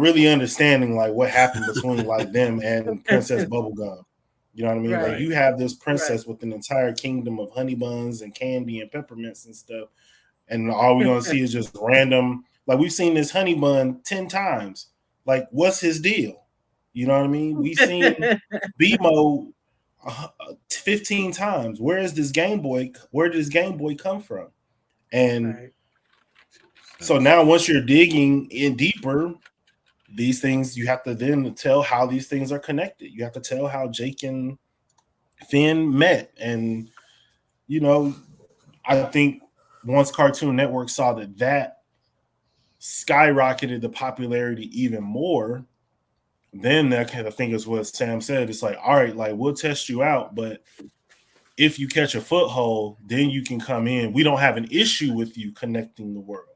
S4: really understanding like what happened between like them and Princess Bubblegum. You know what I mean? Like
S6: right,
S4: you have this
S6: right.
S4: princess with an entire kingdom of honey buns and candy and peppermints and stuff. And all we're gonna see is just random, like we've seen this honey bun 10 times. Like, what's his deal? You know what I mean? We've seen BMO 15 times. Where is this Game Boy? Where did this Game Boy come from? And
S6: Right.
S4: so now once you're digging in deeper, these things you have to then tell how these things are connected. You have to tell how Jake and Finn met. And you know, I think once Cartoon Network saw that skyrocketed the popularity even more, then that kind of thing is what Sam said. It's like, all right, like we'll test you out, but if you catch a foothold, then you can come in. We don't have an issue with you connecting the world.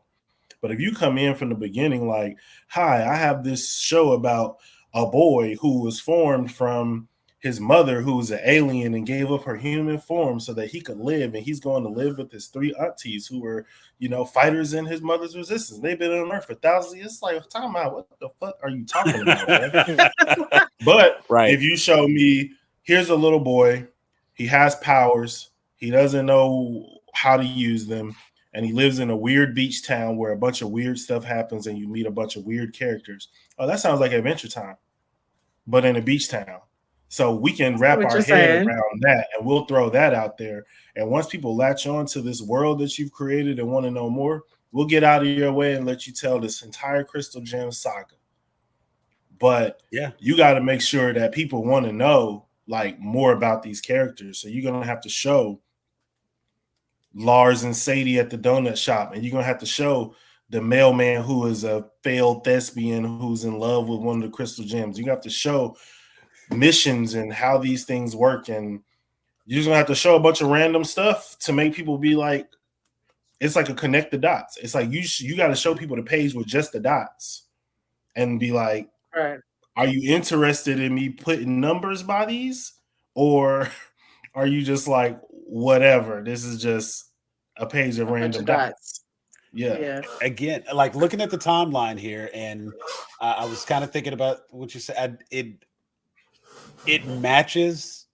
S4: But if you come in from the beginning, like, hi, I have this show about a boy who was formed from his mother, who was an alien and gave up her human form so that he could live. And he's going to live with his 3 aunties who were, you know, fighters in his mother's resistance. They've been on Earth for thousands of years. It's like, time out. What the fuck are you talking about, bro? But
S2: right.
S4: if you show me, here's a little boy, he has powers, he doesn't know how to use them, and he lives in a weird beach town where a bunch of weird stuff happens and you meet a bunch of weird characters. Oh, that sounds like Adventure Time, but in a beach town. So we can wrap
S6: What
S4: our
S6: you're
S4: head
S6: saying?
S4: around that and we'll throw that out there. And once people latch on to this world that you've created and want to know more, we'll get out of your way and let you tell this entire Crystal Gem saga. But
S2: Yeah.
S4: you got to make sure that people want to know like more about these characters. So you're going to have to show Lars and Sadie at the donut shop, and you're going to have to show the mailman who is a failed thespian who's in love with one of the crystal gems. You have to show missions and how these things work, and you're just going to have to show a bunch of random stuff to make people be like, it's like a connect the dots. It's like you got to show people the page with just the dots and be like,
S6: Right.
S4: are you interested in me putting numbers by these, or are you just like, whatever, this is just a page of
S6: A bunch
S4: random
S6: of
S4: dots?
S6: dots.
S4: Yeah.
S6: Yeah.
S2: Again, like looking at the timeline here, and I was kind of thinking about what you said. It matches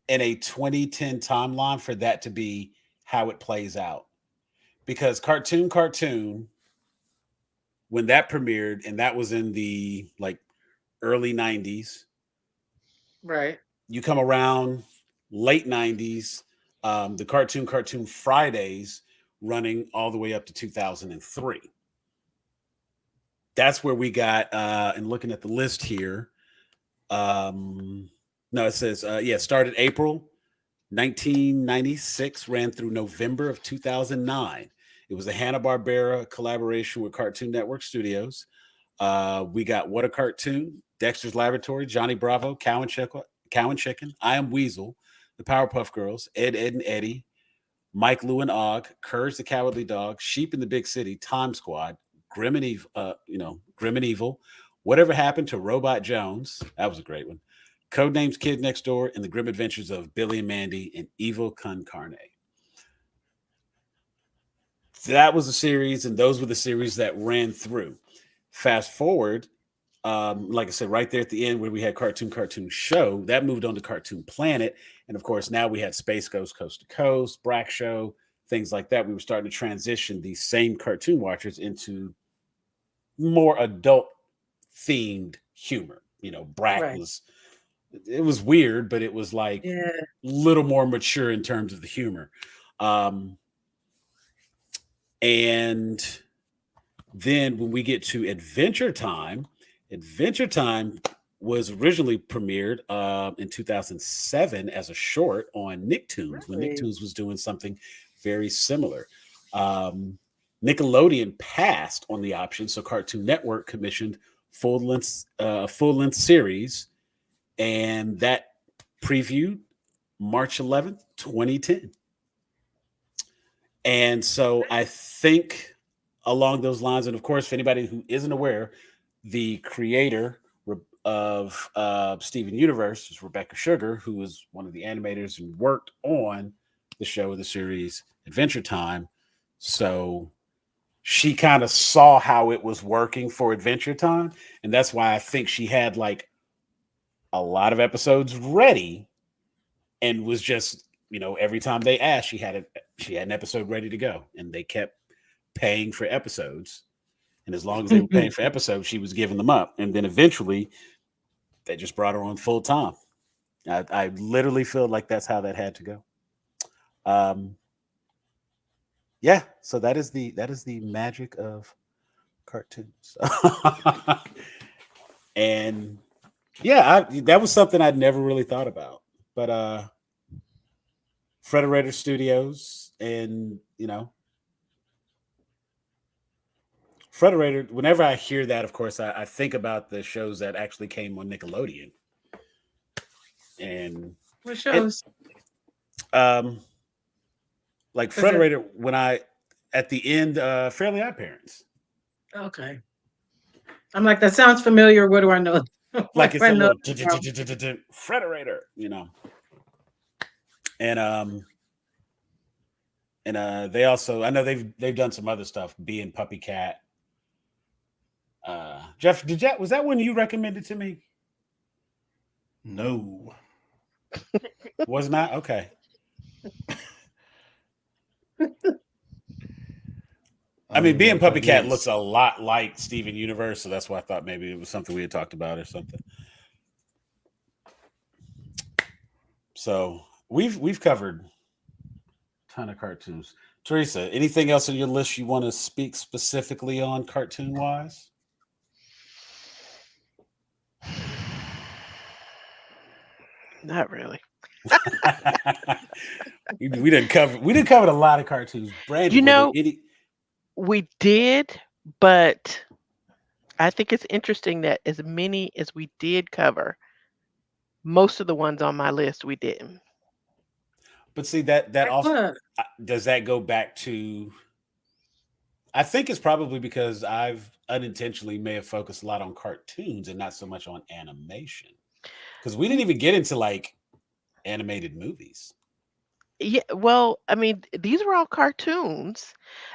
S2: in a 2010 timeline for that to be how it plays out, because cartoon when that premiered, and that was in the like early 90s.
S6: Right.
S2: You come around late 90s, the cartoon Fridays running all the way up to 2003. that's where we got, and looking at the list here, no, it says, started April 1996, ran through November of 2009. It was a Hanna-Barbera collaboration with Cartoon Network Studios. We got What a Cartoon, Dexter's Laboratory, Johnny Bravo, Cow and Chicken, I Am Weasel, The Powerpuff Girls, Ed, Ed and Eddie, Mike, Lou and Og, Courage the Cowardly Dog, Sheep in the Big City, Time Squad, Grim and Evil, Whatever Happened to Robot Jones, that was a great one. Codenames Kid Next Door, and The Grim Adventures of Billy and Mandy, and Evil Con Carne. That was a series, and those were the series that ran through. Fast forward, like I said, right there at the end where we had Cartoon Show, that moved on to Cartoon Planet. And of course, now we had Space Ghost Coast to Coast, Brack Show, things like that. We were starting to transition these same cartoon watchers into more adult themed humor. Brack was weird, but it was like a little more mature in terms of the humor. And then when we get to Adventure Time was originally premiered in 2007 as a short on Nicktoons, when Nicktoons was doing something very similar. Nickelodeon passed on the option, so Cartoon Network commissioned full-length series, and that previewed March 11th, 2010. And so I think along those lines, and of course, for anybody who isn't aware, the creator of Steven Universe is Rebecca Sugar, who was one of the animators and worked on the show of the series Adventure Time. So she kind of saw how it was working for Adventure Time, and that's why I think she had like a lot of episodes ready, and was just, every time they asked, she had an episode ready to go, and they kept paying for episodes. And as long as they were paying for episodes, she was giving them up. And then eventually they just brought her on full time. I literally feel like that's how that had to go. So that is the magic of cartoons. And that was something I'd never really thought about. But Frederator Studios, and Frederator, whenever I hear that, of course, I think about the shows that actually came on Nickelodeon. And
S6: what shows?
S2: Like Frederator, when at the end, Fairly Odd Parents.
S6: Okay. I'm like, that sounds familiar. What do I know?
S2: Like it's a little Frederator, And they also, I know they've done some other stuff, Bee and Puppy Cat. Jeff, was that one you recommended to me?
S4: No.
S2: Was not? Okay. I mean, Bee and Puppy Cat looks a lot like Steven Universe, so that's why I thought maybe it was something we had talked about or something. So we've covered a ton of cartoons. Teresa, anything else on your list you want to speak specifically on cartoon wise?
S5: Not really.
S2: we didn't cover a lot of cartoons. Brandon,
S5: we did, but I think it's interesting that as many as we did cover, most of the ones on my list we didn't.
S2: But see, that also does that go back to, I think it's probably because I've unintentionally may have focused a lot on cartoons and not so much on animation, because we didn't even get into like animated movies.
S5: Yeah, well, I mean, these were all cartoons.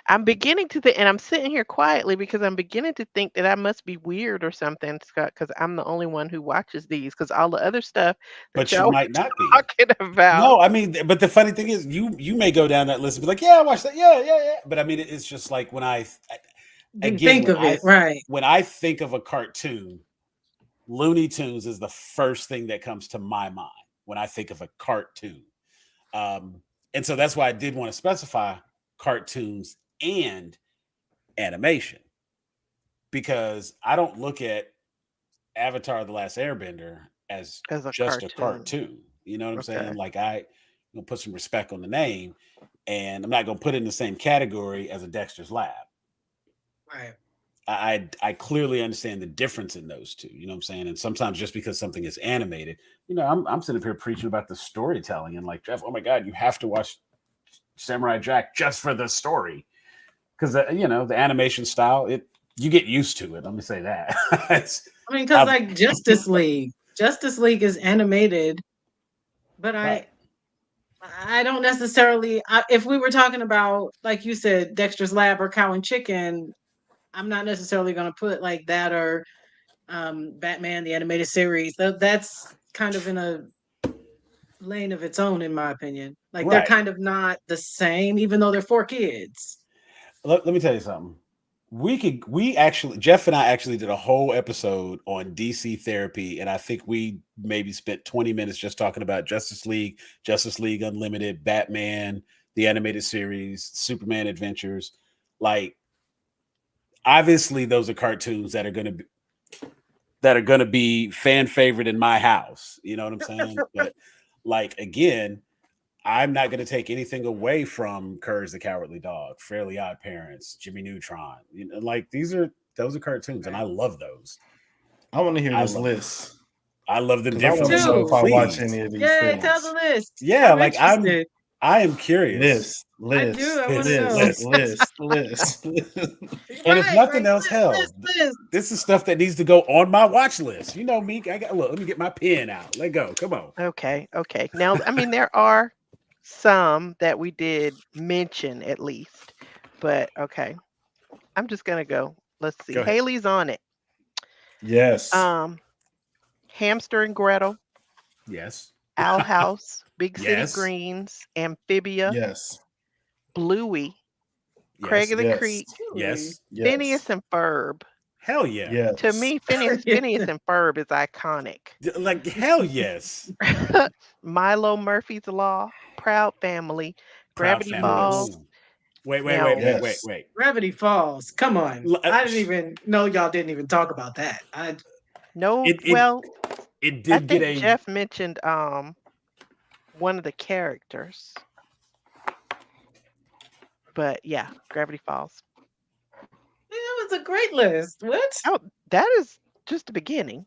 S5: I'm beginning to think, and I'm sitting here quietly because I'm beginning to think that I must be weird or something, Scott, because I'm the only one who watches these, because all the other stuff that
S2: but you
S5: y'all
S2: might not be
S5: talking about.
S2: No, I mean, but the funny thing is, you may go down that list and be like, yeah, I watched that, yeah. But I mean, it's just like when I
S6: think of it, right?
S2: When I think of a cartoon, Looney Tunes is the first thing that comes to my mind when I think of a cartoon. And so that's why I did want to specify cartoons and animation, because I don't look at Avatar: The Last Airbender as
S5: As a
S2: just a
S5: cartoon.
S2: cartoon. You know what I'm
S5: Okay.
S2: saying? Like I gonna put some respect on the name, and I'm not gonna put it in the same category as a Dexter's Lab.
S6: Right.
S2: I clearly understand the difference in those two. You know what I'm saying? And sometimes just because something is animated, you know, I'm sitting up here preaching about the storytelling and like Jeff, oh my God, you have to watch Samurai Jack just for the story because you know the animation style you get used to it. Let me say that.
S6: I mean, because like Justice League is animated, but
S2: right.
S6: I don't necessarily. If we were talking about, like you said, Dexter's Lab or Cow and Chicken, I'm not necessarily going to put like that or Batman the animated series. That's kind of in a lane of its own, in my opinion. Like they're
S2: Right.
S6: kind of not the same, even though they're for kids.
S2: Let me tell you something. Jeff and I actually did a whole episode on DC therapy, and I think we maybe spent 20 minutes just talking about Justice League Unlimited, Batman, the animated series, Superman Adventures. Like, obviously, those are cartoons that are going to be fan favorite in my house. You know what I'm saying? But like again, I'm not going to take anything away from Courage the Cowardly Dog, Fairly Odd Parents, Jimmy Neutron. You know, like those are cartoons, and I love those.
S4: I want to hear
S2: I
S4: this
S2: love
S4: list.
S2: I love the
S4: 'Cause I want to
S2: differences.
S4: know if I watch
S2: Please.
S4: any of these
S6: Yeah,
S4: things.
S6: tell the list.
S2: Yeah,
S6: I'm
S2: like
S6: interested.
S2: I am curious.
S6: I do. I want to know.
S4: List.
S2: And if nothing else, hell,
S6: list.
S2: this is stuff that needs to go on my watch list. You know me. Let me get my pen out. Let go. Come on.
S5: Okay. Now, I mean, there are some that we did mention at least, but okay. I'm just gonna go. Let's see.
S2: Go ahead.
S5: Haley's on it.
S4: Yes.
S5: Hamster and Gretel,
S2: Yes.
S5: Owl House, Big City
S2: Yes.
S5: Greens, Amphibia,
S4: Yes.
S5: Bluey, Craig of the
S4: Yes.
S5: Creek,
S2: Yes.
S5: Phineas and Ferb.
S2: Hell yeah.
S4: Yes.
S5: To me, Phineas and Ferb is iconic.
S2: Like hell yes.
S5: Milo Murphy's Law, Proud Family,
S2: Proud
S5: Gravity
S2: Family.
S5: Falls.
S2: Ooh. Wait.
S4: Yes.
S6: Gravity Falls. Come on. I didn't even know y'all didn't even talk about that.
S5: No,
S2: It
S5: I
S2: did get
S5: think Jeff mentioned one of the characters. But yeah, Gravity Falls.
S6: It was a great list. What?
S5: Oh, that is just the beginning.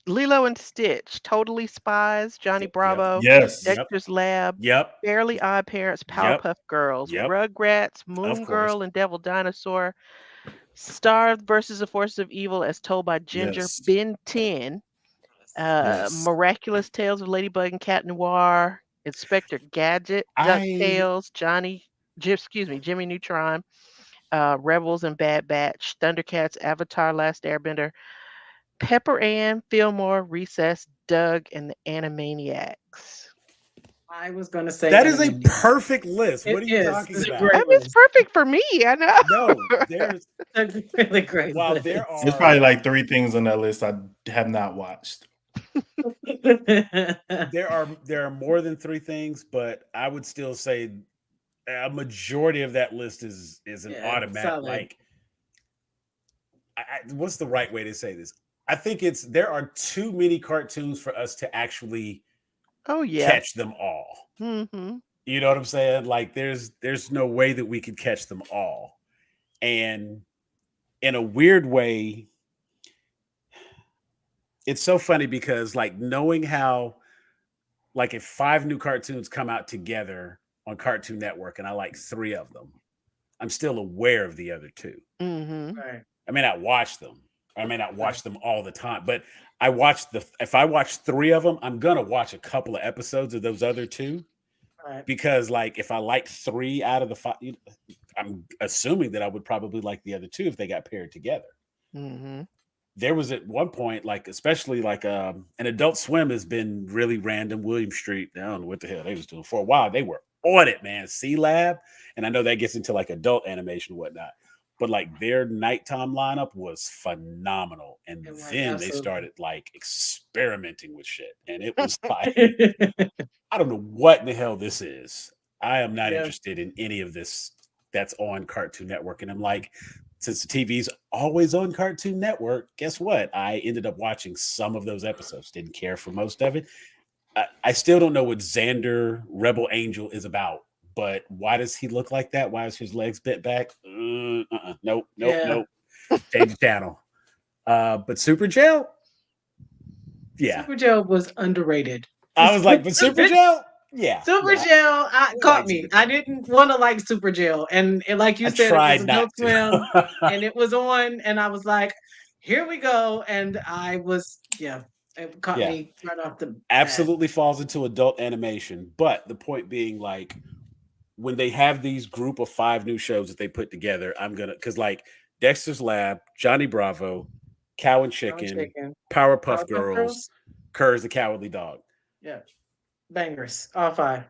S5: Lilo and Stitch, Totally Spies, Johnny Bravo,
S4: Yes.
S5: Dexter's Lab,
S2: Yep.
S5: Fairly Odd Parents, Powerpuff Girls,
S2: Yep.
S5: Rugrats, Moon Girl and Devil Dinosaur, Star versus the Forces of Evil as told by Ginger,
S4: Yes.
S5: Ben 10,
S4: Yes.
S5: Miraculous Tales of Ladybug and Cat Noir, Inspector Gadget, DuckTales, Jimmy Neutron, Rebels and Bad Batch, Thundercats, Avatar: Last Airbender, Pepper Ann, Fillmore, Recess, Doug, and the Animaniacs.
S6: I was going to say
S2: that is a perfect list. What are you talking
S6: It's a
S2: about?
S6: great
S5: I mean, it's perfect for me. I know.
S2: No, there's
S6: a really great
S2: while
S6: list.
S2: there are
S4: There's probably like 3 things on that list I have not watched.
S2: there are more than 3 things, but I would still say a majority of that list is an automatic.
S6: solid.
S2: Like, what's the right way to say this? I think there are too many cartoons for us to actually catch them all.
S5: Mm-hmm.
S2: You know what I'm saying? Like, there's no way that we could catch them all, and in a weird way, it's so funny because like knowing how, like, if 5 new cartoons come out together on Cartoon Network and I like 3 of them, I'm still aware of the other 2.
S5: Mm-hmm.
S6: Right.
S2: I may not watch them. I may not watch them all the time, but if I watch 3 of them, I'm gonna watch a couple of episodes of those other 2.
S6: Right.
S2: Because like if I like 3 out of the 5, I'm assuming that I would probably like the other 2 if they got paired together.
S5: Mm-hmm.
S2: There was at one point, like especially like an Adult Swim has been really random. William Street, I don't know what the hell they was doing for a while. They were on it, man. C-Lab, and I know that gets into like adult animation and whatnot, but like their nighttime lineup was phenomenal. And then they started like experimenting with shit, and it was like I don't know what the hell this is. I am not interested in any of this that's on Cartoon Network. And I'm like, since the TV's always on Cartoon Network, guess what? I ended up watching some of those episodes. Didn't care for most of it. I still don't know what Xander Rebel Angel is about, but why does he look like that? Why is his legs bent back? Nope.
S6: Yeah.
S2: Change the channel. But Super Gel, yeah.
S6: Super Gel was underrated.
S2: I was like, but Super Gel, yeah.
S6: Super
S2: yeah.
S6: Gel caught
S2: like
S6: me.
S2: Super
S6: I
S2: Gel.
S6: didn't want to like Super Gel, and like you
S2: I
S6: said, it was
S2: tried
S6: Adult
S2: not
S6: Swim,
S2: to.
S6: and it was on, and I was like, "Here we go!" And I was, yeah, it caught
S2: Yeah.
S6: me right off the bat.
S2: Absolutely falls into adult animation. But the point being, like, when they have these group of 5 new shows that they put together, I'm gonna, because like Dexter's Lab, Johnny Bravo, Cow and Chicken, Powerpuff
S6: Powerpuff
S2: Girls,
S6: Girls?
S2: Kurz the Cowardly Dog.
S6: Yeah, bangers, all 5.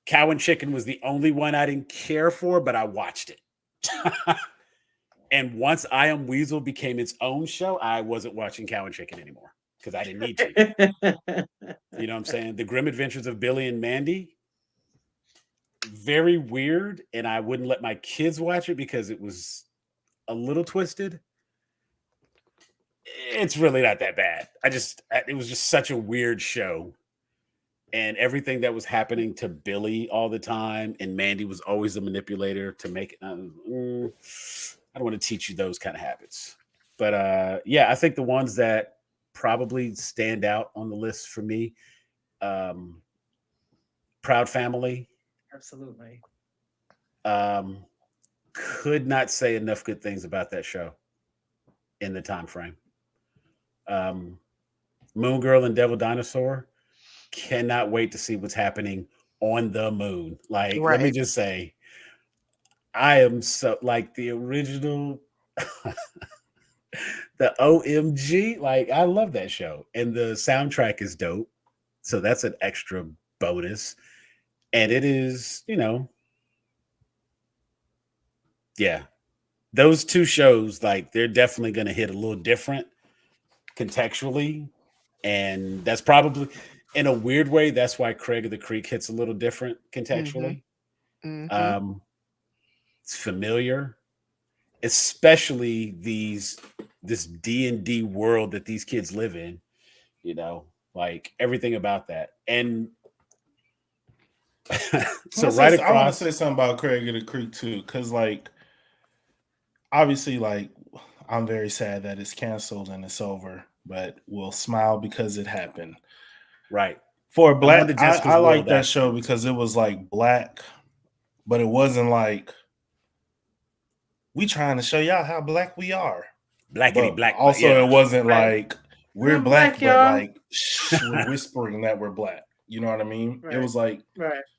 S2: Cow and Chicken was the only one I didn't care for, but I watched it. And once I Am Weasel became its own show, I wasn't watching Cow and Chicken anymore because I didn't need to. You know what I'm saying? The Grim Adventures of Billy and Mandy, very weird, and I wouldn't let my kids watch it because it was a little twisted. It's really not that bad. It was just such a weird show. And everything that was happening to Billy all the time, and Mandy was always the manipulator to make it. I don't want to teach you those kind of habits. But yeah, I think the ones that probably stand out on the list for me, Proud Family.
S6: Absolutely.
S2: Could not say enough good things about that show in the time frame. Moon Girl and Devil Dinosaur. Cannot wait to see what's happening on the moon. Like, let me just say, I am so like the original, the OMG. Like, I love that show, and the soundtrack is dope. So that's an extra bonus, and it is, yeah. Those 2 shows, like, they're definitely going to hit a little different contextually, and that's probably, in a weird way, that's why Craig of the Creek hits a little different contextually. It's familiar, especially this D&D world that these kids live in, like everything about that. And so right across,
S4: I want to say something about Craig of the Creek too, because like obviously, like, I'm very sad that it's canceled and it's over, but we'll smile because it happened.
S2: Right.
S4: For Black, I like that show because it was like Black, but it wasn't like we trying to show y'all how Black we are.
S2: Blackity black.
S4: Also,
S2: yeah.
S4: It wasn't like we're Black, but like we're whispering that we're Black. You know what I mean? Right. It was like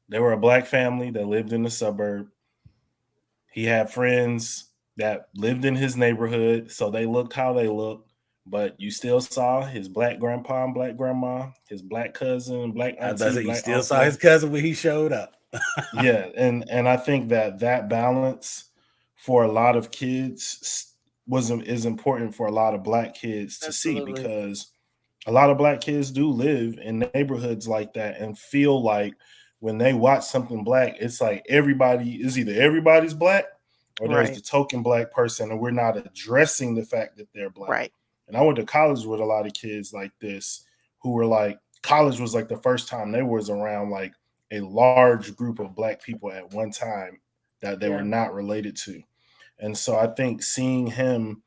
S4: they were a Black family that lived in the suburb. He had friends that lived in his neighborhood, so they looked how they looked, but you still saw his Black grandpa and Black grandma, his Black cousin, Black auntie,
S2: you still saw his cousin when he showed up.
S4: Yeah, and I think that balance for a lot of kids is important for a lot of Black kids to see, because a lot of Black kids do live in neighborhoods like that and feel like when they watch something Black, it's like everybody's Black or there's the token Black person, and we're not addressing the fact that they're Black.
S5: Right.
S4: And I went to college with a lot of kids like this who were like, college was like the first time they was around like a large group of Black people at one time that they were not related to. And so I think seeing him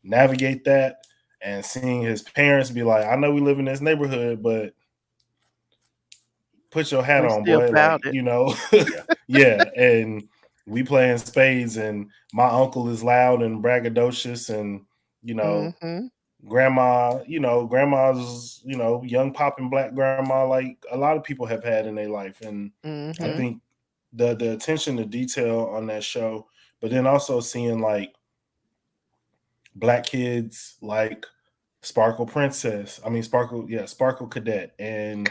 S4: navigate that and seeing his parents be like, I know we live in this neighborhood, but put your hat on, boy. Like, yeah. And we playing spades and my uncle is loud and braggadocious and, grandma's, young popping Black grandma, like a lot of people have had in their life. And I think the attention to detail on that show, but then also seeing like Black kids like Sparkle Cadet and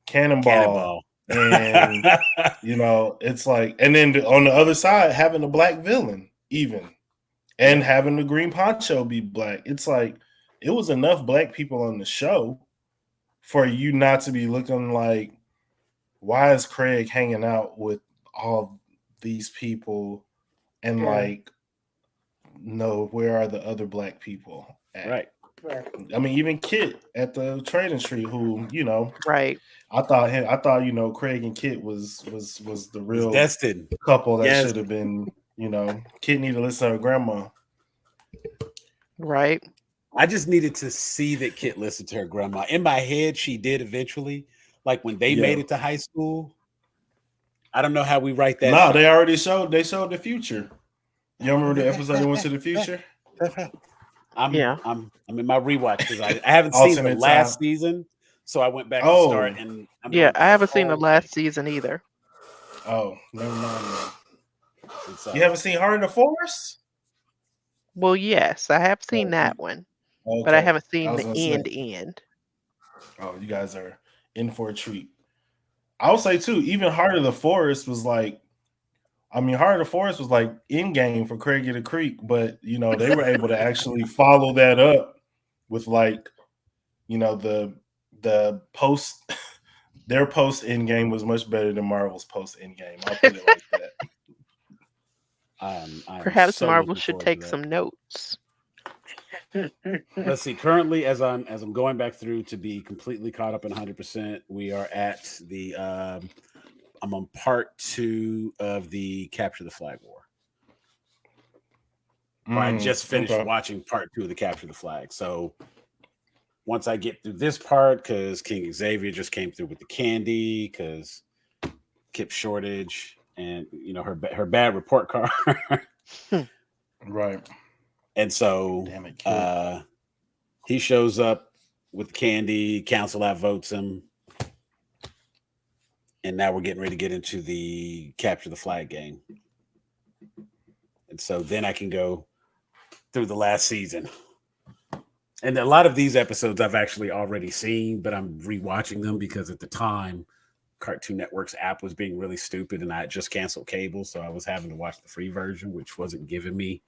S4: Cannonball. And it's like, and then on the other side having a Black villain even, and having the Green Poncho be Black. It's like it was enough Black people on the show for you not to be looking like, why is Craig hanging out with all these people and
S5: Yeah.
S4: like no, where are the other black people at?
S2: Right.
S4: I mean, even Kit at the trading tree, who
S5: Right.
S4: I thought Craig and Kit was the
S2: Was
S4: real
S2: destined.
S4: couple that
S2: Yes.
S4: should have been. Kit needed to listen to her grandma.
S5: Right.
S2: I just needed to see that Kit listened to her grandma. In my head, she did eventually. Like when they made it to high school. I don't know how we write that.
S4: No, they already showed the future. You remember the episode they went to the future?
S2: I'm
S5: Yeah.
S2: I'm in my rewatch because I haven't seen the
S4: Alternate
S2: last
S4: time.
S2: season, so I went back to start and I'm
S5: Yeah,
S2: going
S5: I haven't seen the
S2: whole
S5: last
S2: thing.
S5: season either.
S4: Oh, never mind.
S2: And so,
S4: You haven't seen Heart of the Forest?
S5: Well, yes, I have seen that one, but I
S4: Okay.
S5: haven't
S4: I
S5: seen
S4: was
S5: the
S4: gonna say.
S5: end.
S4: Oh, you guys are in for a treat. I would say too, even Heart of the Forest was like, Heart of the Forest was like in game for Craigie the Creek, but they were able to actually follow that up with like, the post their post end game was much better than Marvel's post end game. I'll put it like that.
S2: I'm
S5: Perhaps
S2: so
S5: Marvel
S2: looking
S5: should
S2: forward to
S5: take
S2: that.
S5: some notes.
S2: Let's see. Currently, as I'm going back through to be completely caught up in 100%, we are at the I'm on part 2 of the Capture the Flag War. Or I just finished watching part 2 of the Capture the Flag. So once I get through this part, because King Xavier just came through with the candy, because Kip shortage, and her bad report card.
S4: Right.
S2: And so
S4: Damn it, Kip.
S2: he shows up with candy, council outvotes him. And now we're getting ready to get into the Capture the Flag game. And so then I can go through the last season. And a lot of these episodes I've actually already seen, but I'm rewatching them because at the time, Cartoon Network's app was being really stupid and I had just canceled cable. So I was having to watch the free version, which wasn't giving me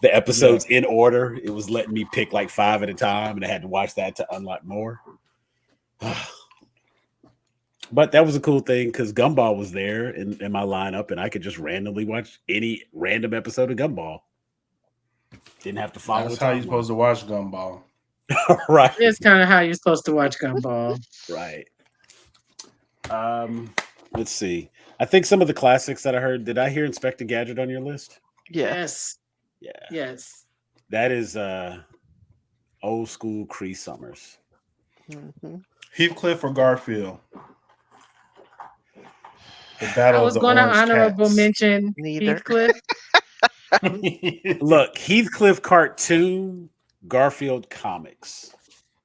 S2: the episodes in order. It was letting me pick like 5 at a time, and I had to watch that to unlock more. But that was a cool thing because Gumball was there in my lineup, and I could just randomly watch any random episode of Gumball. Didn't have to follow.
S4: That's how you're supposed to watch Gumball.
S2: Right.
S6: It's kind of how you're supposed to watch Gumball.
S2: Right. Let's see. I think some of the classics that I heard. Did I hear Inspector Gadget on your list?
S6: Yes.
S2: Yeah.
S6: Yes.
S2: That is old school Cree Summers.
S5: Mm-hmm.
S4: Heathcliff or Garfield? The Battle
S6: I was
S4: of the
S6: going to
S4: Orange
S6: honorable
S4: Cats.
S6: mention
S5: Neither.
S6: Heathcliff.
S2: Look, Heathcliff cartoon, Garfield comics.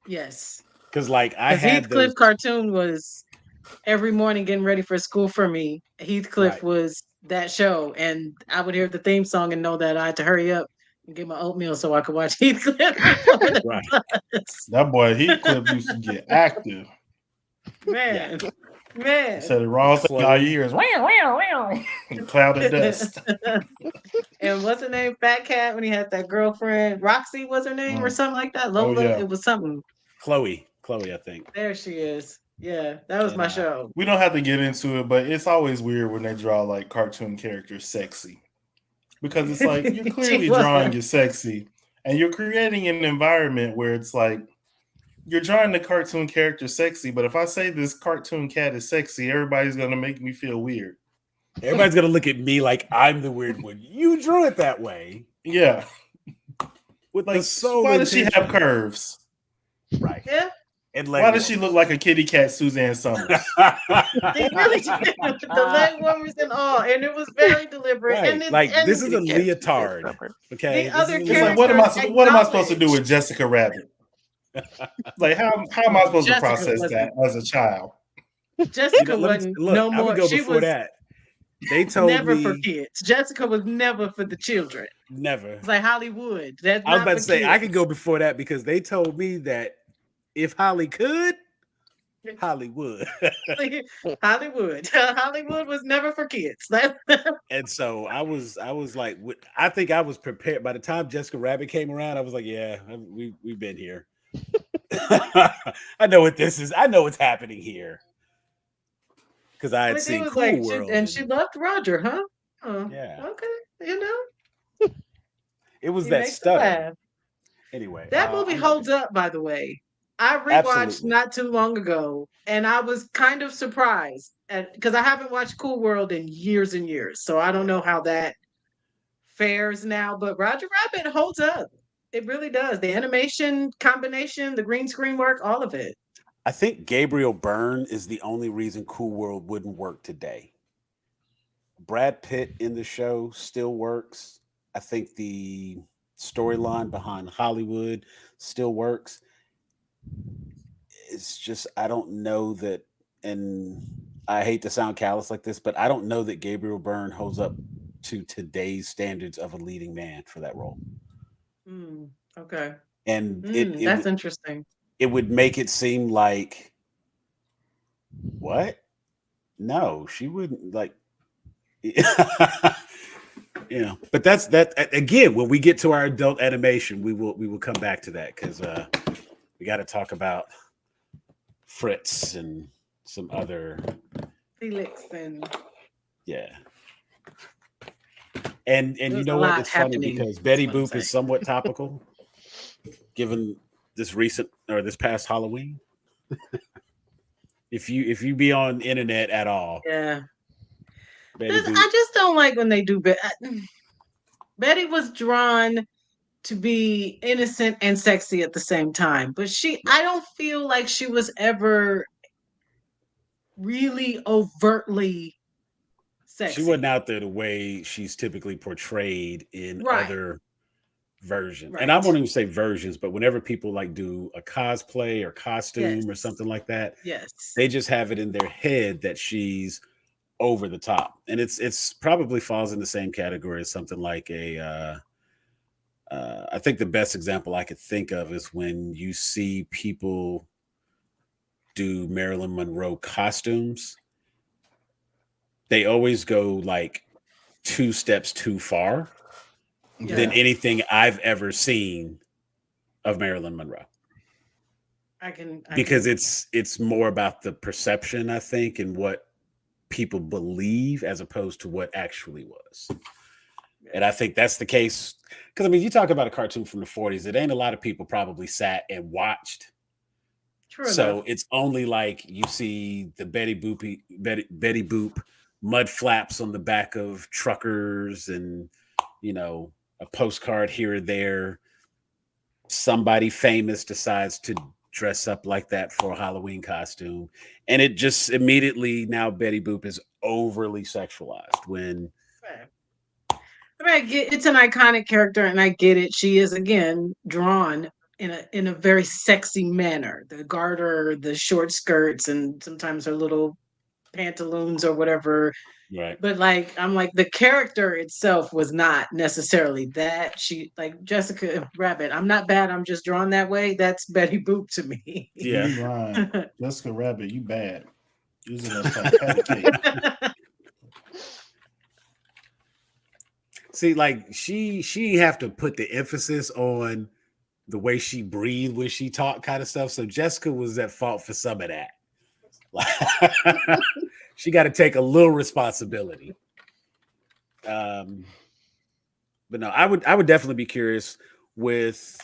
S6: Yes.
S2: Because like I
S6: Because
S2: had
S6: Heathcliff
S2: those...
S6: cartoon was every morning getting ready for school for me. Heathcliff was that show, and I would hear the theme song and know that I had to hurry up and get my oatmeal so I could watch Heathcliff before the bus.
S4: That boy Heathcliff used to get active.
S6: Man.
S4: He said the wrong thing all years. Cloud of dust.
S6: And what's her name? Fat Cat, when he had that girlfriend. Roxy was her name or something like that. Lola. It was something.
S2: Chloe, I think.
S6: There she is. Yeah, that was my show.
S4: We don't have to get into it, but it's always weird when they draw like cartoon characters sexy. Because it's like you're clearly drawing it sexy. And you're creating an environment where it's like you're drawing the cartoon character sexy, but if I say this cartoon cat is sexy, everybody's gonna make me feel weird.
S2: Everybody's gonna look at me like I'm the weird one. You drew it that way.
S4: Yeah.
S2: With
S4: like, why does she have curves?
S2: Right.
S6: Yeah.
S2: And
S4: why does she look like a kitty cat Suzanne Summers?
S6: They really did with the leg warmers and all, and it was very deliberate.
S2: Right. And this is a leotard. Okay.
S6: The other
S4: characters, like, what am I supposed to do with Jessica Rabbit? Like how am I supposed to process that as a child?
S6: Jessica wasn't no more. She was
S2: that. They told
S6: never
S2: me
S6: for kids. Jessica was never for the children.
S2: Never.
S6: It's like Hollywood. That's
S2: I was
S6: not
S2: about to say
S6: kids.
S2: I could go before that because they told me that if Holly could, Hollywood.
S6: Hollywood was never for kids.
S2: And so I was like, I think I was prepared. By the time Jessica Rabbit came around, I was like, yeah, we've been here. I know what this is. I know what's happening here. because I had
S6: But it
S2: seen
S6: was
S2: Cool
S6: like
S2: World,
S6: and she
S2: and
S6: loved Roger, huh? Oh,
S2: yeah,
S6: okay. You know,
S2: it was
S6: he
S2: that
S6: makes her
S2: stutter.
S6: laugh.
S2: Anyway,
S6: That movie
S2: I'm not
S6: holds
S2: gonna.
S6: up, by the way. I rewatched
S2: Absolutely,
S6: not too long ago, and I was kind of surprised because I haven't watched Cool World in years and years, so I don't know how that fares now. But Roger Rabbit holds up. It really does. The animation combination, the green screen work, all of it.
S2: I think Gabriel Byrne is the only reason Cool World wouldn't work today. Brad Pitt in the show still works. I think the storyline behind Hollywood still works. It's just I don't know that, and I hate to sound callous like this, but I don't know that Gabriel Byrne holds up to today's standards of a leading man for that role.
S6: Mm, okay.
S2: And
S6: That's interesting.
S2: it would make it seem like what? No, she wouldn't like. But that's that again. When we get to our adult animation, we will come back to that because we got to talk about Fritz and some other
S6: Felix and
S2: yeah. And you
S6: there's a
S2: know what?
S6: lot
S2: It's funny
S6: happening.
S2: because
S6: That's
S2: Betty
S6: what I'm
S2: Boop
S6: saying.
S2: is somewhat topical, given this past Halloween. If you be on internet at all,
S6: Yeah.
S2: Betty Boop.
S6: I just don't like when they do. Betty was drawn to be innocent and sexy at the same time, but I don't feel like she was ever really overtly
S2: She wasn't
S6: sexy.
S2: out there the way she's typically portrayed in
S6: Right,
S2: other versions. And I
S6: right.
S2: won't even say versions, but whenever people like do a cosplay or
S6: Yes,
S2: costume or something like that,
S6: yes.
S2: they just have it in their head that she's over the top. And it's probably falls in the same category as something like I think the best example I could think of is when you see people do Marilyn Monroe costumes, they always go like two steps too far than
S6: Yeah,
S4: Yeah.
S2: anything I've ever seen of Marilyn Monroe.
S6: I
S2: Because
S6: can.
S2: it's more about the perception, I think, and what people believe as opposed to what actually was. And I think that's the case. Because I mean, you talk about a cartoon from the 40s, it ain't a lot of people probably sat and watched.
S6: True
S2: So
S6: enough.
S2: it's only like you see the Betty Boop mud flaps on the back of truckers and a postcard here or there. Somebody famous decides to dress up like that for a Halloween costume. And it just immediately now Betty Boop is overly sexualized when
S6: Right. I mean, it's an iconic character, and I get it. She is again drawn in a very sexy manner. The garter, the short skirts, and sometimes her little pantaloons or whatever.
S2: right.
S6: But like, I'm like, the character itself was not necessarily that. She like Jessica Rabbit. I'm not bad. I'm just drawn that way. That's Betty Boop to me.
S2: Yeah.
S4: You lying. Jessica Rabbit, you bad. Using us like patty cake.
S2: See, like she have to put the emphasis on the way she breathed when she talked kind of stuff. So Jessica was at fault for some of that. She got to take a little responsibility. But no, I would definitely be curious with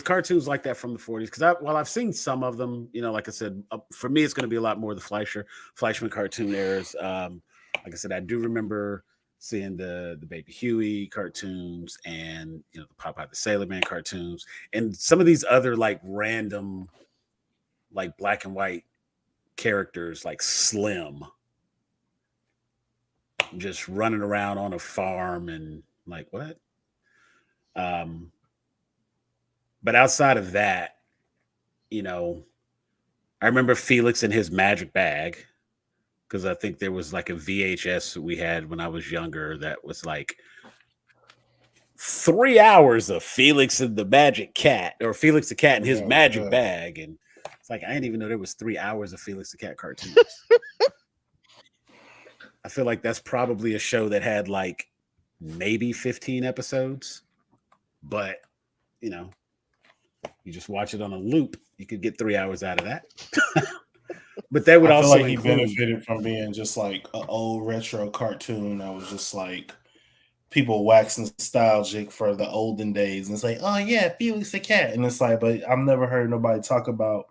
S2: cartoons like that from the 40s because while I've seen some of them, like I said, for me it's going to be a lot more the Fleischman cartoon eras. Like I said, I do remember seeing the Baby Huey cartoons and the Popeye the Sailor Man cartoons and some of these other like random like black and white characters like Slim just running around on a farm and like what? But outside of that, I remember Felix and his magic bag because I think there was like a VHS we had when I was younger that was like 3 hours of Felix and the Magic Cat or Felix the Cat and his
S4: Yeah,
S2: magic
S4: yeah.
S2: bag. And it's like, I didn't even know there was 3 hours of Felix the Cat cartoons. I feel like that's probably a show that had like maybe 15 episodes, but you just watch it on a loop. You could get 3 hours out of that. But that would
S4: I feel
S2: also
S4: like he
S2: include
S4: benefited from being just like an old retro cartoon that was just like people wax nostalgic for the olden days and it's like, oh yeah, Felix the Cat. And it's like, but I've never heard nobody talk about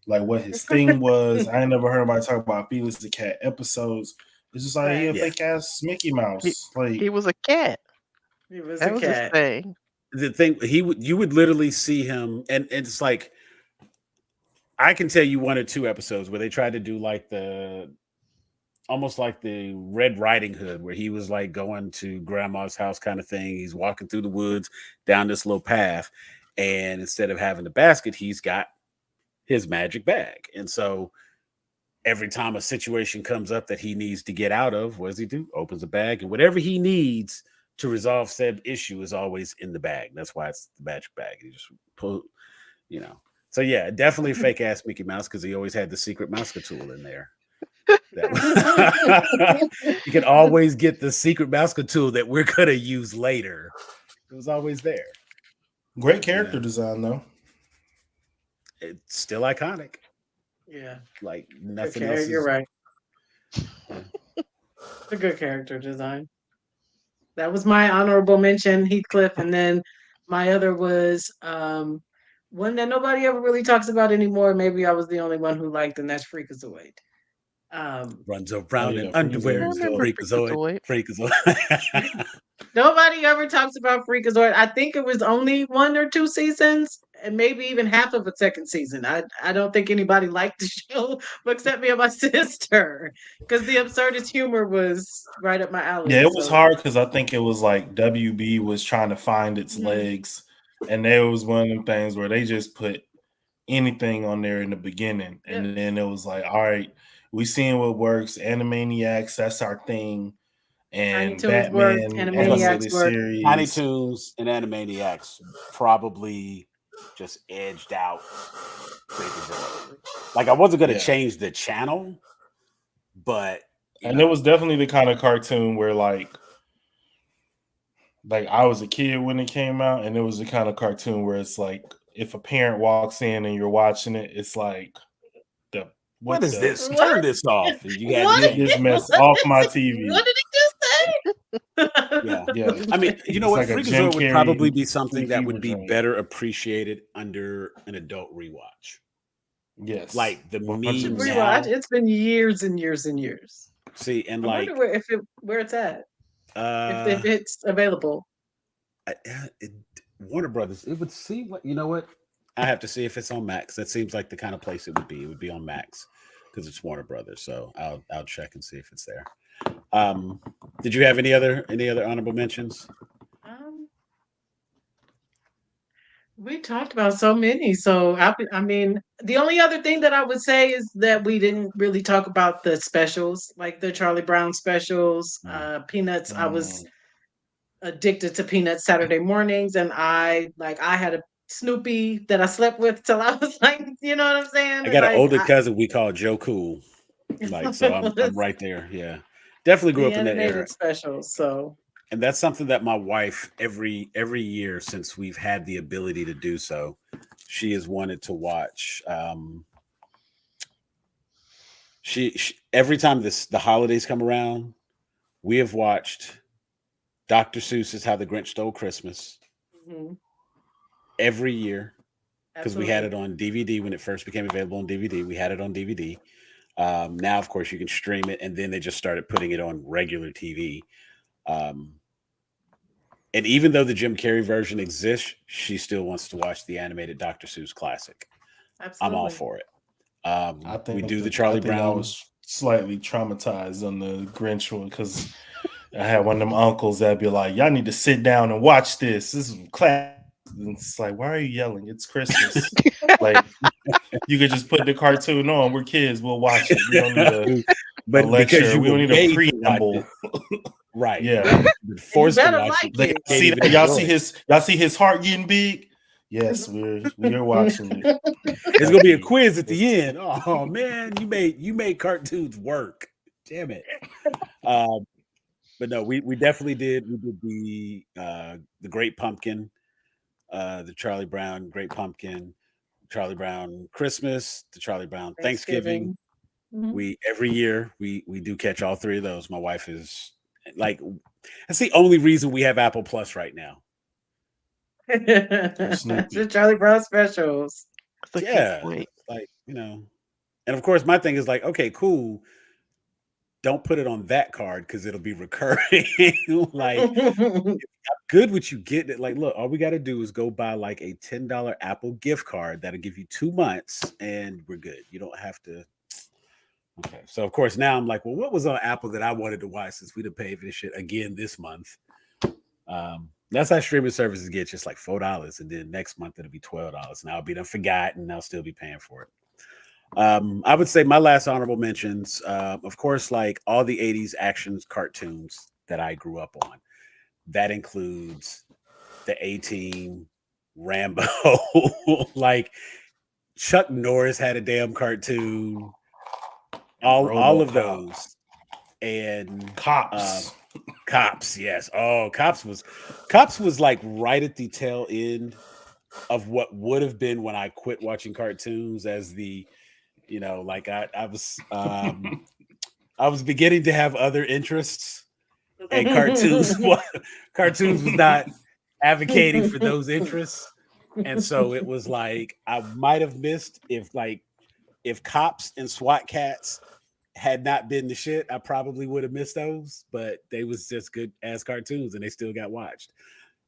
S4: like what his thing was. I ain't never heard nobody talk about Felix the Cat episodes. It's just like he a
S6: Right.
S2: yeah.
S4: fake ass Mickey
S5: He
S4: Mouse. Like
S5: he was a cat.
S6: He was a
S5: That was his
S6: cat.
S5: thing.
S2: The thing you would literally see him, and it's like I can tell you one or two episodes where they tried to do like the almost like the Red Riding Hood, where he was like going to grandma's house kind of thing. He's walking through the woods down this little path, and instead of having the basket, he's got his magic bag. And so every time a situation comes up that he needs to get out of, what does he do? Opens a bag, and whatever he needs to resolve said issue is always in the bag. That's why it's the magic bag. He just pull, you know. So yeah, definitely fake ass Mickey Mouse because he always had the secret mouse tool in there. You can always get the secret mouse tool that we're gonna use later. It was always there.
S4: great character design though.
S2: It's still iconic.
S6: Yeah.
S2: Like
S6: Good
S2: nothing
S6: char-
S2: else
S6: You're
S2: is.
S6: right.
S2: Yeah.
S6: It's a good character design. That was my honorable mention, Heathcliff, and then my other was one that nobody ever really talks about anymore. Maybe I was the only one who liked, and that's Freakazoid.
S2: Runs
S4: Oh
S2: around in
S4: yeah,
S2: underwear.
S5: I
S4: Freakazoid was
S5: remember
S4: dope.
S2: Freakazoid.
S5: Freakazoid.
S2: Freakazoid.
S6: Nobody ever talks about Freakazoid. I think it was only one or two seasons, and maybe even half of a second season. I don't think anybody liked the show except me and my sister, because the absurdist humor was right up my
S4: Yeah,
S6: alley.
S4: it was
S6: So,
S4: hard because I think it was like WB was trying to find its
S6: mhm.
S4: legs, and there was one of them things where they just put anything on there in the beginning,
S6: Yep.
S4: and then it was like, all right, we seeing what works. Animaniacs, that's our thing,
S6: Tiny
S4: and
S6: Toons worked,
S4: Batman
S2: Animal
S6: Animaniacs
S4: animated
S6: worked.
S2: Tiny
S4: series.
S2: Toons and Animaniacs probably just edged out Freakazoid. Like I wasn't gonna
S4: Yeah,
S2: change the channel, but you
S4: and it was
S2: know,
S4: definitely the kind of cartoon where like I was a kid when it came out, and it was the kind of cartoon where it's like if a parent walks in and you're watching it, it's like the
S2: what
S4: what
S2: is
S4: the
S2: this?
S6: What?
S2: Turn this off. And you got
S6: What?
S4: get
S2: you
S4: this mess
S6: What
S4: off my
S6: what
S4: TV.
S6: did he just
S2: yeah.
S4: Yeah,
S2: I mean, you know
S4: it's
S2: what?
S4: like a Jim
S2: Freakazoid would probably
S4: Carrey
S2: be
S4: Sweet
S2: something that
S4: Fever
S2: would be
S4: joint.
S2: better appreciated under an adult rewatch.
S4: Yes,
S2: Like the me
S6: say?
S4: 100%.
S6: Rewatch.
S2: now.
S6: It's been years and years and years.
S2: See, and
S6: I wonder
S2: like
S6: where it's at. If
S2: uh
S6: it's available.
S2: it, Warner Brothers, it would seem like you know what? I have to see if it's on Max. That seems like the kind of place it would be. It would be on Max because it's Warner Brothers. So I'll check and see if it's there. Um, did you have any other honorable mentions?
S6: Um, we talked about so many. So I mean, the only other thing that I would say is that we didn't really talk about the specials, like the Charlie Brown specials,
S2: Mm.
S6: Peanuts. I was
S4: Mm.
S6: addicted to Peanuts Saturday mornings, and I had a Snoopy that I slept with till I was like, you know what I'm
S2: I
S6: saying?
S2: got an
S6: Like
S2: older cousin we call Joe Cool. Like so, I'm
S6: was
S2: right there. Yeah, definitely grew
S6: the
S2: up in that era,
S6: animated specials. So
S2: and that's something that my wife every year since we've had the ability to do so, she has wanted to watch. She every time the holidays come around, we have watched Dr. Seuss's How the Grinch Stole Christmas
S6: mhm,
S2: every year because we had
S6: absolutely.
S2: it on DVD when it first became available on DVD. We had it on DVD. Now, of course, you can stream it, and then they just started putting it on regular TV. Um, and even though the Jim Carrey version exists, she still wants to watch the animated Dr. Seuss classic. I'm all
S6: Absolutely.
S2: for it. We do the
S4: I
S2: Charlie
S4: think I
S2: Brown.
S4: was slightly traumatized on the Grinch one because I had one of them uncles that'd be like, "Y'all need to sit down and watch this. This is class." And it's like, why are you yelling? It's Christmas. Like you could just put the cartoon on. We're kids. We'll watch it. We don't need a
S2: But because
S4: lecture.
S2: you
S4: We
S2: were
S4: don't need a
S2: made to watch
S4: preamble.
S2: it, right?
S4: Yeah.
S2: You've been
S6: And you
S2: forced to
S6: better
S2: watch it.
S6: like
S2: You
S4: Like,
S6: it.
S2: can't
S4: see
S2: even
S4: that?
S2: enjoy it.
S4: Y'all see his heart getting big? Yes, we are watching it.
S2: There's gonna
S4: Thank
S2: be a
S4: you.
S2: quiz at
S4: Yes.
S2: the end. Oh man, you made cartoons work. Damn it. Um, but no, we definitely did. We did the Great Pumpkin, the Charlie Brown Great Pumpkin, Charlie Brown Christmas, the Charlie Brown Thanksgiving,
S6: Thanksgiving.
S2: We every year we do catch all three of those. My wife is like, that's the only reason we have Apple Plus right now.
S6: It's the Charlie Brown specials.
S5: That's a good
S2: Yeah,
S5: point.
S2: like and of course my thing is like, okay, cool. Don't put it on that card because it'll be recurring. Like, good what you get. Like, look, all we got to do is go buy like a $10 Apple gift card that'll give you 2 months, and we're good. You don't have to. Okay, so of course now I'm like, well, what was on Apple that I wanted to watch since we didn't pay for this shit again this month? That's how streaming services get, just like $4, and then next month it'll be $12, and I'll be done forgotten, and I'll still be paying for it. I would say my last honorable mentions, of course, like all the 80s actions cartoons that I grew up on. That includes the A-Team, Rambo, like Chuck Norris had a damn cartoon, all of those. And Cops, yes. Oh, Cops was like right at the tail end of what would have been when I quit watching cartoons as the like I was beginning to have other interests, and cartoons was not advocating for those interests, and so it was like I might have missed if Cops and SWAT Cats had not been the shit, I probably would have missed those, but they was just good as cartoons and they still got watched.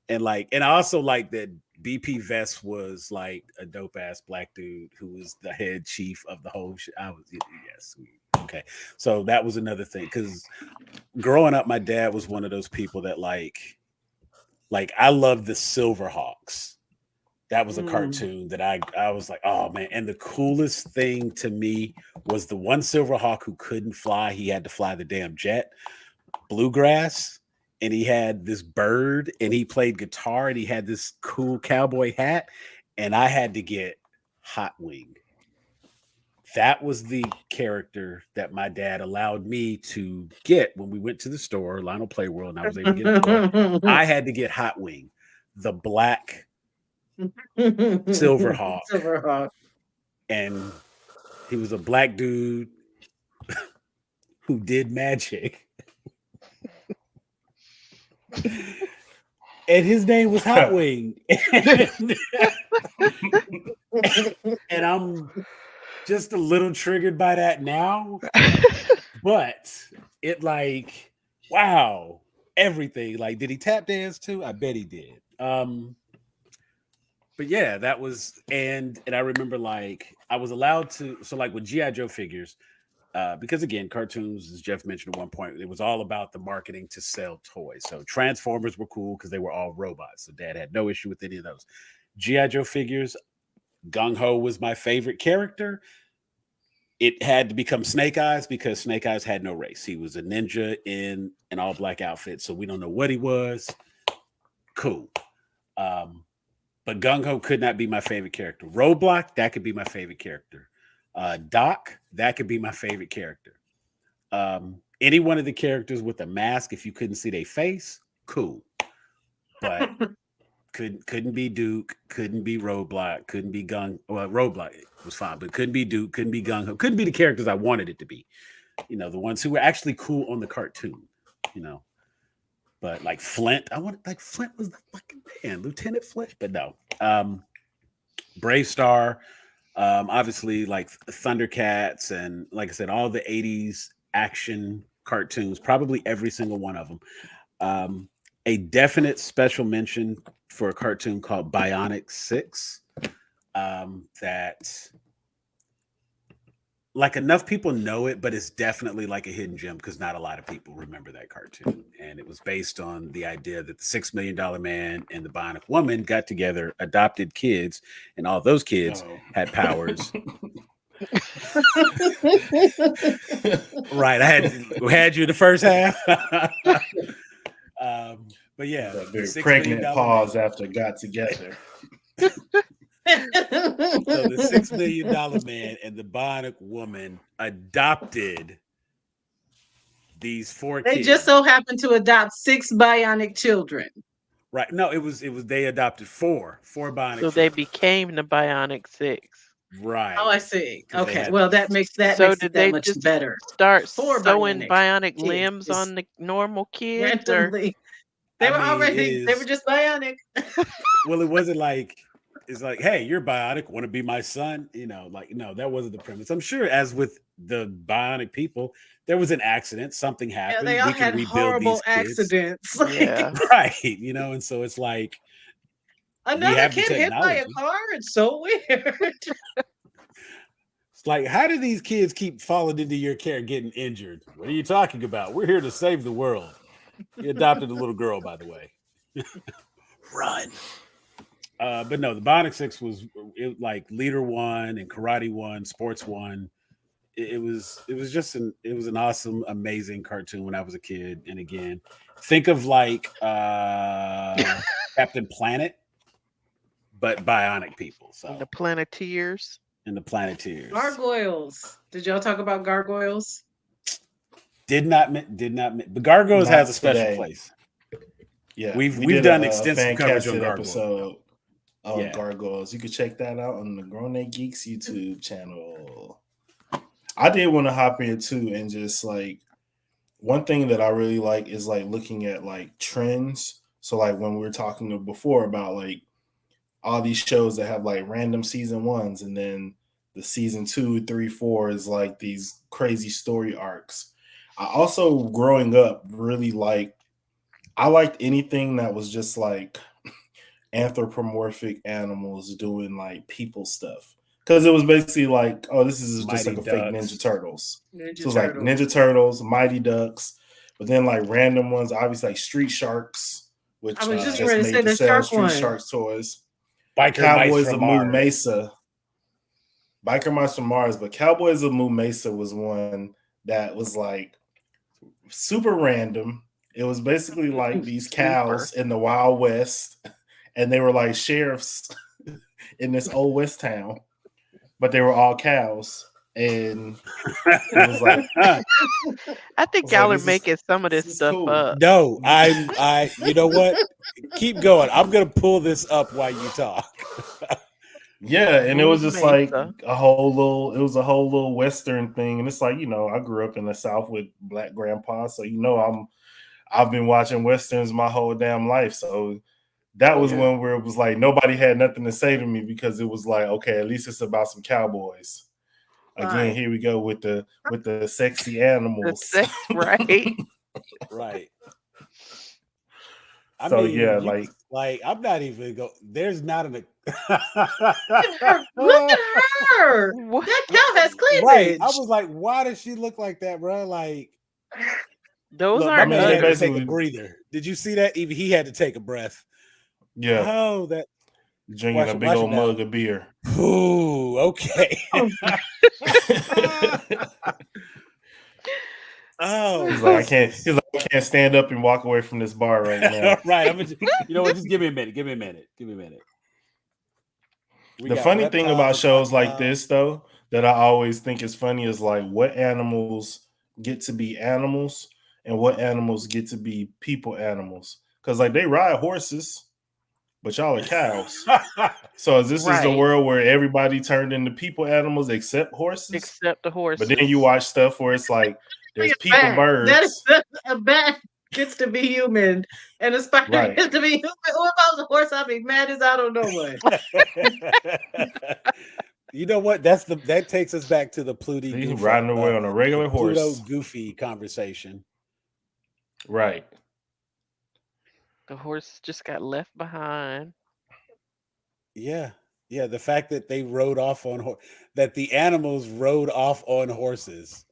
S2: And I also like that BP Vest was like a dope ass black dude who was the head chief of the whole shit. Okay. So that was another thing, because growing up, my dad was one of those people that like I loved the Silverhawks. That was a cartoon that I was like, oh man. And the coolest thing to me was the one Silverhawk who couldn't fly. He had to fly the damn jet, Bluegrass. And he had this bird and he played guitar and he had this cool cowboy hat. And I had to get Hot Wing. That was the character that my dad allowed me to get when we went to the store, Lionel Playworld, and I was able to get a toy. I had to get Hot Wing, the black Silverhawk. And he was a black dude who did magic. And his name was Hot Wing. And I'm just a little triggered by that now. But it like, wow, everything. Like, did he tap dance too? I bet he did. But yeah, that was, and I remember like I was allowed to, so like with G.I. Joe figures, because again, cartoons, as Jeff mentioned at one point, it was all about the marketing to sell toys. So Transformers were cool because they were all robots. So Dad had no issue with any of those. G.I. Joe figures, Gung Ho was my favorite character. It had to become Snake Eyes because Snake Eyes had no race. He was a ninja in an all black outfit, so we don't know what he was. Cool. But Gung Ho could not be my favorite character. Roadblock, that could be my favorite character. Doc, that could be my favorite character. Any one of the characters with a mask, if you couldn't see their face, cool. But couldn't be Duke, couldn't be Roadblock, couldn't be Roadblock was fine, but couldn't be Duke, couldn't be Gung Ho, couldn't be the characters I wanted it to be. The ones who were actually cool on the cartoon, But like Flint, Flint was the fucking man, Lieutenant Flint. But no, Brave Star, obviously like Thundercats, and like I said, all the '80s action cartoons, probably every single one of them. A definite special mention for a cartoon called Bionic 6. That like enough people know it, but it's definitely like a hidden gem because not a lot of people remember that cartoon. And it was based on the idea that the $6 Million Man and the Bionic Woman got together, adopted kids, and all those kids had powers. Right. I had you in the first half. But yeah,
S4: the pregnant pause after got together.
S2: So the $6 Million Man and the Bionic Woman adopted these 4 kids.
S6: They just so happened to adopt 6 bionic children.
S2: Right. No, it was they adopted 4 bionic children.
S5: They became the Bionic 6.
S2: Right.
S6: Oh, I see.
S2: 'Cause they
S6: Okay.
S2: had-
S6: Well, that makes
S5: So
S6: it
S5: did
S6: that
S5: they
S6: much
S5: just
S6: better
S5: start
S6: for
S5: sewing
S6: bionic
S5: bionic
S6: kids.
S5: limbs
S6: Is
S5: on the normal kids, or
S6: randomly. They
S2: I
S6: were
S2: mean,
S6: already. They were just bionic.
S2: well, it wasn't like it's like, hey, you're bionic, want to be my son? You know, like no, that wasn't the premise. I'm sure, as with the bionic people, there was an accident, something
S6: Yeah,
S2: happened.
S6: they all
S2: We can
S6: had
S2: rebuild these
S6: horrible
S2: kids,
S6: accidents.
S5: yeah.
S2: right? You know, and so it's like we
S6: Another
S2: have the
S6: kid hit by a
S2: technology.
S6: car. It's so weird.
S2: It's like, how do these kids keep falling into your care, getting injured? What are you talking about? We're here to save the world. We adopted a little girl, by the way. Run. But no, the Bionic Six was like Leader One and Karate One, Sports One. It was just an awesome, amazing cartoon when I was a kid. And again, think of like Captain Planet, but bionic people. So
S5: The Planeteers.
S2: and the Planeteers.
S6: Gargoyles. Did y'all talk about gargoyles?
S2: Did not, but Gargoyles
S7: Not
S2: has a special
S7: today.
S2: place.
S7: Yeah,
S2: We've
S7: we did
S2: done
S7: a
S2: extensive coverage on
S7: fan-casted
S2: Gargoyles.
S7: episode on
S2: Yeah.
S7: Gargoyles. You can check that out on the Grown A Geeks YouTube channel. I did want to hop in too and just like one thing that I really like is like looking at like trends. So like when we were talking before about like all these shows that have like random season ones and then the season 2, 3, 4 is like these crazy story arcs. I also growing up really I liked anything that was just like anthropomorphic animals doing like people stuff. Because it was basically like, oh, this is just
S2: Mighty
S7: like a fake
S2: Ducks.
S7: Ninja Turtles.
S6: Ninja
S7: So it's like
S6: Turtles.
S7: Ninja Turtles, Mighty Ducks, but then like random ones, obviously like Street Sharks, which
S6: I was just
S7: just
S6: ready to
S7: made
S6: say
S7: to
S6: the
S7: sell
S6: shark
S7: Street
S6: one.
S7: Sharks toys.
S2: Biker
S7: Cowboys
S2: Mice
S7: of
S2: from
S7: Moo
S2: Mars.
S7: Mesa. Biker Mice from Mars, but Cowboys of Moo Mesa was one that was like super random. It was basically like these cows in the Wild West, and they were like sheriffs in this old West town, but they were all cows. And it was like,
S5: I think
S7: was
S5: y'all
S7: like,
S5: are
S7: this is-
S5: making some of
S7: this
S5: this
S7: is
S5: stuff
S7: cool.
S5: up.
S2: No, you know what? Keep going. I'm gonna pull this up while you talk.
S7: yeah, and it was just like
S5: Mesa.
S7: a whole little Western thing. And it's like, I grew up in the South with Black grandpa, so I've been watching Westerns my whole damn life. So that was
S5: Yeah.
S7: one where it was like nobody had nothing to say to me because it was like, okay, at least it's about some cowboys. Again,
S6: Right.
S7: here we go with the sexy
S5: The
S7: animals.
S5: sex, right?
S2: Right.
S7: So, yeah, like
S2: I'm not even go. There's not an.
S6: Look at her.
S5: What?
S6: That cow has cleavage.
S2: Right. I was like, why does she look like that, bro? Like,
S5: Those
S2: look, my
S5: aren't
S7: mean,
S2: man
S7: they
S2: had to
S5: udders.
S2: take a
S7: basically-
S2: breather. Did you see that? Even he had to take a breath.
S7: yeah,
S2: Oh, that.
S7: drinking
S2: watch
S7: a
S2: it-
S7: big
S2: watch
S7: old
S2: it now.
S7: mug of beer.
S2: Ooh, okay. Oh,
S7: He's like, I can't stand up and walk away from this bar right now.
S2: right. You know what? Just give me a minute. We
S7: The
S2: got
S7: funny thing
S2: reptiles
S7: about
S2: and
S7: shows like
S2: crocodiles.
S7: this, though, that I always think is funny is like what animals get to be animals and what animals get to be people animals. Because like they ride horses, but y'all are cows. So this is the
S5: Right.
S7: world where everybody turned into people animals except horses.
S5: Except the horses.
S7: But then you watch stuff where it's like there's
S6: A
S7: people
S6: bat.
S7: birds.
S6: That is a bat gets to be human, and a spider
S7: Right.
S6: gets to be human. Or if I was a horse, I'd be mad as I don't know what.
S2: You know what? That takes us back to the Pluto
S7: He's riding away on a regular
S2: Pluto
S7: horse.
S2: Goofy conversation.
S7: Right.
S5: The horse just got left behind.
S2: Yeah. Yeah. The fact that they rode off on that the animals rode off on horses.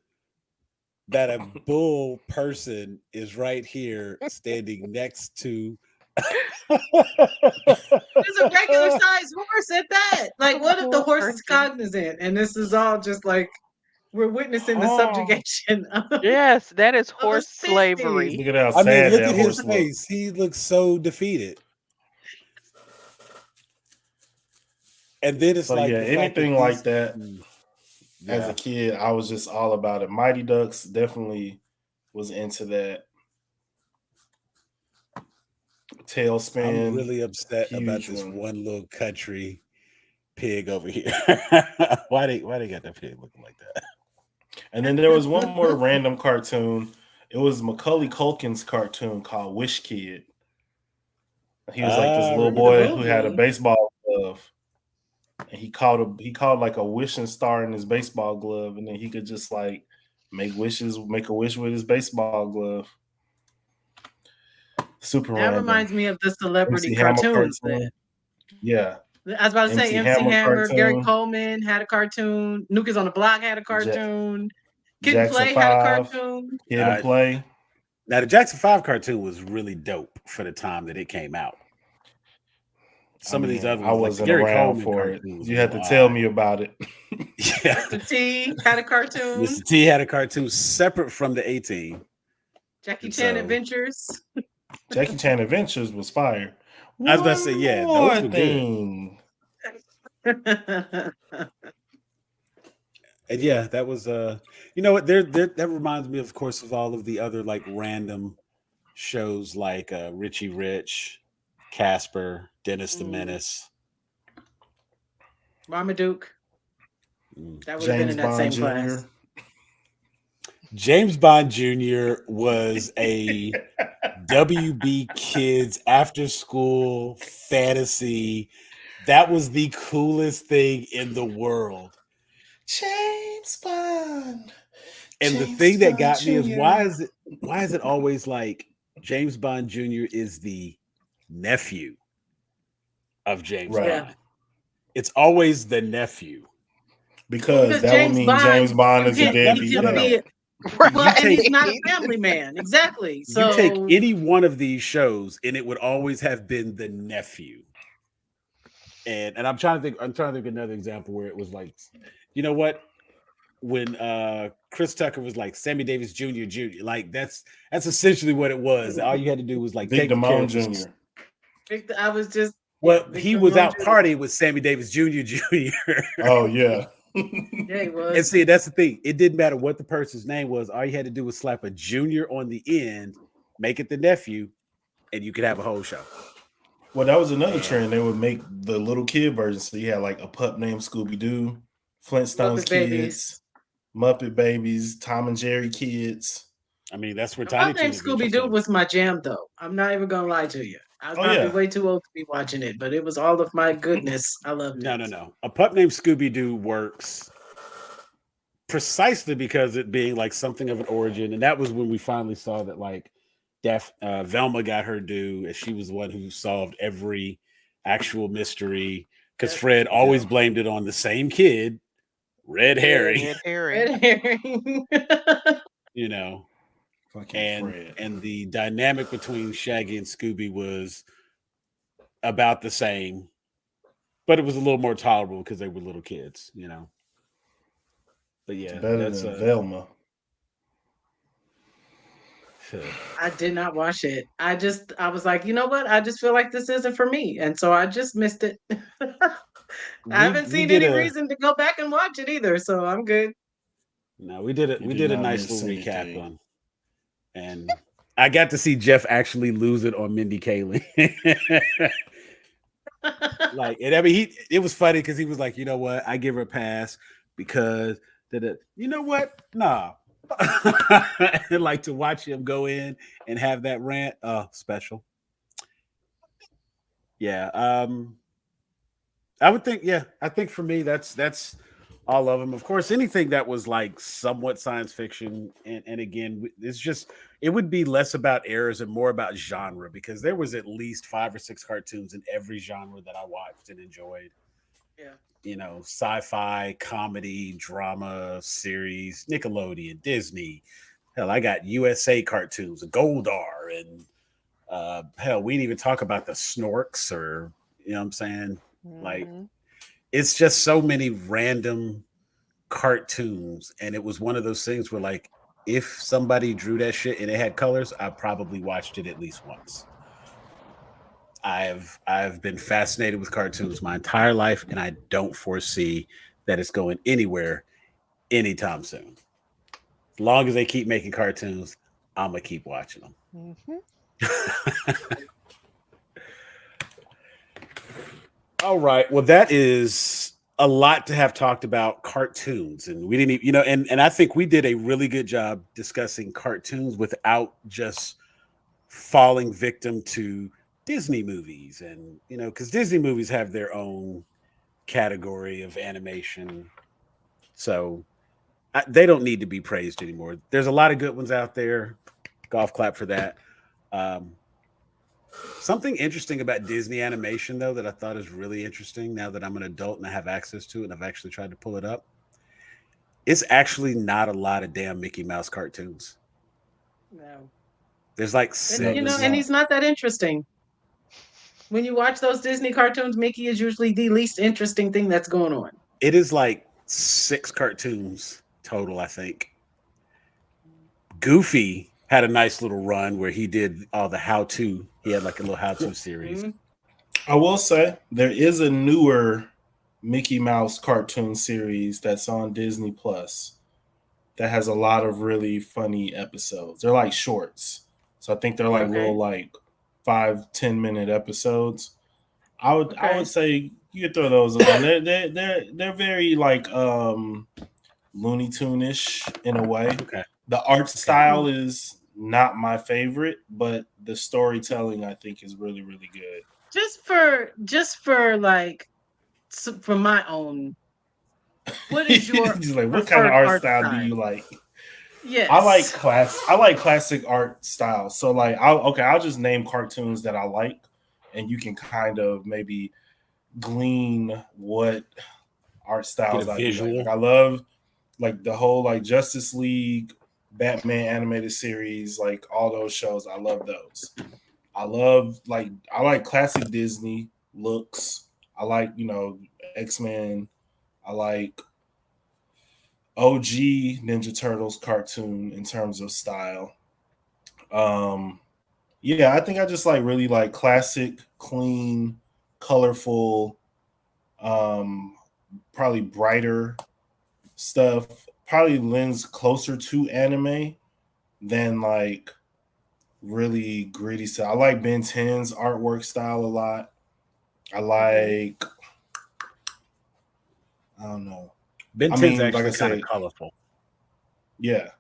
S2: That a bull person is right here standing next to.
S6: It's a regular sized horse at that. Like, what if the horse is cognizant and this is all just like we're witnessing the subjugation of
S5: Yes, that is
S6: the
S5: horse
S6: species.
S5: slavery.
S7: Look at how
S2: I mean,
S7: sad
S2: look
S7: that
S2: at his
S7: horse looks.
S2: face. He looks so defeated. And then it's
S7: So
S2: like
S7: yeah,
S2: the fact that
S7: anything
S2: these-
S7: like that. As
S2: Yeah.
S7: a kid, I was just all about it. Mighty Ducks definitely was into that. Tailspin.
S2: I'm really upset about
S7: huge
S2: this
S7: one.
S2: one little country pig over here. Why they got that pig looking like that?
S7: And then there was one more random cartoon. It was Macaulay Culkin's cartoon called Wish Kid. He was like this
S2: I
S7: little
S2: remember
S7: boy
S2: that.
S7: who had a baseball glove, and he called like a wishing star in his baseball glove, and then he could just like make a wish with his baseball glove. Super
S6: That
S7: random.
S6: reminds me of the celebrity
S7: MC Hammer
S6: cartoons.
S7: cartoon. Yeah.
S6: I was about to say MC Hammer, Gary
S7: cartoon.
S6: Coleman had a cartoon. Nukas on the Block had a cartoon. Kid and
S7: Jackson
S6: Play had a
S7: 5,
S6: cartoon.
S7: Kid and Play.
S2: Now the Jackson 5 cartoon was really dope for the time that it came out. Some of these other ones,
S7: I wasn't
S2: like the Gary
S7: around
S2: Coleman
S7: for it.
S2: cartoons,
S7: You had to tell me about it.
S2: Yeah.
S6: Mr. T had a cartoon.
S2: Mr. T had a cartoon separate from the A-Team.
S6: Jackie Chan Adventures.
S7: Jackie Chan Adventures was fire.
S2: I was about to say, yeah, those were
S7: good.
S2: And yeah, that was you know what, that reminds me, of course, of all of the other like random shows like Richie Rich, Casper, Dennis the Menace,
S6: Marmaduke. That would have been in that
S7: Bond
S6: same
S7: Jr.
S6: class.
S2: James Bond Jr. was a WB Kids after school fantasy. That was the coolest thing in the world.
S7: James Bond.
S2: And the thing that got me is why is it always like James Bond Jr. is the nephew of James Bond? It's always the nephew.
S7: Because that would mean James Bond is a deadbeat dad.
S6: Right. And he's not a family man. Exactly. So
S2: you take any one of these shows and it would always have been the nephew. And I'm trying to think another example where it was like, you know what? When Chris Tucker was like Sammy Davis Jr., like that's essentially what it was. All you had to do was like
S7: Big
S2: take
S7: Damone Jr.
S6: I was just
S2: he was out partying with Sammy Davis Jr. Jr.
S7: Oh yeah.
S6: Yeah, he was.
S2: And see, that's the thing. It didn't matter what the person's name was. All you had to do was slap a junior on the end, make it the nephew, and you could have a whole show.
S7: Well, that was another trend. They would make the little kid version. So you had like a pup named Scooby Doo, Flintstones
S6: Muppet
S7: Kids,
S6: Babies.
S7: Muppet Babies, Tom and Jerry Kids.
S2: I mean, that's where
S6: My name Scooby Doo was my jam, though. I'm not even gonna lie to you. I was probably way too old to be watching it, but it was all of my goodness. I loved it.
S2: No. A pup named Scooby Doo works precisely because it being like something of an origin, and that was when we finally saw that like Velma got her due, as she was the one who solved every actual mystery. Because Fred always blamed it on the same kid, Red Herring.
S5: Red Herring.
S2: You know.
S7: Fred.
S2: And the dynamic between Shaggy and Scooby was about the same, but it was a little more tolerable because they were little kids, you know. But yeah,
S7: that's Velma.
S6: I did not watch it. I was like, you know what? I just feel like this isn't for me, and so I just missed it. I haven't seen any reason to go back and watch it either, so I'm good.
S2: No, we did it. We did a nice little recap on. And I got to see Jeff actually lose it on Mindy Kaling. Like, and I mean, it was funny because he was like, you know what? I give her a pass because you know what? Nah. And like to watch him go in and have that rant, special. Yeah. I would think, I think for me, that's all of them. Of course, anything that was like somewhat science fiction, and again, it's just, it would be less about eras and more about genre, because there was at least 5 or 6 cartoons in every genre that I watched and enjoyed.
S6: Yeah.
S2: You know, sci-fi, comedy, drama, series, Nickelodeon, Disney. Hell, I got USA cartoons, Goldar, and hell, we didn't even talk about the Snorks, or, you know what I'm saying? Like, it's just so many random cartoons, and it was one of those things where, like, if somebody drew that shit and it had colors, I probably watched it at least once. I've been fascinated with cartoons my entire life, and I don't foresee that it's going anywhere anytime soon. As long as they keep making cartoons, I'm gonna keep watching them. All right. Well, that is a lot to have talked about cartoons, and we didn't even, and I think we did a really good job discussing cartoons without just falling victim to Disney movies, and because Disney movies have their own category of animation, so they don't need to be praised anymore. There's a lot of good ones out there. Golf clap for that. Um, Something interesting about Disney animation, though, that I thought is really interesting now that I'm an adult and I have access to it and I've actually tried to pull it up. It's actually not a lot of damn Mickey Mouse cartoons.
S6: No.
S2: There's like
S6: And,
S2: six.
S6: and he's not that interesting. When you watch those Disney cartoons, Mickey is usually the least interesting thing that's going on.
S2: It is like 6 cartoons total, I think. Goofy had a nice little run where he did all the how-to. He had like a little how-to series.
S7: I will say there is a newer Mickey Mouse cartoon series that's on Disney Plus that has a lot of really funny episodes. They're like shorts. So I think they're like little like 5-10 minute episodes. I would say you could throw those on. They're very like Looney Tune-ish in a way.
S2: Okay.
S7: The art style is not my favorite, but the storytelling I think is really, really good.
S6: Just for like for my own, what is your
S7: like, what kind of art style do you like?
S6: Yes,
S7: I like classic art style. So like, I'll just name cartoons that I like, and you can kind of maybe glean what art styles I do. Like I love like the whole like Justice League, Batman animated series, like all those shows. I love those. I like classic Disney looks. I like, X-Men. I like OG Ninja Turtles cartoon in terms of style. Yeah, I think I just like really like classic, clean, colorful, probably brighter stuff. Probably lends closer to anime than like really gritty stuff. I like Ben 10's artwork style a lot. I like, I don't know.
S2: Ben 10's actually kind of colorful.
S7: Yeah.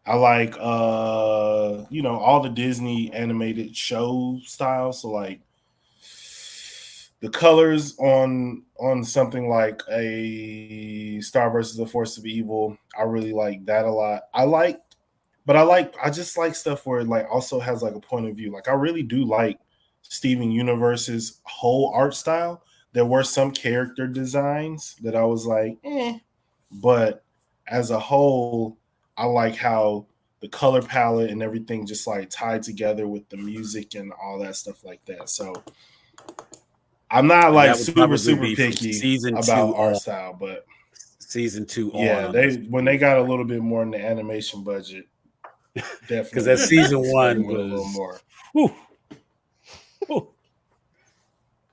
S7: I like all the Disney animated show style. So like the colors on something like a Star versus the Force of Evil, I really like that a lot. I just like stuff where it like also has like a point of view. Like I really do like Steven Universe's whole art style. There were some character designs that I was like, but as a whole, I like how the color palette and everything just like tied together with the music and all that stuff like that. So I'm not like super picky about art style, but
S2: season 2
S7: when they got a little bit more in the animation budget, definitely
S2: because that season 1 was
S7: a little more.
S2: Whew.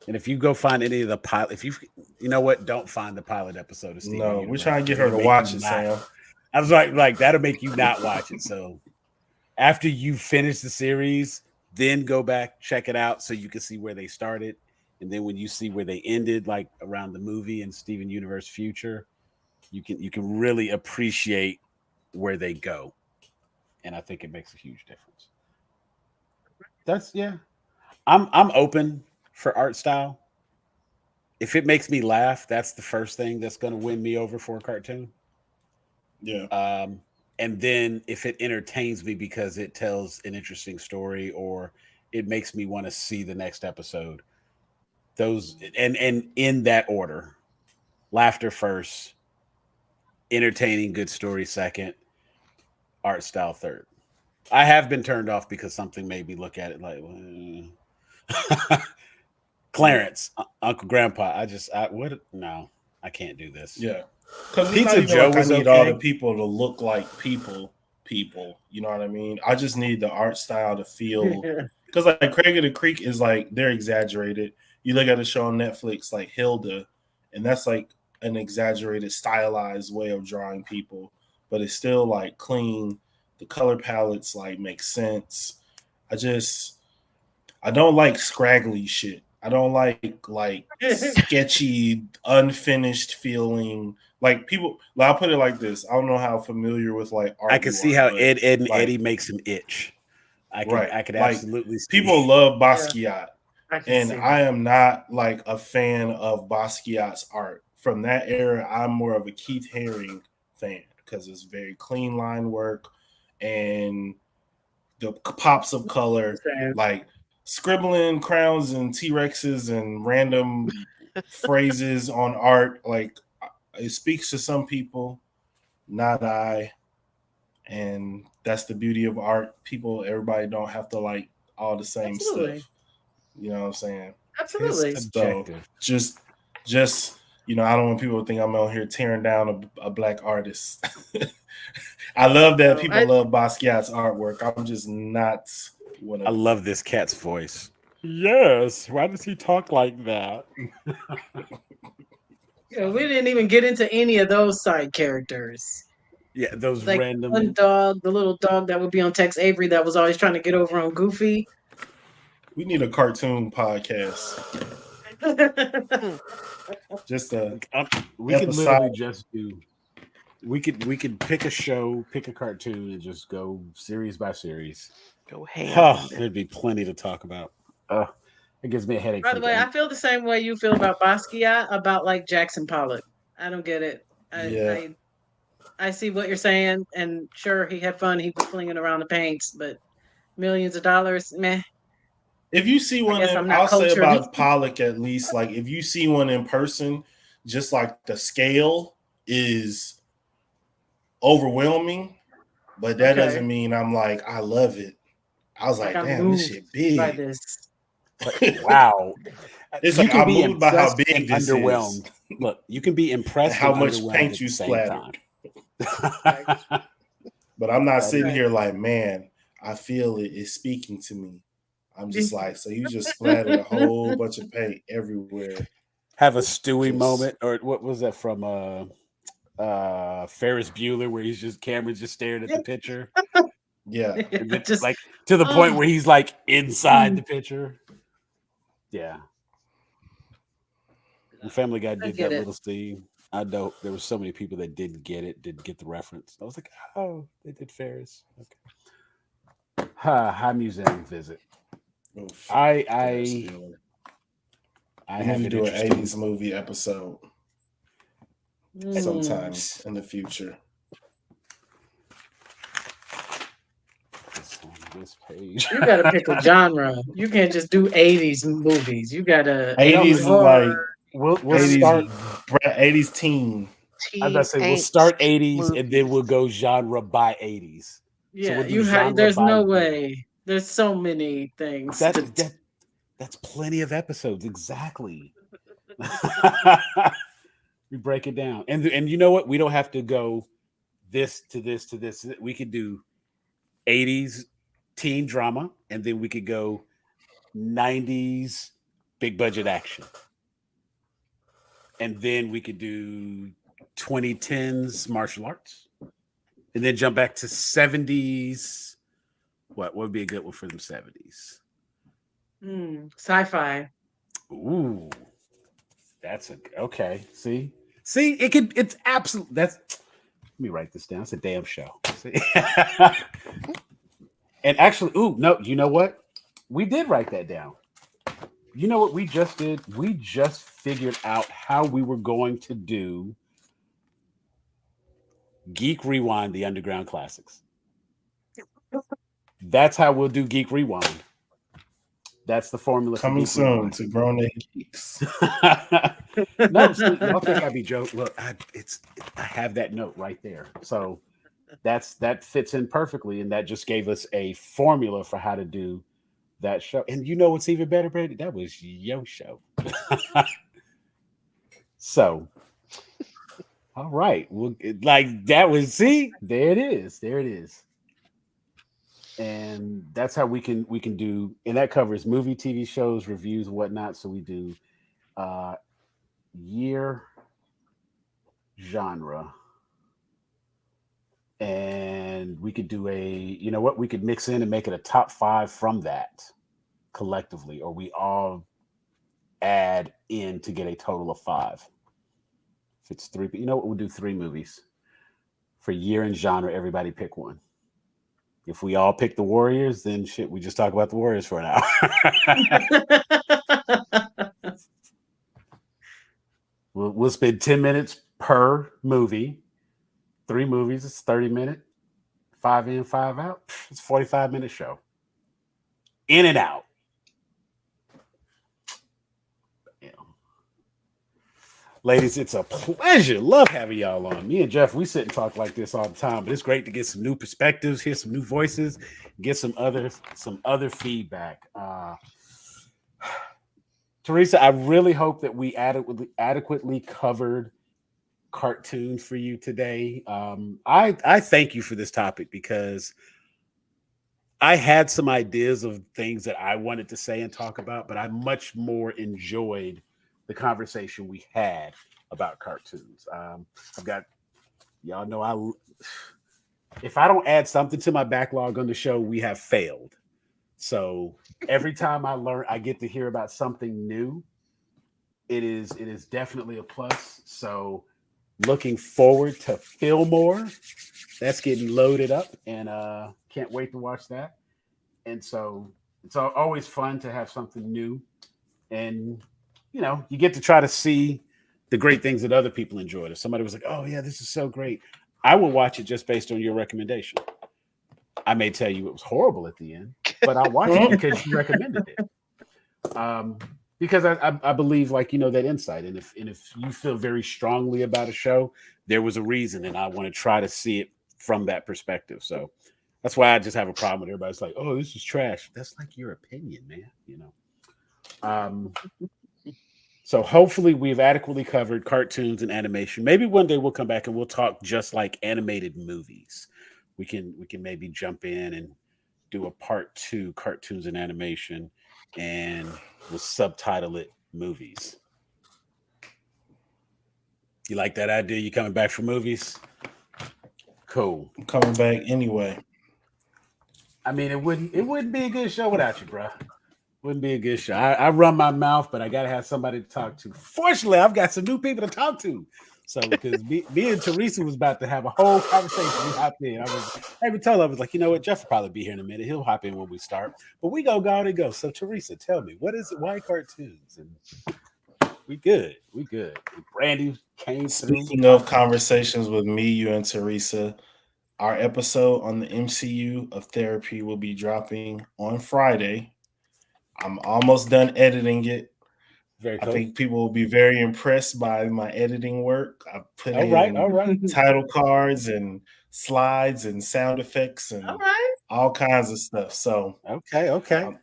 S2: And if you go find any of the pilot, don't find the pilot episode of Steven
S7: No,
S2: Universe.
S7: we're trying to get her to watch it, Sam.
S2: I was like that'll make you not watch it. So after you finish the series, then go back, check it out so you can see where they started. And then when you see where they ended, like around the movie and Steven Universe Future, you can really appreciate where they go. And I think it makes a huge difference. I'm open for art style. If it makes me laugh, that's the first thing that's going to win me over for a cartoon.
S7: Yeah.
S2: And then if it entertains me because it tells an interesting story or it makes me want to see the next episode, those and in that order: laughter first, entertaining, good story second, art style third. I have been turned off because something made me look at it like Clarence, Uncle Grandpa. No, I can't do this.
S7: Yeah, because
S2: Pizza Joe was
S7: I need
S2: okay.
S7: all the people to look like people. You know what I mean? I just need the art style to feel. Because like Craig of the Creek is like they're exaggerated. You look at a show on Netflix like Hilda, and that's like an exaggerated, stylized way of drawing people, but it's still like clean. The color palettes like make sense. I don't like scraggly shit. I don't like sketchy, unfinished feeling. Like people, I'll put it like this. I don't know how familiar with like art
S2: I can
S7: you
S2: see
S7: are,
S2: how
S7: but
S2: Ed and
S7: like
S2: Eddie makes him itch. I
S7: right,
S2: could
S7: like
S2: absolutely see.
S7: people love
S6: Yeah,
S7: Basquiat,
S6: I can
S7: and
S6: see
S7: I
S6: that.
S7: am not like a fan of Basquiat's art from that era. I'm more of a Keith Haring fan because it's very clean line work and the pops of color,
S6: Same.
S7: like scribbling crowns and T-Rexes and random phrases on art. Like it speaks to some people, not I. And that's the beauty of art. People, everybody don't have to like all the same stuff.
S6: Absolutely.
S7: You know what I'm saying?
S2: It's
S6: Absolutely.
S7: So
S2: objective.
S7: just I don't want people to think I'm out here tearing down a black artist. I love that
S6: No,
S7: people love Basquiat's artwork. I'm just not one
S2: I
S7: of them.
S2: love this cat's voice. Yes. Why does he talk like that?
S6: yeah, we didn't even get into any of those side characters.
S2: Yeah, those
S6: Like one
S2: random.
S6: dog, the little dog that would be on Tex Avery that was always trying to get over on Goofy.
S7: We need a cartoon podcast. Just a
S2: We could
S7: episode.
S2: literally just do. We could pick a show, pick a cartoon, and just go series by series.
S5: Go ham
S2: Oh,
S5: on it.
S2: there'd be plenty to talk about. It gives me a headache.
S6: By the way, I feel the same way you feel about Basquiat, about like Jackson Pollock. I don't get it.
S7: Yeah.
S6: I see what you're saying, and sure, he had fun. He was flinging around the paints, but millions of dollars, meh.
S7: If you see
S6: I
S7: one,
S6: guess I'm not
S7: I'll say
S6: cultured.
S7: about Pollock at least. Like if you see one in person, just like the scale is overwhelming, but that
S6: Okay.
S7: doesn't mean I'm like I love it. I was like,
S6: I'm
S7: damn, this
S6: moved
S7: shit big.
S6: by this.
S2: Wow.
S7: It's
S2: You
S7: like
S2: can
S7: I'm
S2: be
S7: moved by how
S2: impressed
S7: big
S2: and
S7: this
S2: underwhelmed.
S7: is.
S2: Look, you can be
S7: And
S2: impressed
S7: how
S2: and
S7: much
S2: underwhelmed
S7: paint
S2: at
S7: you
S2: the same
S7: splattered.
S2: time.
S7: But I'm not
S2: That
S7: sitting
S6: Right.
S7: here like, man, I feel it is speaking to me. I'm just like, so you just splattered a whole bunch of paint everywhere.
S2: Have a Stewie
S7: Just
S2: moment, or what was that from Ferris Bueller, where he's just Cameron's just staring at the picture,
S7: yeah.
S2: and then,
S6: Just
S2: like to the point where he's like inside
S6: Mm.
S2: the picture. Yeah, when Family Guy did
S6: get
S2: that
S6: it.
S2: little scene, I know there were so many people that didn't get it, didn't get the reference. I was like, oh, they did Ferris. Okay. High museum visit.
S7: Oof.
S2: I
S7: We
S2: have
S7: need to
S2: an
S7: do an
S2: interesting
S7: 80s movie episode sometime in the future.
S2: This page.
S6: You gotta pick a genre. You can't just do 80s movies. You gotta
S7: 80s is like
S2: We'll
S7: 80s,
S2: start.
S7: 80s teen.
S2: I was about to say we'll
S5: Teen
S2: start
S5: angst
S2: 80s and then
S5: movies.
S2: we'll go genre by 80s. So
S6: Yeah,
S2: we'll do
S6: you have.
S2: genre
S6: There's
S2: by
S6: no
S2: year.
S6: way. There's so many things.
S2: That's plenty of episodes. Exactly. We break it down, and you know what? We don't have to go this to this to this. We could do 80s teen drama, and then we could go 90s big budget action, and then we could do 2010s martial arts, and then jump back to 70s. What would be a good one for them 70s?
S6: Sci-fi.
S2: Ooh, that's okay. See, it's absolute. That's let me write this down. It's a damn show. See? And actually, no, you know what? We did write that down. You know what we just did? We just figured out how we were going to do Geek Rewind, the Underground Classics. That's how we'll do Geek Rewind. That's the formula for
S7: Coming
S2: Geek
S7: soon
S2: Rewind.
S7: to Grown A Geeks.
S2: No, see, y'all think I'd be joking. Look, I have that note right there. So that fits in perfectly, and that just gave us a formula for how to do that show. And you know what's even better, Brady? That was your show. So, all right, well, like that was there it is, and that's how we can do, and that covers movie, TV shows, reviews, whatnot. So we do year, genre, and we could do we could mix in and make it a top 5 from that collectively, or we all add in to get a total of 5. If it's 3, you know what? We'll do 3 movies for year and genre. Everybody pick one. If we all pick the Warriors, then shit, we just talk about the Warriors for an hour. We'll spend 10 minutes per movie. 3 movies, it's 30 minutes. 5 in, 5 out. It's a 45-minute show. In and out. Yeah. Ladies, it's a pleasure. Love having y'all on. Me and Jeff, we sit and talk like this all the time, but it's great to get some new perspectives, hear some new voices, get some other feedback. Teresa, I really hope that we adequately covered cartoons for you today. I thank you for this topic because I had some ideas of things that I wanted to say and talk about, but I much more enjoyed the conversation we had about cartoons. I've got, y'all know, if I don't add something to my backlog on the show, we have failed. So every time I get to hear about something new, it is definitely a plus. So looking forward to Fillmore. That's getting loaded up, and can't wait to watch that. And so it's always fun to have something new, and you get to try to see the great things that other people enjoyed. If somebody was like, "Oh yeah, this is so great," I will watch it just based on your recommendation. I may tell you it was horrible at the end, but I'll watch it because you recommended it. Because I believe, like, that insight, and if you feel very strongly about a show, there was a reason, and I want to try to see it from that perspective. So that's why I just have a problem with everybody's like, "Oh, this is trash." That's like your opinion, man. So hopefully we've adequately covered cartoons and animation. Maybe one day we'll come back and we'll talk just like animated movies. We can maybe jump in and do a part 2, cartoons and animation, and we'll subtitle it movies. You like that idea? You coming back for movies? Cool.
S7: I'm coming back anyway.
S2: I mean, it wouldn't be a good show without you, bro. Wouldn't be a good show. I run my mouth, but I gotta have somebody to talk to. Fortunately, I've got some new people to talk to. So because me and Teresa was about to have a whole conversation, we hopped in. I even told her, I was like, you know what, Jeff will probably be here in a minute. He'll hop in when we start. But we go and go. So Teresa, tell me, what is it? Why cartoons? And we good. Brandy came through.
S7: Speaking of conversations with me, you, and Teresa, our episode on the MCU of therapy will be dropping on Friday. I'm almost done editing it.
S2: Very cool.
S7: I think people will be very impressed by my editing work. I put
S2: all right.
S7: title cards and slides and sound effects and all kinds of stuff. So
S2: okay.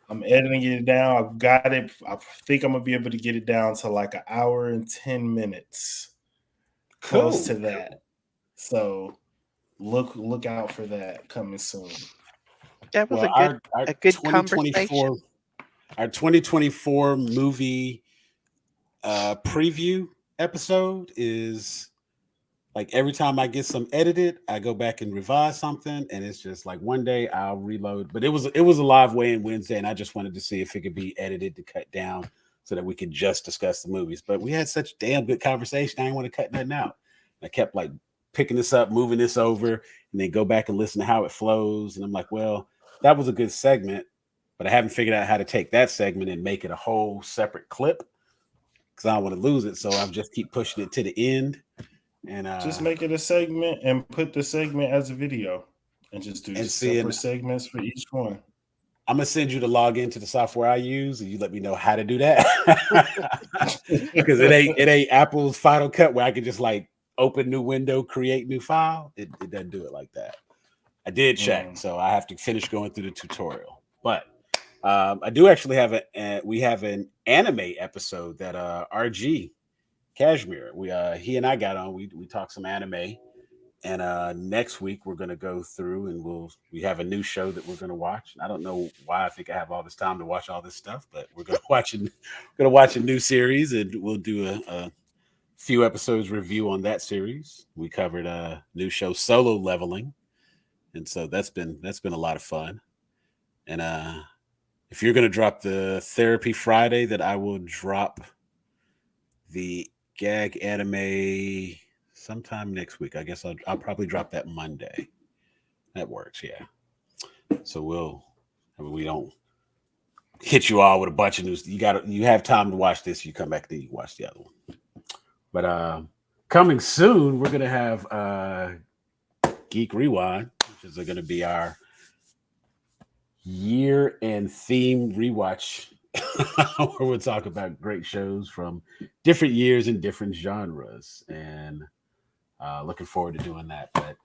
S7: I'm editing it down. I've got it. I think I'm gonna be able to get it down to like 1 hour and 10 minutes. Close to that. So look out for that coming soon.
S5: That was a good conversation.
S2: Our 2024 movie preview episode is like every time I get some edited, I go back and revise something, and it's just like one day I'll reload. But it was a live weigh-in Wednesday, and I just wanted to see if it could be edited to cut down so that we could just discuss the movies. But we had such damn good conversation, I didn't want to cut nothing out. I kept like picking this up, moving this over, and then go back and listen to how it flows. And I'm like, well, that was a good segment, but I haven't figured out how to take that segment and make it a whole separate clip because I don't want to lose it. So I'll just keep pushing it to the end. And
S7: just make it a segment and put the segment as a video and just do separate segments for each one.
S2: I'm going to send you to log into the software I use, and you let me know how to do that. Because it ain't Apple's Final Cut where I can just like open new window, create new file. It doesn't do it like that. I did check, so I have to finish going through the tutorial. But I do actually have we have an anime episode that RG Cashmere, he and I got on. We talked some anime, and next week we're going to go through and we have a new show that we're going to watch. I don't know why I think I have all this time to watch all this stuff, but we're going to watch a new series, and we'll do a few episodes review on that series. We covered a new show, Solo Leveling, and so that's been a lot of fun. And if you're going to drop the Therapy Friday, that I will drop the gag anime sometime next week. I guess I'll probably drop that Monday. That works, yeah. So we don't hit you all with a bunch of news. You have time to watch this. You come back, then you watch the other one. But coming soon, we're gonna have Geek Rewind, which is going to be our year and theme rewatch, where we'll talk about great shows from different years and different genres. And looking forward to doing that. But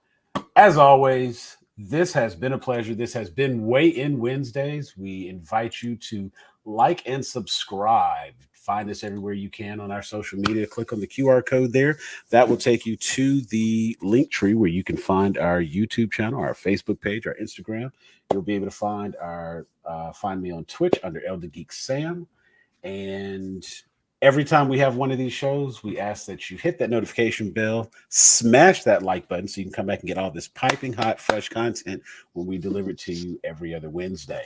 S2: as always, this has been a pleasure. This has been Weigh In Wednesdays. We invite you to like and subscribe. Find us everywhere you can on our social media. Click on the QR code there. That will take you to the link tree where you can find our YouTube channel, our Facebook page, our Instagram. You'll be able to find me on Twitch under Elder Geek Sam. And every time we have one of these shows, we ask that you hit that notification bell, smash that like button so you can come back and get all this piping hot, fresh content when we deliver it to you every other Wednesday.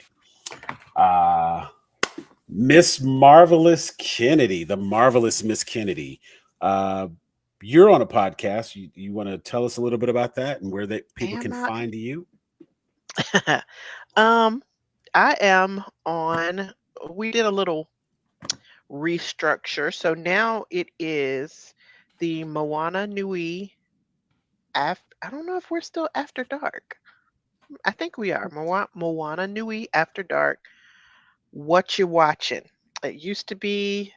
S2: Miss Marvelous Kennedy, the marvelous Miss Kennedy. You're on a podcast. You want to tell us a little bit about that and where people can find you?
S5: I am on. We did a little restructure, so now it is the Moana Nui. I don't know if we're still After Dark. I think we are. Moana Nui After Dark. What you watching? It used to be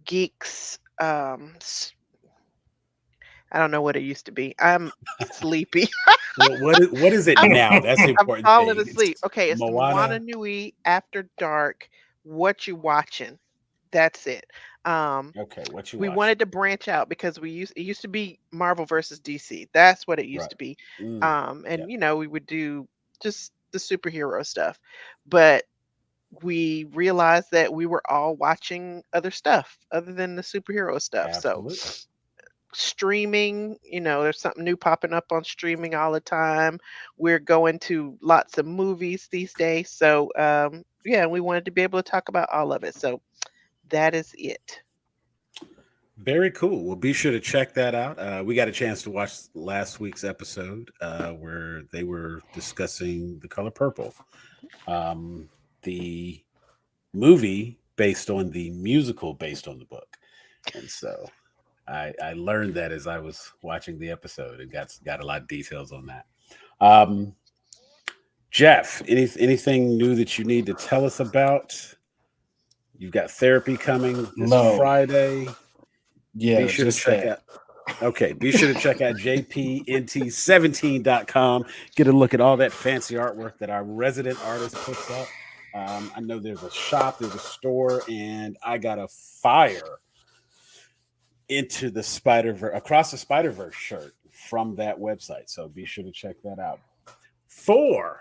S5: Geeks. I don't know what it used to be. I'm sleepy.
S2: What is it now? That's the important
S5: I'm falling
S2: thing.
S5: asleep. Okay, it's the Moana Nui After Dark. What you watching? That's it.
S2: Okay, what you
S5: we
S2: watching?
S5: wanted to branch out because it used to be Marvel versus DC. That's what it used to be. And we would do just the superhero stuff. But we realized that we were all watching other stuff other than the superhero stuff.
S2: Absolutely.
S5: So streaming, there's something new popping up on streaming all the time. We're going to lots of movies these days. So we wanted to be able to talk about all of it. So that is it.
S2: Very cool. Well, be sure to check that out. We got a chance to watch last week's episode where they were discussing The Color Purple, the movie based on the musical based on the book. And so I learned that as I was watching the episode and got a lot of details on that. Jeff, anything new that you need to tell us about? You've got therapy coming this Friday.
S7: Yeah,
S2: be sure to check out. Okay, be sure to check out jpnt17.com. Get a look at all that fancy artwork that our resident artist puts up. I know there's a shop, there's a store, and I got a fire into the across the Spider-Verse shirt from that website. So be sure to check that out. For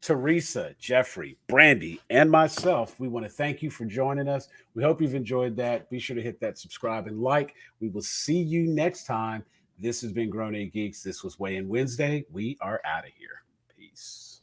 S2: Teresa, Jeffrey, Brandy, and myself, we want to thank you for joining us. We hope you've enjoyed that. Be sure to hit that subscribe and like. We will see you next time. This has been Grown A Geeks. This was Weigh In Wednesday. We are out of here. Peace.